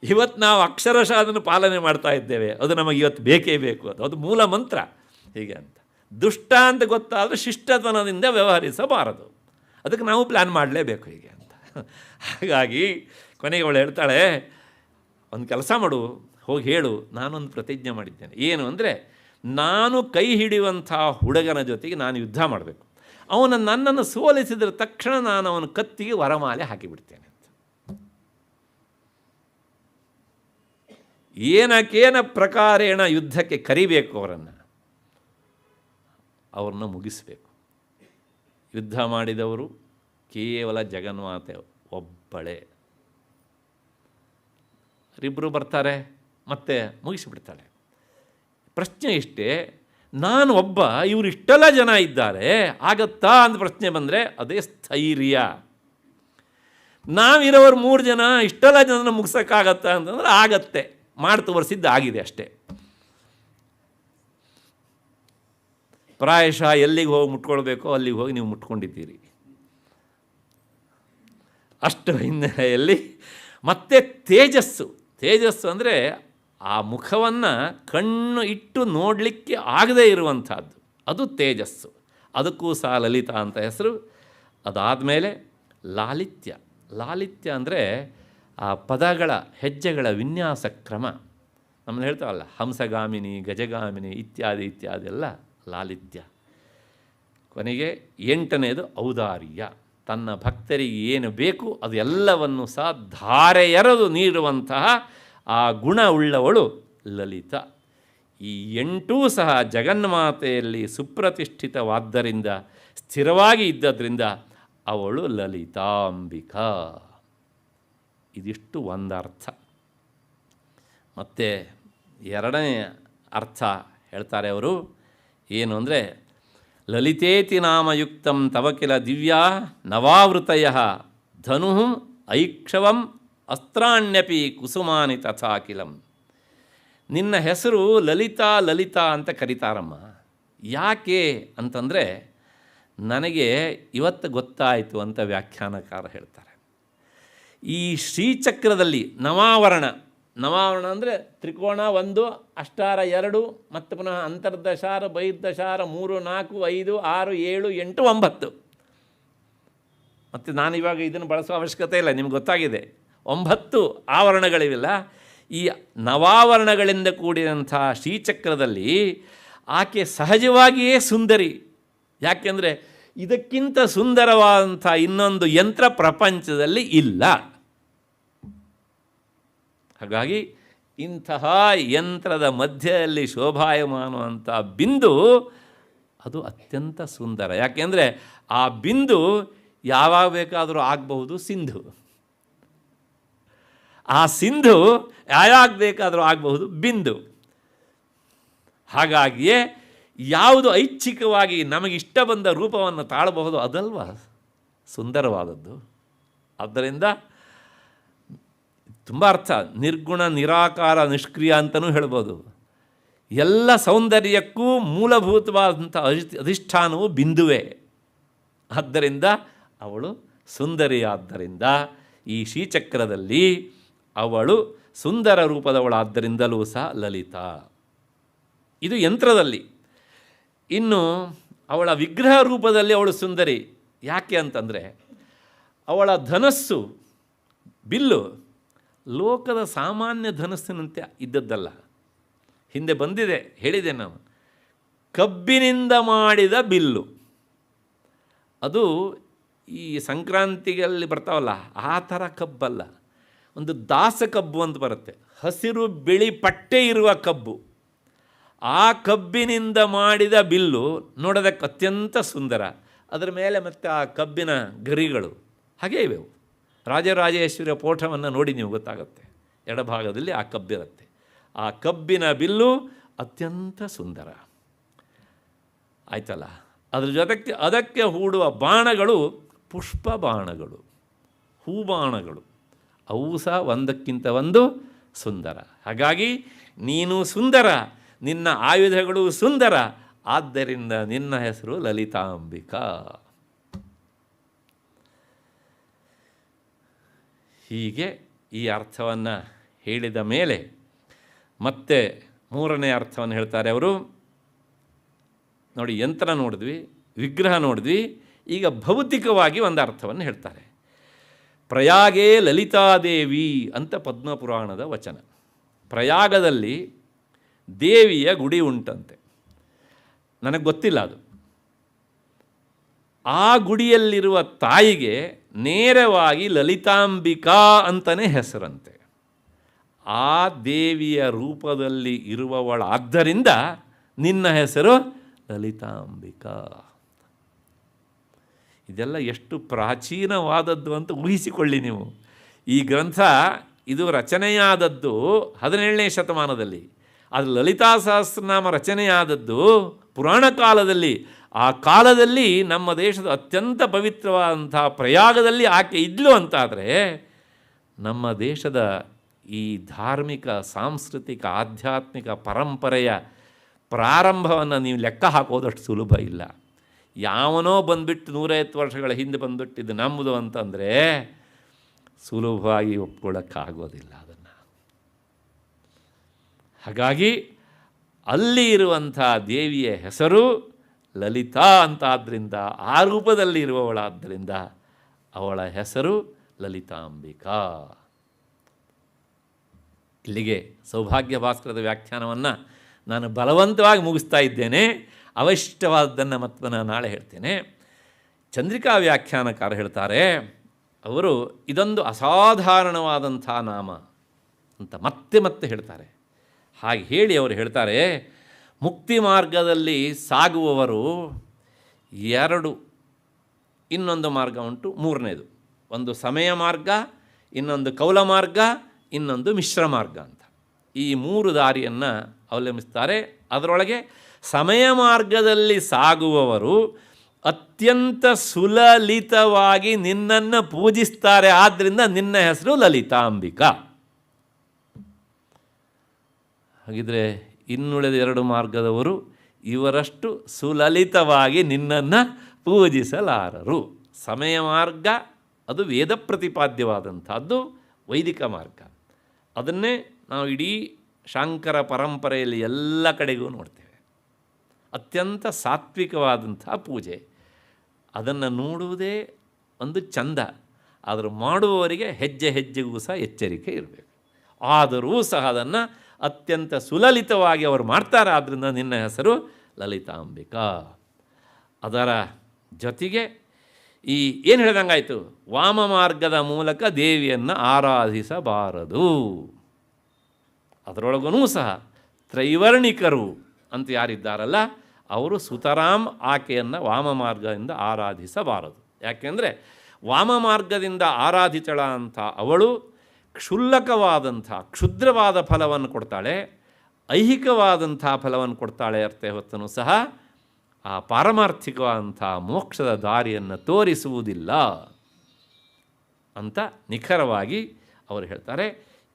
ಇವತ್ತು ನಾವು ಅಕ್ಷರಶಃ ಅದನ್ನು ಪಾಲನೆ ಮಾಡ್ತಾ ಇದ್ದೇವೆ, ಅದು ನಮಗೆ ಇವತ್ತು ಬೇಕೇ ಬೇಕು, ಅದು ಮೂಲ ಮಂತ್ರ ಹೀಗೆ ಅಂತ. ದುಷ್ಟ ಅಂತ ಗೊತ್ತಾದರೂ ಶಿಷ್ಟತನದಿಂದ ವ್ಯವಹರಿಸಬಾರದು, ಅದಕ್ಕೆ ನಾವು ಪ್ಲ್ಯಾನ್ ಮಾಡಲೇಬೇಕು ಹೀಗೆ ಅಂತ. ಹಾಗಾಗಿ ಕೊನೆಗೆ ಅವಳು ಹೇಳ್ತಾಳೆ, ಒಂದು ಕೆಲಸ ಮಾಡು, ಹೋಗಿ ಹೇಳು, ನಾನೊಂದು ಪ್ರತಿಜ್ಞೆ ಮಾಡಿದ್ದೇನೆ. ಏನು ಅಂದರೆ, ನಾನು ಕೈ ಹಿಡಿಯುವಂಥ ಹುಡುಗನ ಜೊತೆಗೆ ನಾನು ಯುದ್ಧ ಮಾಡಬೇಕು, ಅವನು ನನ್ನನ್ನು ಸೋಲಿಸಿದ ತಕ್ಷಣ ನಾನು ಅವನ ಕತ್ತಿಗೆ ವರಮಾಲೆ ಹಾಕಿಬಿಡ್ತೇನೆ ಅಂತ. ಏನಕ್ಕೇನ ಪ್ರಕಾರೇಣ ಯುದ್ಧಕ್ಕೆ ಕರಿಬೇಕು, ಅವ್ರನ್ನ ಮುಗಿಸಬೇಕು. ಯುದ್ಧ ಮಾಡಿದವರು ಕೇವಲ ಜಗನ್ಮಾತೆ ಒಬ್ಬಳೇ. ಇಬ್ಬರು ಬರ್ತಾರೆ ಮತ್ತೆ ಮುಗಿಸಿಬಿಡ್ತಾಳೆ. ಪ್ರಶ್ನೆ ಇಷ್ಟೇ, ನಾನು ಒಬ್ಬ, ಇವರು ಇಷ್ಟೆಲ್ಲ ಜನ ಇದ್ದಾರೆ, ಆಗತ್ತಾ ಅಂತ ಪ್ರಶ್ನೆ ಬಂದರೆ ಅದೇ ಸ್ಥೈರ್ಯ. ನಾವಿರೋರು 3 ಜನ, ಇಷ್ಟೆಲ್ಲ ಜನನ ಮುಗಿಸೋಕ್ಕಾಗತ್ತಾ ಅಂತಂದ್ರೆ ಆಗತ್ತೆ, ಮಾಡಿ ತೋರಿಸಿದ್ದು ಆಗಿದೆ ಅಷ್ಟೇ. ಪ್ರಾಯಶಃ ಎಲ್ಲಿಗೆ ಹೋಗಿ ಮುಟ್ಕೊಳ್ಬೇಕೋ ಅಲ್ಲಿಗೆ ಹೋಗಿ ನೀವು ಮುಟ್ಕೊಂಡಿದ್ದೀರಿ. ಅಷ್ಟು ಹಿನ್ನೆಲೆಯಲ್ಲಿ ಮತ್ತೆ ತೇಜಸ್ಸು, ತೇಜಸ್ಸು ಅಂದರೆ ಆ ಮುಖವನ್ನು ಕಣ್ಣು ಇಟ್ಟು ನೋಡಲಿಕ್ಕೆ ಆಗದೇ ಇರುವಂಥದ್ದು, ಅದು ತೇಜಸ್ಸು. ಅದಕ್ಕೂ ಸಹ ಲಲಿತಾ ಅಂತ ಹೆಸರು. ಅದಾದಮೇಲೆ ಲಾಲಿತ್ಯ. ಲಾಲಿತ್ಯ ಅಂದರೆ ಆ ಪದಗಳ ಹೆಜ್ಜೆಗಳ ವಿನ್ಯಾಸ ಕ್ರಮ. ನಮ್ಮನ್ನು ಹೇಳ್ತಾವಲ್ಲ, ಹಂಸಗಾಮಿನಿ, ಗಜಗಾಮಿನಿ ಇತ್ಯಾದಿ ಇತ್ಯಾದಿ ಎಲ್ಲ ಲಾಲಿತ್ಯ. ಕೊನೆಗೆ 8ನೇದು ಔದಾರ್ಯ. ತನ್ನ ಭಕ್ತರಿಗೆ ಏನು ಬೇಕು ಅದು ಎಲ್ಲವನ್ನು ಸಹ ಧಾರೆ ಎರೆದು ನೀಡುವಂತಹ ಆ ಗುಣ ಉಳ್ಳವಳು ಲಲಿತಾ. ಈ 8 ಸಹ ಜಗನ್ಮಾತೆಯಲ್ಲಿ ಸುಪ್ರತಿಷ್ಠಿತವಾದ್ದರಿಂದ, ಸ್ಥಿರವಾಗಿ ಇದ್ದದ್ರಿಂದ ಅವಳು ಲಲಿತಾಂಬಿಕಾ. ಇದಿಷ್ಟು ಒಂದರ್ಥ. ಮತ್ತು 2ನೇ ಅರ್ಥ ಹೇಳ್ತಾರೆ ಅವರು. ಏನು ಅಂದರೆ, ಲಲಿತೇತಿ ನಾಮಯುಕ್ತಂ ತವ ಕಿಲ ದಿವ್ಯಾ ನವಾವೃತಯ ಧನು ಐಕ್ಷವಂ ಅಸ್ತ್ರಾಣ್ಯಪಿ ಕುಸುಮಾನಿ ತಥಾಖಿಲಂ. ನಿನ್ನ ಹೆಸರು ಲಲಿತಾ ಲಲಿತಾ ಅಂತ ಕರೀತಾರಮ್ಮ. ಯಾಕೆ ಅಂತಂದರೆ ನನಗೆ ಇವತ್ತು ಗೊತ್ತಾಯಿತು ಅಂತ ವ್ಯಾಖ್ಯಾನಕಾರ ಹೇಳ್ತಾರೆ. ಈ ಶ್ರೀಚಕ್ರದಲ್ಲಿ ನವಾವರಣ ಅಂದರೆ ತ್ರಿಕೋಣ 1, ಅಷ್ಟಾರ 2, ಮತ್ತು ಪುನಃ ಅಂತರ್ದಶಾರ, ಬಹಿರ್ದಶಾರ 3, 4, 5, 6, 7, 8, 9. ಮತ್ತು ನಾನಿವಾಗ ಇದನ್ನು ಬಳಸೋ ಅವಶ್ಯಕತೆ ಇಲ್ಲ, ನಿಮ್ಗೆ ಗೊತ್ತಾಗಿದೆ. 9 ಆವರಣಗಳಿವೆಲ್ಲ. ಈ ನವಾವರಣಗಳಿಂದ ಕೂಡಿದಂಥ ಶ್ರೀಚಕ್ರದಲ್ಲಿ ಆಕೆ ಸಹಜವಾಗಿಯೇ ಸುಂದರಿ. ಯಾಕೆಂದರೆ ಇದಕ್ಕಿಂತ ಸುಂದರವಾದಂಥ ಇನ್ನೊಂದು ಯಂತ್ರ ಪ್ರಪಂಚದಲ್ಲಿ ಇಲ್ಲ. ಹಾಗಾಗಿ ಇಂತಹ ಯಂತ್ರದ ಮಧ್ಯದಲ್ಲಿ ಶೋಭಾಯಮಾನುವಂಥ ಬಿಂದು ಅದು ಅತ್ಯಂತ ಸುಂದರ. ಯಾಕೆಂದರೆ ಆ ಬಿಂದು ಯಾವಾಗ ಬೇಕಾದರೂ ಆಗಬಹುದು ಸಿಂಧು, ಆ ಸಿಂಧು ಯಾವಾಗ ಬೇಕಾದರೂ ಆಗಬಹುದು ಬಿಂದು. ಹಾಗಾಗಿಯೇ ಯಾವುದು ಐಚ್ಛಿಕವಾಗಿ ನಮಗಿಷ್ಟ ಬಂದ ರೂಪವನ್ನು ತಾಳಬಹುದು ಅದಲ್ವ ಸುಂದರವಾದದ್ದು. ಆದ್ದರಿಂದ ತುಂಬ ಅರ್ಥ, ನಿರ್ಗುಣ ನಿರಾಕಾರ ನಿಷ್ಕ್ರಿಯ ಅಂತಲೂ ಹೇಳ್ಬೋದು. ಎಲ್ಲ ಸೌಂದರ್ಯಕ್ಕೂ ಮೂಲಭೂತವಾದಂಥ ಅಧಿಷ್ಠಾನವು ಬಿಂದುವೆ. ಆದ್ದರಿಂದ ಅವಳು ಸುಂದರಿ. ಆದ್ದರಿಂದ ಈ ಶ್ರೀಚಕ್ರದಲ್ಲಿ ಅವಳು ಸುಂದರ ರೂಪದವಳಾದ್ದರಿಂದಲೂ ಸಹ ಲಲಿತಾ. ಇದು ಯಂತ್ರದಲ್ಲಿ. ಇನ್ನು ಅವಳ ವಿಗ್ರಹ ರೂಪದಲ್ಲಿ ಅವಳು ಸುಂದರಿ. ಯಾಕೆ ಅಂತಂದರೆ ಅವಳ ಧನಸ್ಸು, ಬಿಲ್ಲು ಲೋಕದ ಸಾಮಾನ್ಯ ಧನಸ್ಸಿನಂತೆ ಇದ್ದದ್ದಲ್ಲ. ಹಿಂದೆ ಬಂದಿದೆ, ಹೇಳಿದೆ ನಾನು, ಕಬ್ಬಿನಿಂದ ಮಾಡಿದ ಬಿಲ್ಲು. ಅದು ಈ ಸಂಕ್ರಾಂತಿಯಲ್ಲಿ ಬರ್ತಾವಲ್ಲ ಆ ಥರ ಕಬ್ಬಲ್ಲ, ಒಂದು ದಾಸ ಕಬ್ಬು ಅಂತ ಬರುತ್ತೆ, ಹಸಿರು ಬಿಳಿ ಪಟ್ಟೆ ಇರುವ ಕಬ್ಬು. ಆ ಕಬ್ಬಿನಿಂದ ಮಾಡಿದ ಬಿಲ್ಲು ನೋಡೋದಕ್ಕೆ ಅತ್ಯಂತ ಸುಂದರ. ಅದರ ಮೇಲೆ ಮತ್ತು ಆ ಕಬ್ಬಿನ ಗರಿಗಳು ಹಾಗೇ ಇವೆ. ರಾಜರಾಜೇಶ್ವರಿಯ ಪೋಠವನ್ನು ನೋಡಿ ನೀವು ಗೊತ್ತಾಗುತ್ತೆ, ಎಡಭಾಗದಲ್ಲಿ ಆ ಕಬ್ಬಿರುತ್ತೆ. ಆ ಕಬ್ಬಿನ ಬಿಲ್ಲು ಅತ್ಯಂತ ಸುಂದರ ಆಯ್ತಲ್ಲ. ಅದ್ರ ಜೊತೆಗೆ ಅದಕ್ಕೆ ಹೂಡುವ ಬಾಣಗಳು ಪುಷ್ಪ ಬಾಣಗಳು, ಹೂಬಾಣಗಳು, ಅವು ಸಹ ಒಂದಕ್ಕಿಂತ ಒಂದು ಸುಂದರ. ಹಾಗಾಗಿ ನೀನು ಸುಂದರ, ನಿನ್ನ ಆಯುಧಗಳು ಸುಂದರ, ಆದ್ದರಿಂದ ನಿನ್ನ ಹೆಸರು ಲಲಿತಾಂಬಿಕಾ. ಹೀಗೆ ಈ ಅರ್ಥವನ್ನು ಹೇಳಿದ ಮೇಲೆ ಮತ್ತೆ ಮೂರನೇ ಅರ್ಥವನ್ನು ಹೇಳ್ತಾರೆ ಅವರು. ನೋಡಿ, ಯಂತ್ರ ನೋಡಿದ್ವಿ, ವಿಗ್ರಹ ನೋಡಿದ್ವಿ, ಈಗ ಭೌತಿಕವಾಗಿ ಒಂದು ಅರ್ಥವನ್ನು ಹೇಳ್ತಾರೆ. ಪ್ರಯಾಗೇ ಲಲಿತಾದೇವಿ ಅಂತ ಪದ್ಮಪುರಾಣದ ವಚನ. ಪ್ರಯಾಗದಲ್ಲಿ ದೇವಿಯ ಗುಡಿ ಉಂಟಂತೆ, ನನಗೆ ಗೊತ್ತಿಲ್ಲ ಅದು. ಆ ಗುಡಿಯಲ್ಲಿರುವ ತಾಯಿಗೆ ನೇರವಾಗಿ ಲಲಿತಾಂಬಿಕಾ ಅಂತಲೇ ಹೆಸರಂತೆ. ಆ ದೇವಿಯ ರೂಪದಲ್ಲಿ ಇರುವವಳಾದ್ದರಿಂದ ನಿನ್ನ ಹೆಸರು ಲಲಿತಾಂಬಿಕಾ. ಇದೆಲ್ಲ ಎಷ್ಟು ಪ್ರಾಚೀನವಾದದ್ದು ಅಂತ ಊಹಿಸಿಕೊಳ್ಳಿ ನೀವು. ಈ ಗ್ರಂಥ ಇದು ರಚನೆಯಾದದ್ದು 17ನೇ ಶತಮಾನದಲ್ಲಿ, ಅದು ಲಲಿತಾ ಸಹಸ್ರನಾಮ ರಚನೆಯಾದದ್ದು ಪುರಾಣ ಕಾಲದಲ್ಲಿ. ಆ ಕಾಲದಲ್ಲಿ ನಮ್ಮ ದೇಶದ ಅತ್ಯಂತ ಪವಿತ್ರವಾದಂಥ ಪ್ರಯಾಗದಲ್ಲಿ ಆಕೆ ಇದ್ಲು ಅಂತಾದರೆ ನಮ್ಮ ದೇಶದ ಈ ಧಾರ್ಮಿಕ, ಸಾಂಸ್ಕೃತಿಕ, ಆಧ್ಯಾತ್ಮಿಕ ಪರಂಪರೆಯ ಪ್ರಾರಂಭವನ್ನು ನೀವು ಲೆಕ್ಕ ಹಾಕೋದಷ್ಟು ಸುಲಭ ಇಲ್ಲ. ಯಾವನೋ ಬಂದುಬಿಟ್ಟು 150 ವರ್ಷಗಳ ಹಿಂದೆ ಬಂದುಬಿಟ್ಟು ಇದು ನಮ್ಮದು ಅಂತಂದರೆ ಸುಲಭವಾಗಿ ಒಪ್ಕೊಳ್ಳೋಕ್ಕಾಗೋದಿಲ್ಲ ಅದನ್ನು. ಹಾಗಾಗಿ ಅಲ್ಲಿ ಇರುವಂಥ ದೇವಿಯ ಹೆಸರು ಲಲಿತಾ ಅಂತಾದ್ದರಿಂದ, ಆ ರೂಪದಲ್ಲಿ ಇರುವವಳಾದ್ದರಿಂದ ಅವಳ ಹೆಸರು ಲಲಿತಾಂಬಿಕಾ. ಇಲ್ಲಿಗೆ ಸೌಭಾಗ್ಯ ಭಾಸ್ಕರದ ವ್ಯಾಖ್ಯಾನವನ್ನು ನಾನು ಬಲವಂತವಾಗಿ ಮುಗಿಸ್ತಾ ಇದ್ದೇನೆ. ಅವಶ್ಯವಾದದ್ದನ್ನು ಮತ್ತು ನಾನು ನಾಳೆ ಹೇಳ್ತೇನೆ. ಚಂದ್ರಿಕಾ ವ್ಯಾಖ್ಯಾನಕಾರ ಹೇಳ್ತಾರೆ, ಅವರು ಇದೊಂದು ಅಸಾಧಾರಣವಾದಂಥ ನಾಮ ಅಂತ ಮತ್ತೆ ಮತ್ತೆ ಹೇಳ್ತಾರೆ. ಹಾಗೆ ಹೇಳಿ ಅವರು ಹೇಳ್ತಾರೆ, ಮುಕ್ತಿ ಮಾರ್ಗದಲ್ಲಿ ಸಾಗುವವರು 2, ಇನ್ನೊಂದು ಮಾರ್ಗ ಉಂಟು, ಮೂರನೇದು. ಒಂದು ಸಮಯ ಮಾರ್ಗ, ಇನ್ನೊಂದು ಕೌಲ ಮಾರ್ಗ, ಇನ್ನೊಂದು ಮಿಶ್ರ ಮಾರ್ಗ ಅಂತ. ಈ 3 ದಾರಿಯನ್ನು ಅವಲಂಬಿಸ್ತಾರೆ. ಅದರೊಳಗೆ ಸಮಯ ಮಾರ್ಗದಲ್ಲಿ ಸಾಗುವವರು ಅತ್ಯಂತ ಸುಲಲಿತವಾಗಿ ನಿನ್ನನ್ನು ಪೂಜಿಸ್ತಾರೆ. ಆದ್ದರಿಂದ ನಿನ್ನ ಹೆಸರು ಲಲಿತಾಂಬಿಕಾ. ಹಾಗಿದ್ರೆ ಇನ್ನುಳಿದ 2 ಮಾರ್ಗದವರು ಇವರಷ್ಟು ಸುಲಲಿತವಾಗಿ ನಿನ್ನನ್ನು ಪೂಜಿಸಲಾರರು. ಸಮಯ ಮಾರ್ಗ ಅದು ವೇದ ಪ್ರತಿಪಾದ್ಯವಾದಂಥದ್ದು, ವೈದಿಕ ಮಾರ್ಗ. ಅದನ್ನೇ ನಾವು ಇಡೀ ಶಾಂಕರ ಪರಂಪರೆಯಲ್ಲಿ ಎಲ್ಲ ಕಡೆಗೂ ನೋಡ್ತೇವೆ. ಅತ್ಯಂತ ಸಾತ್ವಿಕವಾದಂಥ ಪೂಜೆ. ಅದನ್ನು ನೋಡುವುದೇ ಒಂದು ಚಂದ. ಆದರೂ ಮಾಡುವವರಿಗೆ ಹೆಜ್ಜೆ ಹೆಜ್ಜೆಗೂ ಸಹ ಎಚ್ಚರಿಕೆ ಇರಬೇಕು. ಆದರೂ ಸಹ ಅದನ್ನು ಅತ್ಯಂತ ಸುಲಲಿತವಾಗಿ ಅವರು ಮಾಡ್ತಾರೆ. ಆದ್ದರಿಂದ ನಿನ್ನ ಹೆಸರು ಲಲಿತಾಂಬಿಕಾ. ಅದರ ಜೊತೆಗೆ ಈ ಏನು ಹೇಳ್ದಂಗಾಯಿತು, ವಾಮ ಮಾರ್ಗದ ಮೂಲಕ ದೇವಿಯನ್ನು ಆರಾಧಿಸಬಾರದು. ಅದರೊಳಗೂ ಸಹ ತ್ರೈವರ್ಣಿಕರು ಅಂತ ಯಾರಿದ್ದಾರಲ್ಲ, ಅವರು ಸುತರಾಮ್ ಆಕೆಯನ್ನು ವಾಮ ಮಾರ್ಗದಿಂದ ಆರಾಧಿಸಬಾರದು. ಯಾಕೆಂದರೆ ವಾಮ ಮಾರ್ಗದಿಂದ ಆರಾಧಿತಳ ಅಂತ ಅವಳು ಕ್ಷುಲ್ಲಕವಾದಂಥ ಕ್ಷುದ್ರವಾದ ಫಲವನ್ನು ಕೊಡ್ತಾಳೆ, ಐಹಿಕವಾದಂಥ ಫಲವನ್ನು ಕೊಡ್ತಾಳೆ ಅರ್ಥ ಹೊತ್ತನೂ ಸಹ ಆ ಪಾರಮಾರ್ಥಿಕವಾದಂಥ ಮೋಕ್ಷದ ದಾರಿಯನ್ನು ತೋರಿಸುವುದಿಲ್ಲ ಅಂತ ನಿಖರವಾಗಿ ಅವರು ಹೇಳ್ತಾರೆ.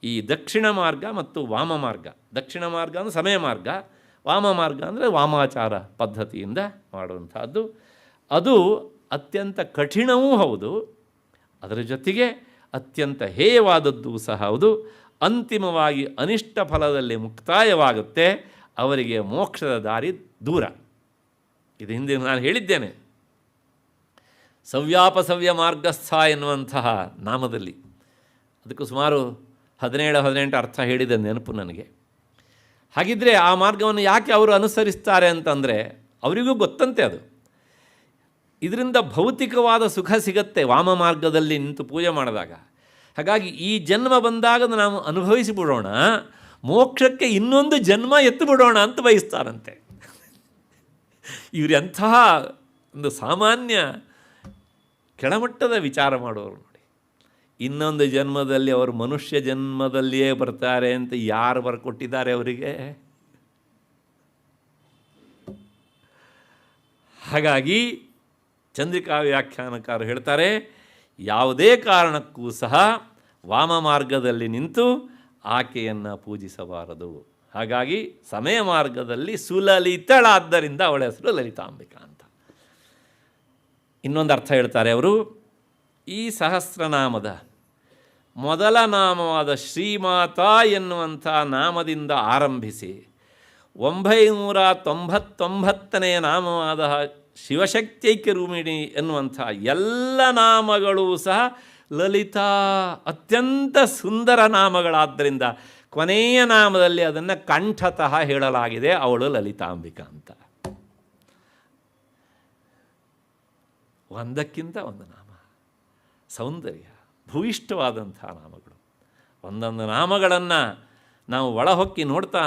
ಈ ದಕ್ಷಿಣ ಮಾರ್ಗ ಮತ್ತು ವಾಮ ಮಾರ್ಗ, ದಕ್ಷಿಣ ಮಾರ್ಗ ಅಂದರೆ ಸಮಯ ಮಾರ್ಗ, ವಾಮ ಮಾರ್ಗ ಅಂದರೆ ವಾಮಾಚಾರ ಪದ್ಧತಿಯಿಂದ ಮಾಡುವಂಥದ್ದು. ಅದು ಅತ್ಯಂತ ಕಠಿಣವೂ ಹೌದು, ಅದರ ಜೊತೆಗೆ ಅತ್ಯಂತ ಹೇಯವಾದದ್ದು ಸಹ ಹೌದು. ಅಂತಿಮವಾಗಿ ಅನಿಷ್ಟ ಫಲದಲ್ಲಿ ಮುಕ್ತಾಯವಾಗುತ್ತೆ, ಅವರಿಗೆ ಮೋಕ್ಷದ ದಾರಿ ದೂರ. ಇದು ಹಿಂದೆ ನಾನು ಹೇಳಿದ್ದೇನೆ. ಸವ್ಯಾಪಸವ್ಯ ಮಾರ್ಗಸ್ಥ ಎನ್ನುವಂತಹ ನಾಮದಲ್ಲಿ ಅದಕ್ಕೂ ಸುಮಾರು 17-18 ಅರ್ಥ ಹೇಳಿದ ನೆನಪು ನನಗೆ. ಹಾಗಿದ್ದರೆ ಆ ಮಾರ್ಗವನ್ನು ಯಾಕೆ ಅವರು ಅನುಸರಿಸ್ತಾರೆ ಅಂತಂದರೆ ಅವರಿಗೂ ಗೊತ್ತಂತೆ ಅದು. ಇದರಿಂದ ಭೌತಿಕವಾದ ಸುಖ ಸಿಗತ್ತೆ ವಾಮ ಮಾರ್ಗದಲ್ಲಿ ನಿಂತು ಪೂಜೆ ಮಾಡಿದಾಗ. ಹಾಗಾಗಿ ಈ ಜನ್ಮ ಬಂದಾಗ ನಾವು ಅನುಭವಿಸಿಬಿಡೋಣ, ಮೋಕ್ಷಕ್ಕೆ ಇನ್ನೊಂದು ಜನ್ಮ ಎತ್ತು ಬಿಡೋಣ ಅಂತ ಬಯಸ್ತಾರಂತೆ. ಇವರೆಂತಹ ಒಂದು ಸಾಮಾನ್ಯ ಕೆಳಮಟ್ಟದ ವಿಚಾರ ಮಾಡೋರು ನೋಡಿ. ಇನ್ನೊಂದು ಜನ್ಮದಲ್ಲಿ ಅವರು ಮನುಷ್ಯ ಜನ್ಮದಲ್ಲಿಯೇ ಬರ್ತಾರೆ ಅಂತ ಯಾರು ಬರ್ಕೊಟ್ಟಿದ್ದಾರೆ ಅವರಿಗೆ? ಹಾಗಾಗಿ ಚಂದ್ರಿಕಾ ವ್ಯಾಖ್ಯಾನಕಾರರು ಹೇಳ್ತಾರೆ, ಯಾವುದೇ ಕಾರಣಕ್ಕೂ ಸಹ ವಾಮ ಮಾರ್ಗದಲ್ಲಿ ನಿಂತು ಆಕೆಯನ್ನು ಪೂಜಿಸಬಾರದು. ಹಾಗಾಗಿ ಸಮಯ ಮಾರ್ಗದಲ್ಲಿ ಸುಲಲಿತಳಾದ್ದರಿಂದ ಅವಳ ಹೆಸರು ಲಲಿತಾಂಬಿಕಾ ಅಂತ. ಇನ್ನೊಂದು ಅರ್ಥ ಹೇಳ್ತಾರೆ ಅವರು, ಈ ಸಹಸ್ರನಾಮದ ಮೊದಲ ನಾಮವಾದ ಶ್ರೀಮಾತಾ ಎನ್ನುವಂಥ ನಾಮದಿಂದ ಆರಂಭಿಸಿ 999ನೇ ನಾಮವಾದ ಶಿವಶಕ್ತೈಕ್ಯ ರೂಪಿಣಿ ಎನ್ನುವಂಥ ಎಲ್ಲ ನಾಮಗಳೂ ಸಹ ಲಲಿತಾ ಅತ್ಯಂತ ಸುಂದರ ನಾಮಗಳಾದ್ದರಿಂದ ಕೊನೆಯ ನಾಮದಲ್ಲಿ ಅದನ್ನು ಕಂಠತಃ ಹೇಳಲಾಗಿದೆ, ಅವಳು ಲಲಿತಾಂಬಿಕಾ ಅಂತ. ಒಂದಕ್ಕಿಂತ ಒಂದು ನಾಮ, ಸೌಂದರ್ಯ ಭೂಯಿಷ್ಠವಾದಂಥ ನಾಮಗಳು. ಒಂದೊಂದು ನಾಮಗಳನ್ನು ನಾವು ಒಳಹೊಕ್ಕಿ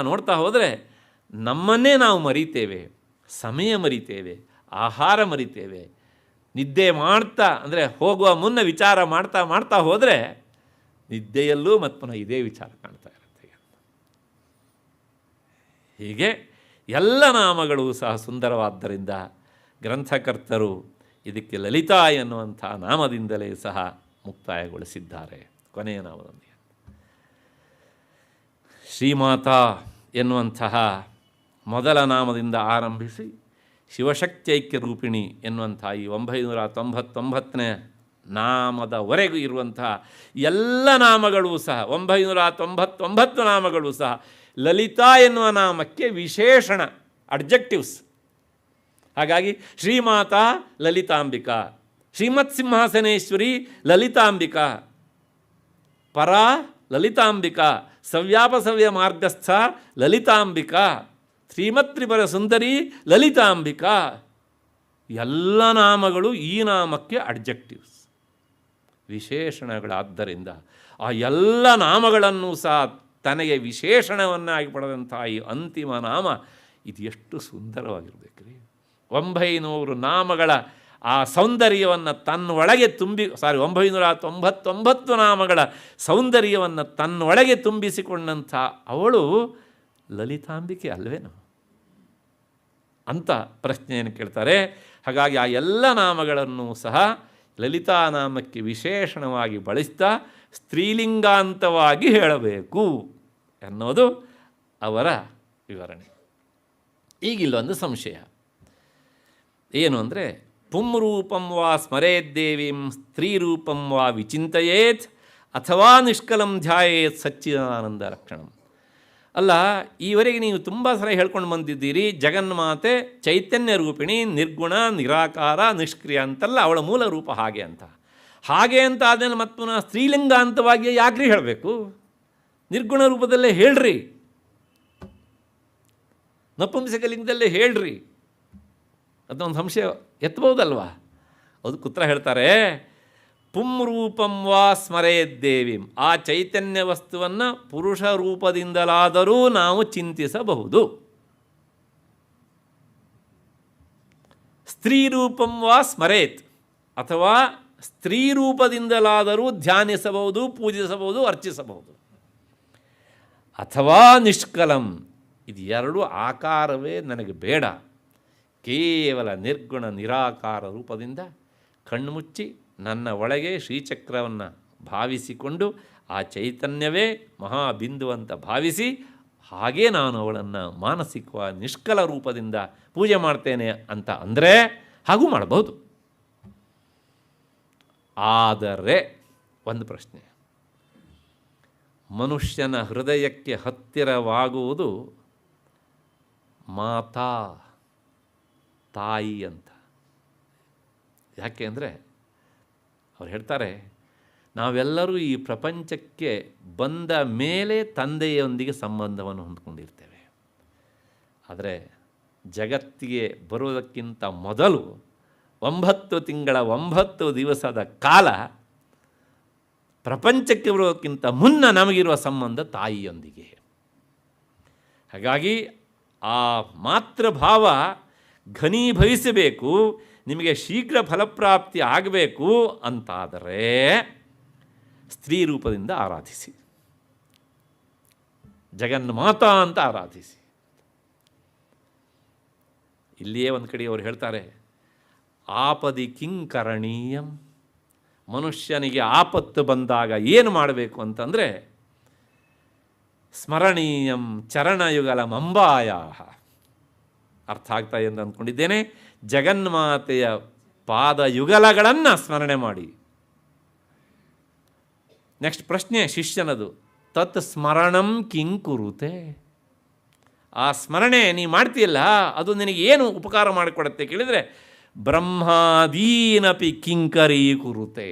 ನೋಡ್ತಾ ಹೋದರೆ ನಮ್ಮನ್ನೇ ನಾವು ಮರಿತೇವೆ, ಸಮಯ ಮರಿತೇವೆ, ಆಹಾರ ಮರಿತೇವೆ. ನಿದ್ದೆ ಮಾಡ್ತಾ ಅಂದರೆ ಹೋಗುವ ಮುನ್ನ ವಿಚಾರ ಮಾಡ್ತಾ ಹೋದರೆ ನಿದ್ದೆಯಲ್ಲೂ ಮತ್ತು ಪುನಃ ಇದೇ ವಿಚಾರ ಕಾಣ್ತಾ ಇರುತ್ತೆ. ಹೀಗೆ ಎಲ್ಲ ನಾಮಗಳು ಸಹ ಸುಂದರವಾದ್ದರಿಂದ ಗ್ರಂಥಕರ್ತರು ಇದಕ್ಕೆ ಲಲಿತಾ ಎನ್ನುವಂಥ ನಾಮದಿಂದಲೇ ಸಹ ಮುಕ್ತಾಯಗೊಳಿಸಿದ್ದಾರೆ. ಕೊನೆಯ ನಾಮದೊಂದಿಗೆ ಶ್ರೀಮಾತಾ ಎನ್ನುವಂತಹ ಮೊದಲ ನಾಮದಿಂದ ಆರಂಭಿಸಿ ಶಿವಶಕ್ತೈಕ್ಯ ರೂಪಿಣಿ ಎನ್ನುವಂಥ ಈ 999ನೇ ನಾಮದವರೆಗೂ ಇರುವಂತಹ ಎಲ್ಲ ನಾಮಗಳೂ ಸಹ 999 ನಾಮಗಳು ಸಹ ಲಲಿತಾ ಎನ್ನುವ ನಾಮಕ್ಕೆ ವಿಶೇಷಣ, ಅಡ್ಜೆಕ್ಟಿವ್ಸ್. ಹಾಗಾಗಿ ಶ್ರೀಮಾತಾ ಲಲಿತಾಂಬಿಕಾ, ಶ್ರೀಮತ್ ಸಿಂಹಾಸನೇಶ್ವರಿ ಲಲಿತಾಂಬಿಕಾ, ಪರಾ ಲಲಿತಾಂಬಿಕಾ, ಸವ್ಯಾಪಸವ್ಯ ಮಾರ್ಗಸ್ಥ ಲಲಿತಾಂಬಿಕಾ, ಶ್ರೀಮತ್ರಿಪರ ಸುಂದರಿ ಲಲಿತಾಂಬಿಕಾ. ಎಲ್ಲ ನಾಮಗಳು ಈ ನಾಮಕ್ಕೆ ಅಡ್ಜೆಕ್ಟಿವ್ಸ್, ವಿಶೇಷಣಗಳಾದ್ದರಿಂದ ಆ ಎಲ್ಲ ನಾಮಗಳನ್ನು ಸಹ ತನಗೆ ವಿಶೇಷಣವನ್ನಾಗಿ ಪಡೆದಂಥ ಈ ಅಂತಿಮ ನಾಮ ಇದು ಎಷ್ಟು ಸುಂದರವಾಗಿರಬೇಕು ರೀ. 900 ನಾಮಗಳ ಆ ಸೌಂದರ್ಯವನ್ನು ತನ್ನೊಳಗೆ 999 ನಾಮಗಳ ಸೌಂದರ್ಯವನ್ನು ತನ್ನೊಳಗೆ ತುಂಬಿಸಿಕೊಂಡಂಥ ಅವಳು ಲಲಿತಾಂಬಿಕೆ ಅಲ್ವೇನೋ ಅಂತ ಪ್ರಶ್ನೆಯನ್ನು ಕೇಳ್ತಾರೆ. ಹಾಗಾಗಿ ಆ ಎಲ್ಲ ನಾಮಗಳನ್ನು ಸಹ ಲಲಿತಾ ನಾಮಕ್ಕೆ ವಿಶೇಷಣವಾಗಿ ಬಳಸ್ತಾ ಸ್ತ್ರೀಲಿಂಗಾಂತವಾಗಿ ಹೇಳಬೇಕು ಅನ್ನೋದು ಅವರ ವಿವರಣೆ. ಈಗಿಲ್ಲೊಂದು ಸಂಶಯ ಏನು ಅಂದರೆ, ಪುಂರೂಪಂ ವಾ ಸ್ಮರೇದ್ದೇವೀಂ ಸ್ತ್ರೀರೂಪಂ ವಾ ವಿಚಿಂತಯೇತ್ ಅಥವಾ ನಿಷ್ಕಲಂ ಧ್ಯಾಯೇತ್ ಸಚ್ಚಿದಾನಂದ ಲಕ್ಷಣಂ. ಅಲ್ಲ, ಈವರೆಗೆ ನೀವು ತುಂಬ ಸಲ ಹೇಳ್ಕೊಂಡು ಬಂದಿದ್ದೀರಿ ಜಗನ್ಮಾತೆ ಚೈತನ್ಯ ರೂಪಿಣಿ, ನಿರ್ಗುಣ, ನಿರಾಕಾರ, ನಿಷ್ಕ್ರಿಯ ಅಂತಲ್ಲ, ಅವಳ ಮೂಲ ರೂಪ ಹಾಗೆ ಅಂತ. ಹಾಗೆ ಅಂತ ಆದಮೇಲೆ ಮತ್ತು ಪುನಃ ಸ್ತ್ರೀಲಿಂಗ ಅಂತವಾಗಿ ಯಾಕ್ರಿ ಹೇಳಬೇಕು? ನಿರ್ಗುಣ ರೂಪದಲ್ಲೇ ಹೇಳ್ರಿ, ನಪುಂಸಕಲಿಂಗದಲ್ಲೇ ಹೇಳ್ರಿ. ಅದೊಂದು ಸಂಶಯ ಎತ್ತಬಹುದಲ್ವಾ? ಅದಕ್ಕೆ ಉತ್ತರ ಹೇಳ್ತಾರೆ, ಪುಂರೂಪಂ ವಾ ಸ್ಮರೇದ್ದೇವಿಂ, ಆ ಚೈತನ್ಯ ವಸ್ತುವನ್ನು ಪುರುಷ ರೂಪದಿಂದಲಾದರೂ ನಾವು ಚಿಂತಿಸಬಹುದು. ಸ್ತ್ರೀರೂಪಂ ವಾ ಸ್ಮರೇತ್, ಅಥವಾ ಸ್ತ್ರೀ ರೂಪದಿಂದಲಾದರೂ ಧ್ಯಾನಿಸಬಹುದು, ಪೂಜಿಸಬಹುದು, ಅರ್ಚಿಸಬಹುದು. ಅಥವಾ ನಿಷ್ಕಲಂ, ಇದು ಎರಡು ಆಕಾರವೇ ನನಗೆ ಬೇಡ, ಕೇವಲ ನಿರ್ಗುಣ ನಿರಾಕಾರ ರೂಪದಿಂದ ಕಣ್ಮುಚ್ಚಿ ನನ್ನ ಒಳಗೆ ಶ್ರೀಚಕ್ರವನ್ನು ಭಾವಿಸಿಕೊಂಡು ಆ ಚೈತನ್ಯವೇ ಮಹಾಬಿಂದು ಅಂತ ಭಾವಿಸಿ ಹಾಗೇ ನಾನು ಅವಳನ್ನು ಮಾನಸಿಕ ನಿಷ್ಕಲ ರೂಪದಿಂದ ಪೂಜೆ ಮಾಡ್ತೇನೆ ಅಂತ ಅಂದರೆ ಹಾಗೂ ಮಾಡಬಹುದು. ಆದರೆ ಒಂದು ಪ್ರಶ್ನೆ, ಮನುಷ್ಯನ ಹೃದಯಕ್ಕೆ ಹತ್ತಿರವಾಗುವುದು ಮಾತಾ, ತಾಯಿ ಅಂತ. ಯಾಕೆ ಅಂದರೆ ಅವ್ರು ಹೇಳ್ತಾರೆ, ನಾವೆಲ್ಲರೂ ಈ ಪ್ರಪಂಚಕ್ಕೆ ಬಂದ ಮೇಲೆ ತಂದೆಯೊಂದಿಗೆ ಸಂಬಂಧವನ್ನು ಹೊಂದ್ಕೊಂಡಿರ್ತೇವೆ. ಆದರೆ ಜಗತ್ತಿಗೆ ಬರುವುದಕ್ಕಿಂತ ಮೊದಲು 9 ತಿಂಗಳ 9 ದಿವಸದ ಕಾಲ ಪ್ರಪಂಚಕ್ಕೆ ಬರೋದಕ್ಕಿಂತ ಮುನ್ನ ನಮಗಿರುವ ಸಂಬಂಧ ತಾಯಿಯೊಂದಿಗೆ. ಹಾಗಾಗಿ ಆ ಮಾತೃಭಾವ ಘನೀಭವಿಸಬೇಕು, ನಿಮಗೆ ಶೀಘ್ರ ಫಲಪ್ರಾಪ್ತಿ ಆಗಬೇಕು ಅಂತಾದರೆ ಸ್ತ್ರೀ ರೂಪದಿಂದ ಆರಾಧಿಸಿ, ಜಗನ್ಮಾತಾ ಅಂತ ಆರಾಧಿಸಿ. ಇಲ್ಲಿಯೇ ಒಂದು ಕಡೆ ಅವರು ಹೇಳ್ತಾರೆ, ಆಪದಿ ಕಿಂಕರಣೀಯಂ, ಮನುಷ್ಯನಿಗೆ ಆಪತ್ತು ಬಂದಾಗ ಏನು ಮಾಡಬೇಕು ಅಂತಂದರೆ ಸ್ಮರಣೀಯಂ ಚರಣಯುಗಲಂ ಅಂಬಾಯಾಹ. ಅರ್ಥ ಆಗ್ತಾ ಎಂದು ಅಂದ್ಕೊಂಡಿದ್ದೇನೆ. ಜಗನ್ಮಾತೆಯ ಪಾದಯುಗಲಗಳನ್ನು ಸ್ಮರಣೆ ಮಾಡಿ. ನೆಕ್ಸ್ಟ್ ಪ್ರಶ್ನೆ ಶಿಷ್ಯನದು, ತತ್ ಸ್ಮರಣಂ ಕಿಂಕುರುತೆ, ಆ ಸ್ಮರಣೆ ನೀ ಮಾಡ್ತೀಯಲ್ಲ ಅದು ನಿನಗೆ ಏನು ಉಪಕಾರ ಮಾಡಿಕೊಡುತ್ತೆ ಕೇಳಿದರೆ, ಬ್ರಹ್ಮಾದೀನಪಿ ಕಿಂಕರೀಕುರುತೆ,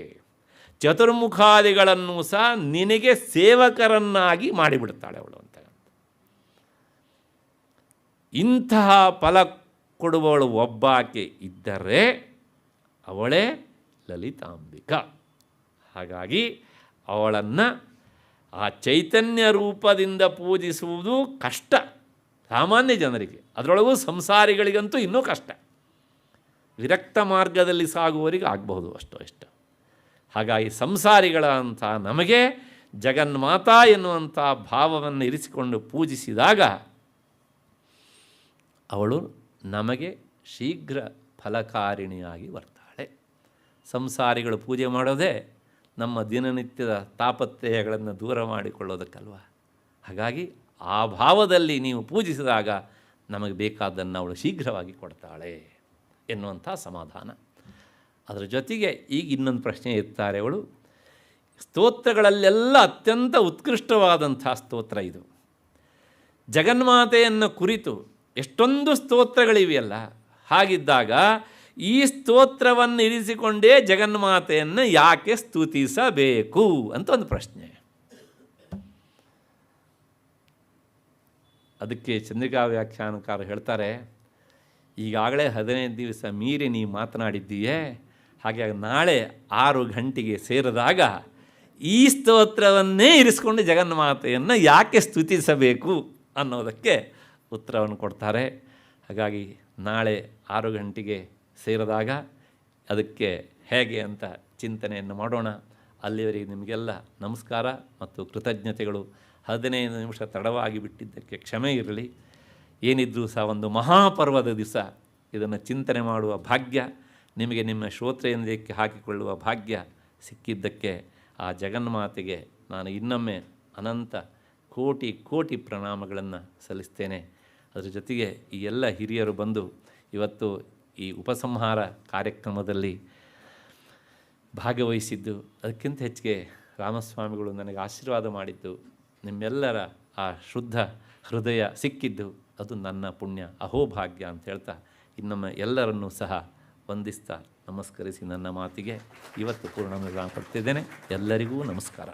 ಚತುರ್ಮುಖಾದಿಗಳನ್ನು ಸಹ ನಿನಗೆ ಸೇವಕರನ್ನಾಗಿ ಮಾಡಿಬಿಡ್ತಾಳೆ ಅವಳು ಅಂತ. ಇಂತಹ ಫಲ ಕೊಡುವವಳು ಒಬ್ಬಾಕೆ ಇದ್ದರೆ ಅವಳೇ ಲಲಿತಾಂಬಿಕಾ. ಹಾಗಾಗಿ ಅವಳನ್ನು ಆ ಚೈತನ್ಯ ರೂಪದಿಂದ ಪೂಜಿಸುವುದು ಕಷ್ಟ ಸಾಮಾನ್ಯ ಜನರಿಗೆ, ಅದರೊಳಗೂ ಸಂಸಾರಿಗಳಿಗಂತೂ ಇನ್ನೂ ಕಷ್ಟ. ವಿರಕ್ತ ಮಾರ್ಗದಲ್ಲಿ ಸಾಗುವವರಿಗೆ ಆಗಬಹುದು ಅಷ್ಟೋ ಇಷ್ಟ. ಹಾಗಾಗಿ ಸಂಸಾರಿಗಳಂಥ ನಮಗೆ ಜಗನ್ಮಾತಾ ಎನ್ನುವಂಥ ಭಾವವನ್ನು ಇರಿಸಿಕೊಂಡು ಪೂಜಿಸಿದಾಗ ಅವಳು ನಮಗೆ ಶೀಘ್ರ ಫಲಕಾರಿಣಿಯಾಗಿ ಬರ್ತಾಳೆ. ಸಂಸಾರಿಗಳು ಪೂಜೆ ಮಾಡೋದೇ ನಮ್ಮ ದಿನನಿತ್ಯದ ತಾಪತ್ರಯಗಳನ್ನು ದೂರ ಮಾಡಿಕೊಳ್ಳೋದಕ್ಕಲ್ವ. ಹಾಗಾಗಿ ಆ ಭಾವದಲ್ಲಿ ನೀವು ಪೂಜಿಸಿದಾಗ ನಮಗೆ ಬೇಕಾದ್ದನ್ನು ಅವಳು ಶೀಘ್ರವಾಗಿ ಕೊಡ್ತಾಳೆ ಎನ್ನುವಂಥ ಸಮಾಧಾನ. ಅದರ ಜೊತೆಗೆ ಈಗ ಇನ್ನೊಂದು ಪ್ರಶ್ನೆ ಇರ್ತಾರೆ ಅವಳು, ಸ್ತೋತ್ರಗಳಲ್ಲೆಲ್ಲ ಅತ್ಯಂತ ಉತ್ಕೃಷ್ಟವಾದಂಥ ಸ್ತೋತ್ರ ಇದು. ಜಗನ್ಮಾತೆಯನ್ನು ಕುರಿತು ಎಷ್ಟೊಂದು ಸ್ತೋತ್ರಗಳಿವೆಯಲ್ಲ, ಹಾಗಿದ್ದಾಗ ಈ ಸ್ತೋತ್ರವನ್ನು ಇರಿಸಿಕೊಂಡೇ ಜಗನ್ಮಾತೆಯನ್ನು ಯಾಕೆ ಸ್ತುತಿಸಬೇಕು ಅಂತ ಒಂದು ಪ್ರಶ್ನೆ. ಅದಕ್ಕೆ ಚಂದ್ರಿಕಾ ವ್ಯಾಖ್ಯಾನಕಾರ ಹೇಳ್ತಾರೆ, ಈಗಾಗಲೇ 15 ದಿವಸ ಮೀರಿ ನೀವು ಮಾತನಾಡಿದ್ದೀಯೇ, ಹಾಗಾಗಿ ನಾಳೆ 6 ಗಂಟೆಗೆ ಸೇರಿದಾಗ ಈ ಸ್ತೋತ್ರವನ್ನೇ ಇರಿಸ್ಕೊಂಡು ಜಗನ್ಮಾತೆಯನ್ನು ಯಾಕೆ ಸ್ತುತಿಸಬೇಕು ಅನ್ನೋದಕ್ಕೆ ಉತ್ತರವನ್ನು ಕೊಡ್ತಾರೆ. ಹಾಗಾಗಿ ನಾಳೆ 6 ಗಂಟೆಗೆ ಸೇರಿದಾಗ ಅದಕ್ಕೆ ಹೇಗೆ ಅಂತ ಚಿಂತನೆಯನ್ನು ಮಾಡೋಣ. ಅಲ್ಲಿವರೆಗೆ ನಿಮಗೆಲ್ಲ ನಮಸ್ಕಾರ ಮತ್ತು ಕೃತಜ್ಞತೆಗಳು. 15 ನಿಮಿಷ ತಡವಾಗಿ ಬಿಟ್ಟಿದ್ದಕ್ಕೆ ಕ್ಷಮೆ ಇರಲಿ. ಏನಿದ್ರೂ ಸಹ ಒಂದು ಮಹಾಪರ್ವದ ದಿವಸ ಇದನ್ನು ಚಿಂತನೆ ಮಾಡುವ ಭಾಗ್ಯ, ನಿಮಗೆ ನಿಮ್ಮ ಶ್ರೋತ್ರೇಂದ್ರಿಯಕ್ಕೆ ಹಾಕಿಕೊಳ್ಳುವ ಭಾಗ್ಯ ಸಿಕ್ಕಿದ್ದಕ್ಕೆ ಆ ಜಗನ್ಮಾತೆಗೆ ನಾನು ಇನ್ನೊಮ್ಮೆ ಅನಂತ ಕೋಟಿ ಕೋಟಿ ಪ್ರಣಾಮಗಳನ್ನು ಸಲ್ಲಿಸ್ತೇನೆ. ಅದರ ಜೊತೆಗೆ ಈ ಎಲ್ಲ ಹಿರಿಯರು ಬಂದು ಇವತ್ತು ಈ ಉಪಸಂಹಾರ ಕಾರ್ಯಕ್ರಮದಲ್ಲಿ ಭಾಗವಹಿಸಿದ್ದು, ಅದಕ್ಕಿಂತ ಹೆಚ್ಚಿಗೆ ರಾಮಸ್ವಾಮಿಗಳು ನನಗೆ ಆಶೀರ್ವಾದ ಮಾಡಿದ್ದು, ನಿಮ್ಮೆಲ್ಲರ ಆ ಶುದ್ಧ ಹೃದಯ ಸಿಕ್ಕಿದ್ದು ಅದು ನನ್ನ ಪುಣ್ಯ, ಅಹೋಭಾಗ್ಯ ಅಂತ ಹೇಳ್ತಾ ಇನ್ನೊಮ್ಮೆ ಎಲ್ಲರನ್ನೂ ಸಹ ವಂದಿಸ್ತಾ ನಮಸ್ಕರಿಸಿ ನನ್ನ ಮಾತಿಗೆ ಇವತ್ತು ಪೂರ್ಣ ವಿರಾಮ ಕೊಡ್ತಿದ್ದೇನೆ. ಎಲ್ಲರಿಗೂ ನಮಸ್ಕಾರ.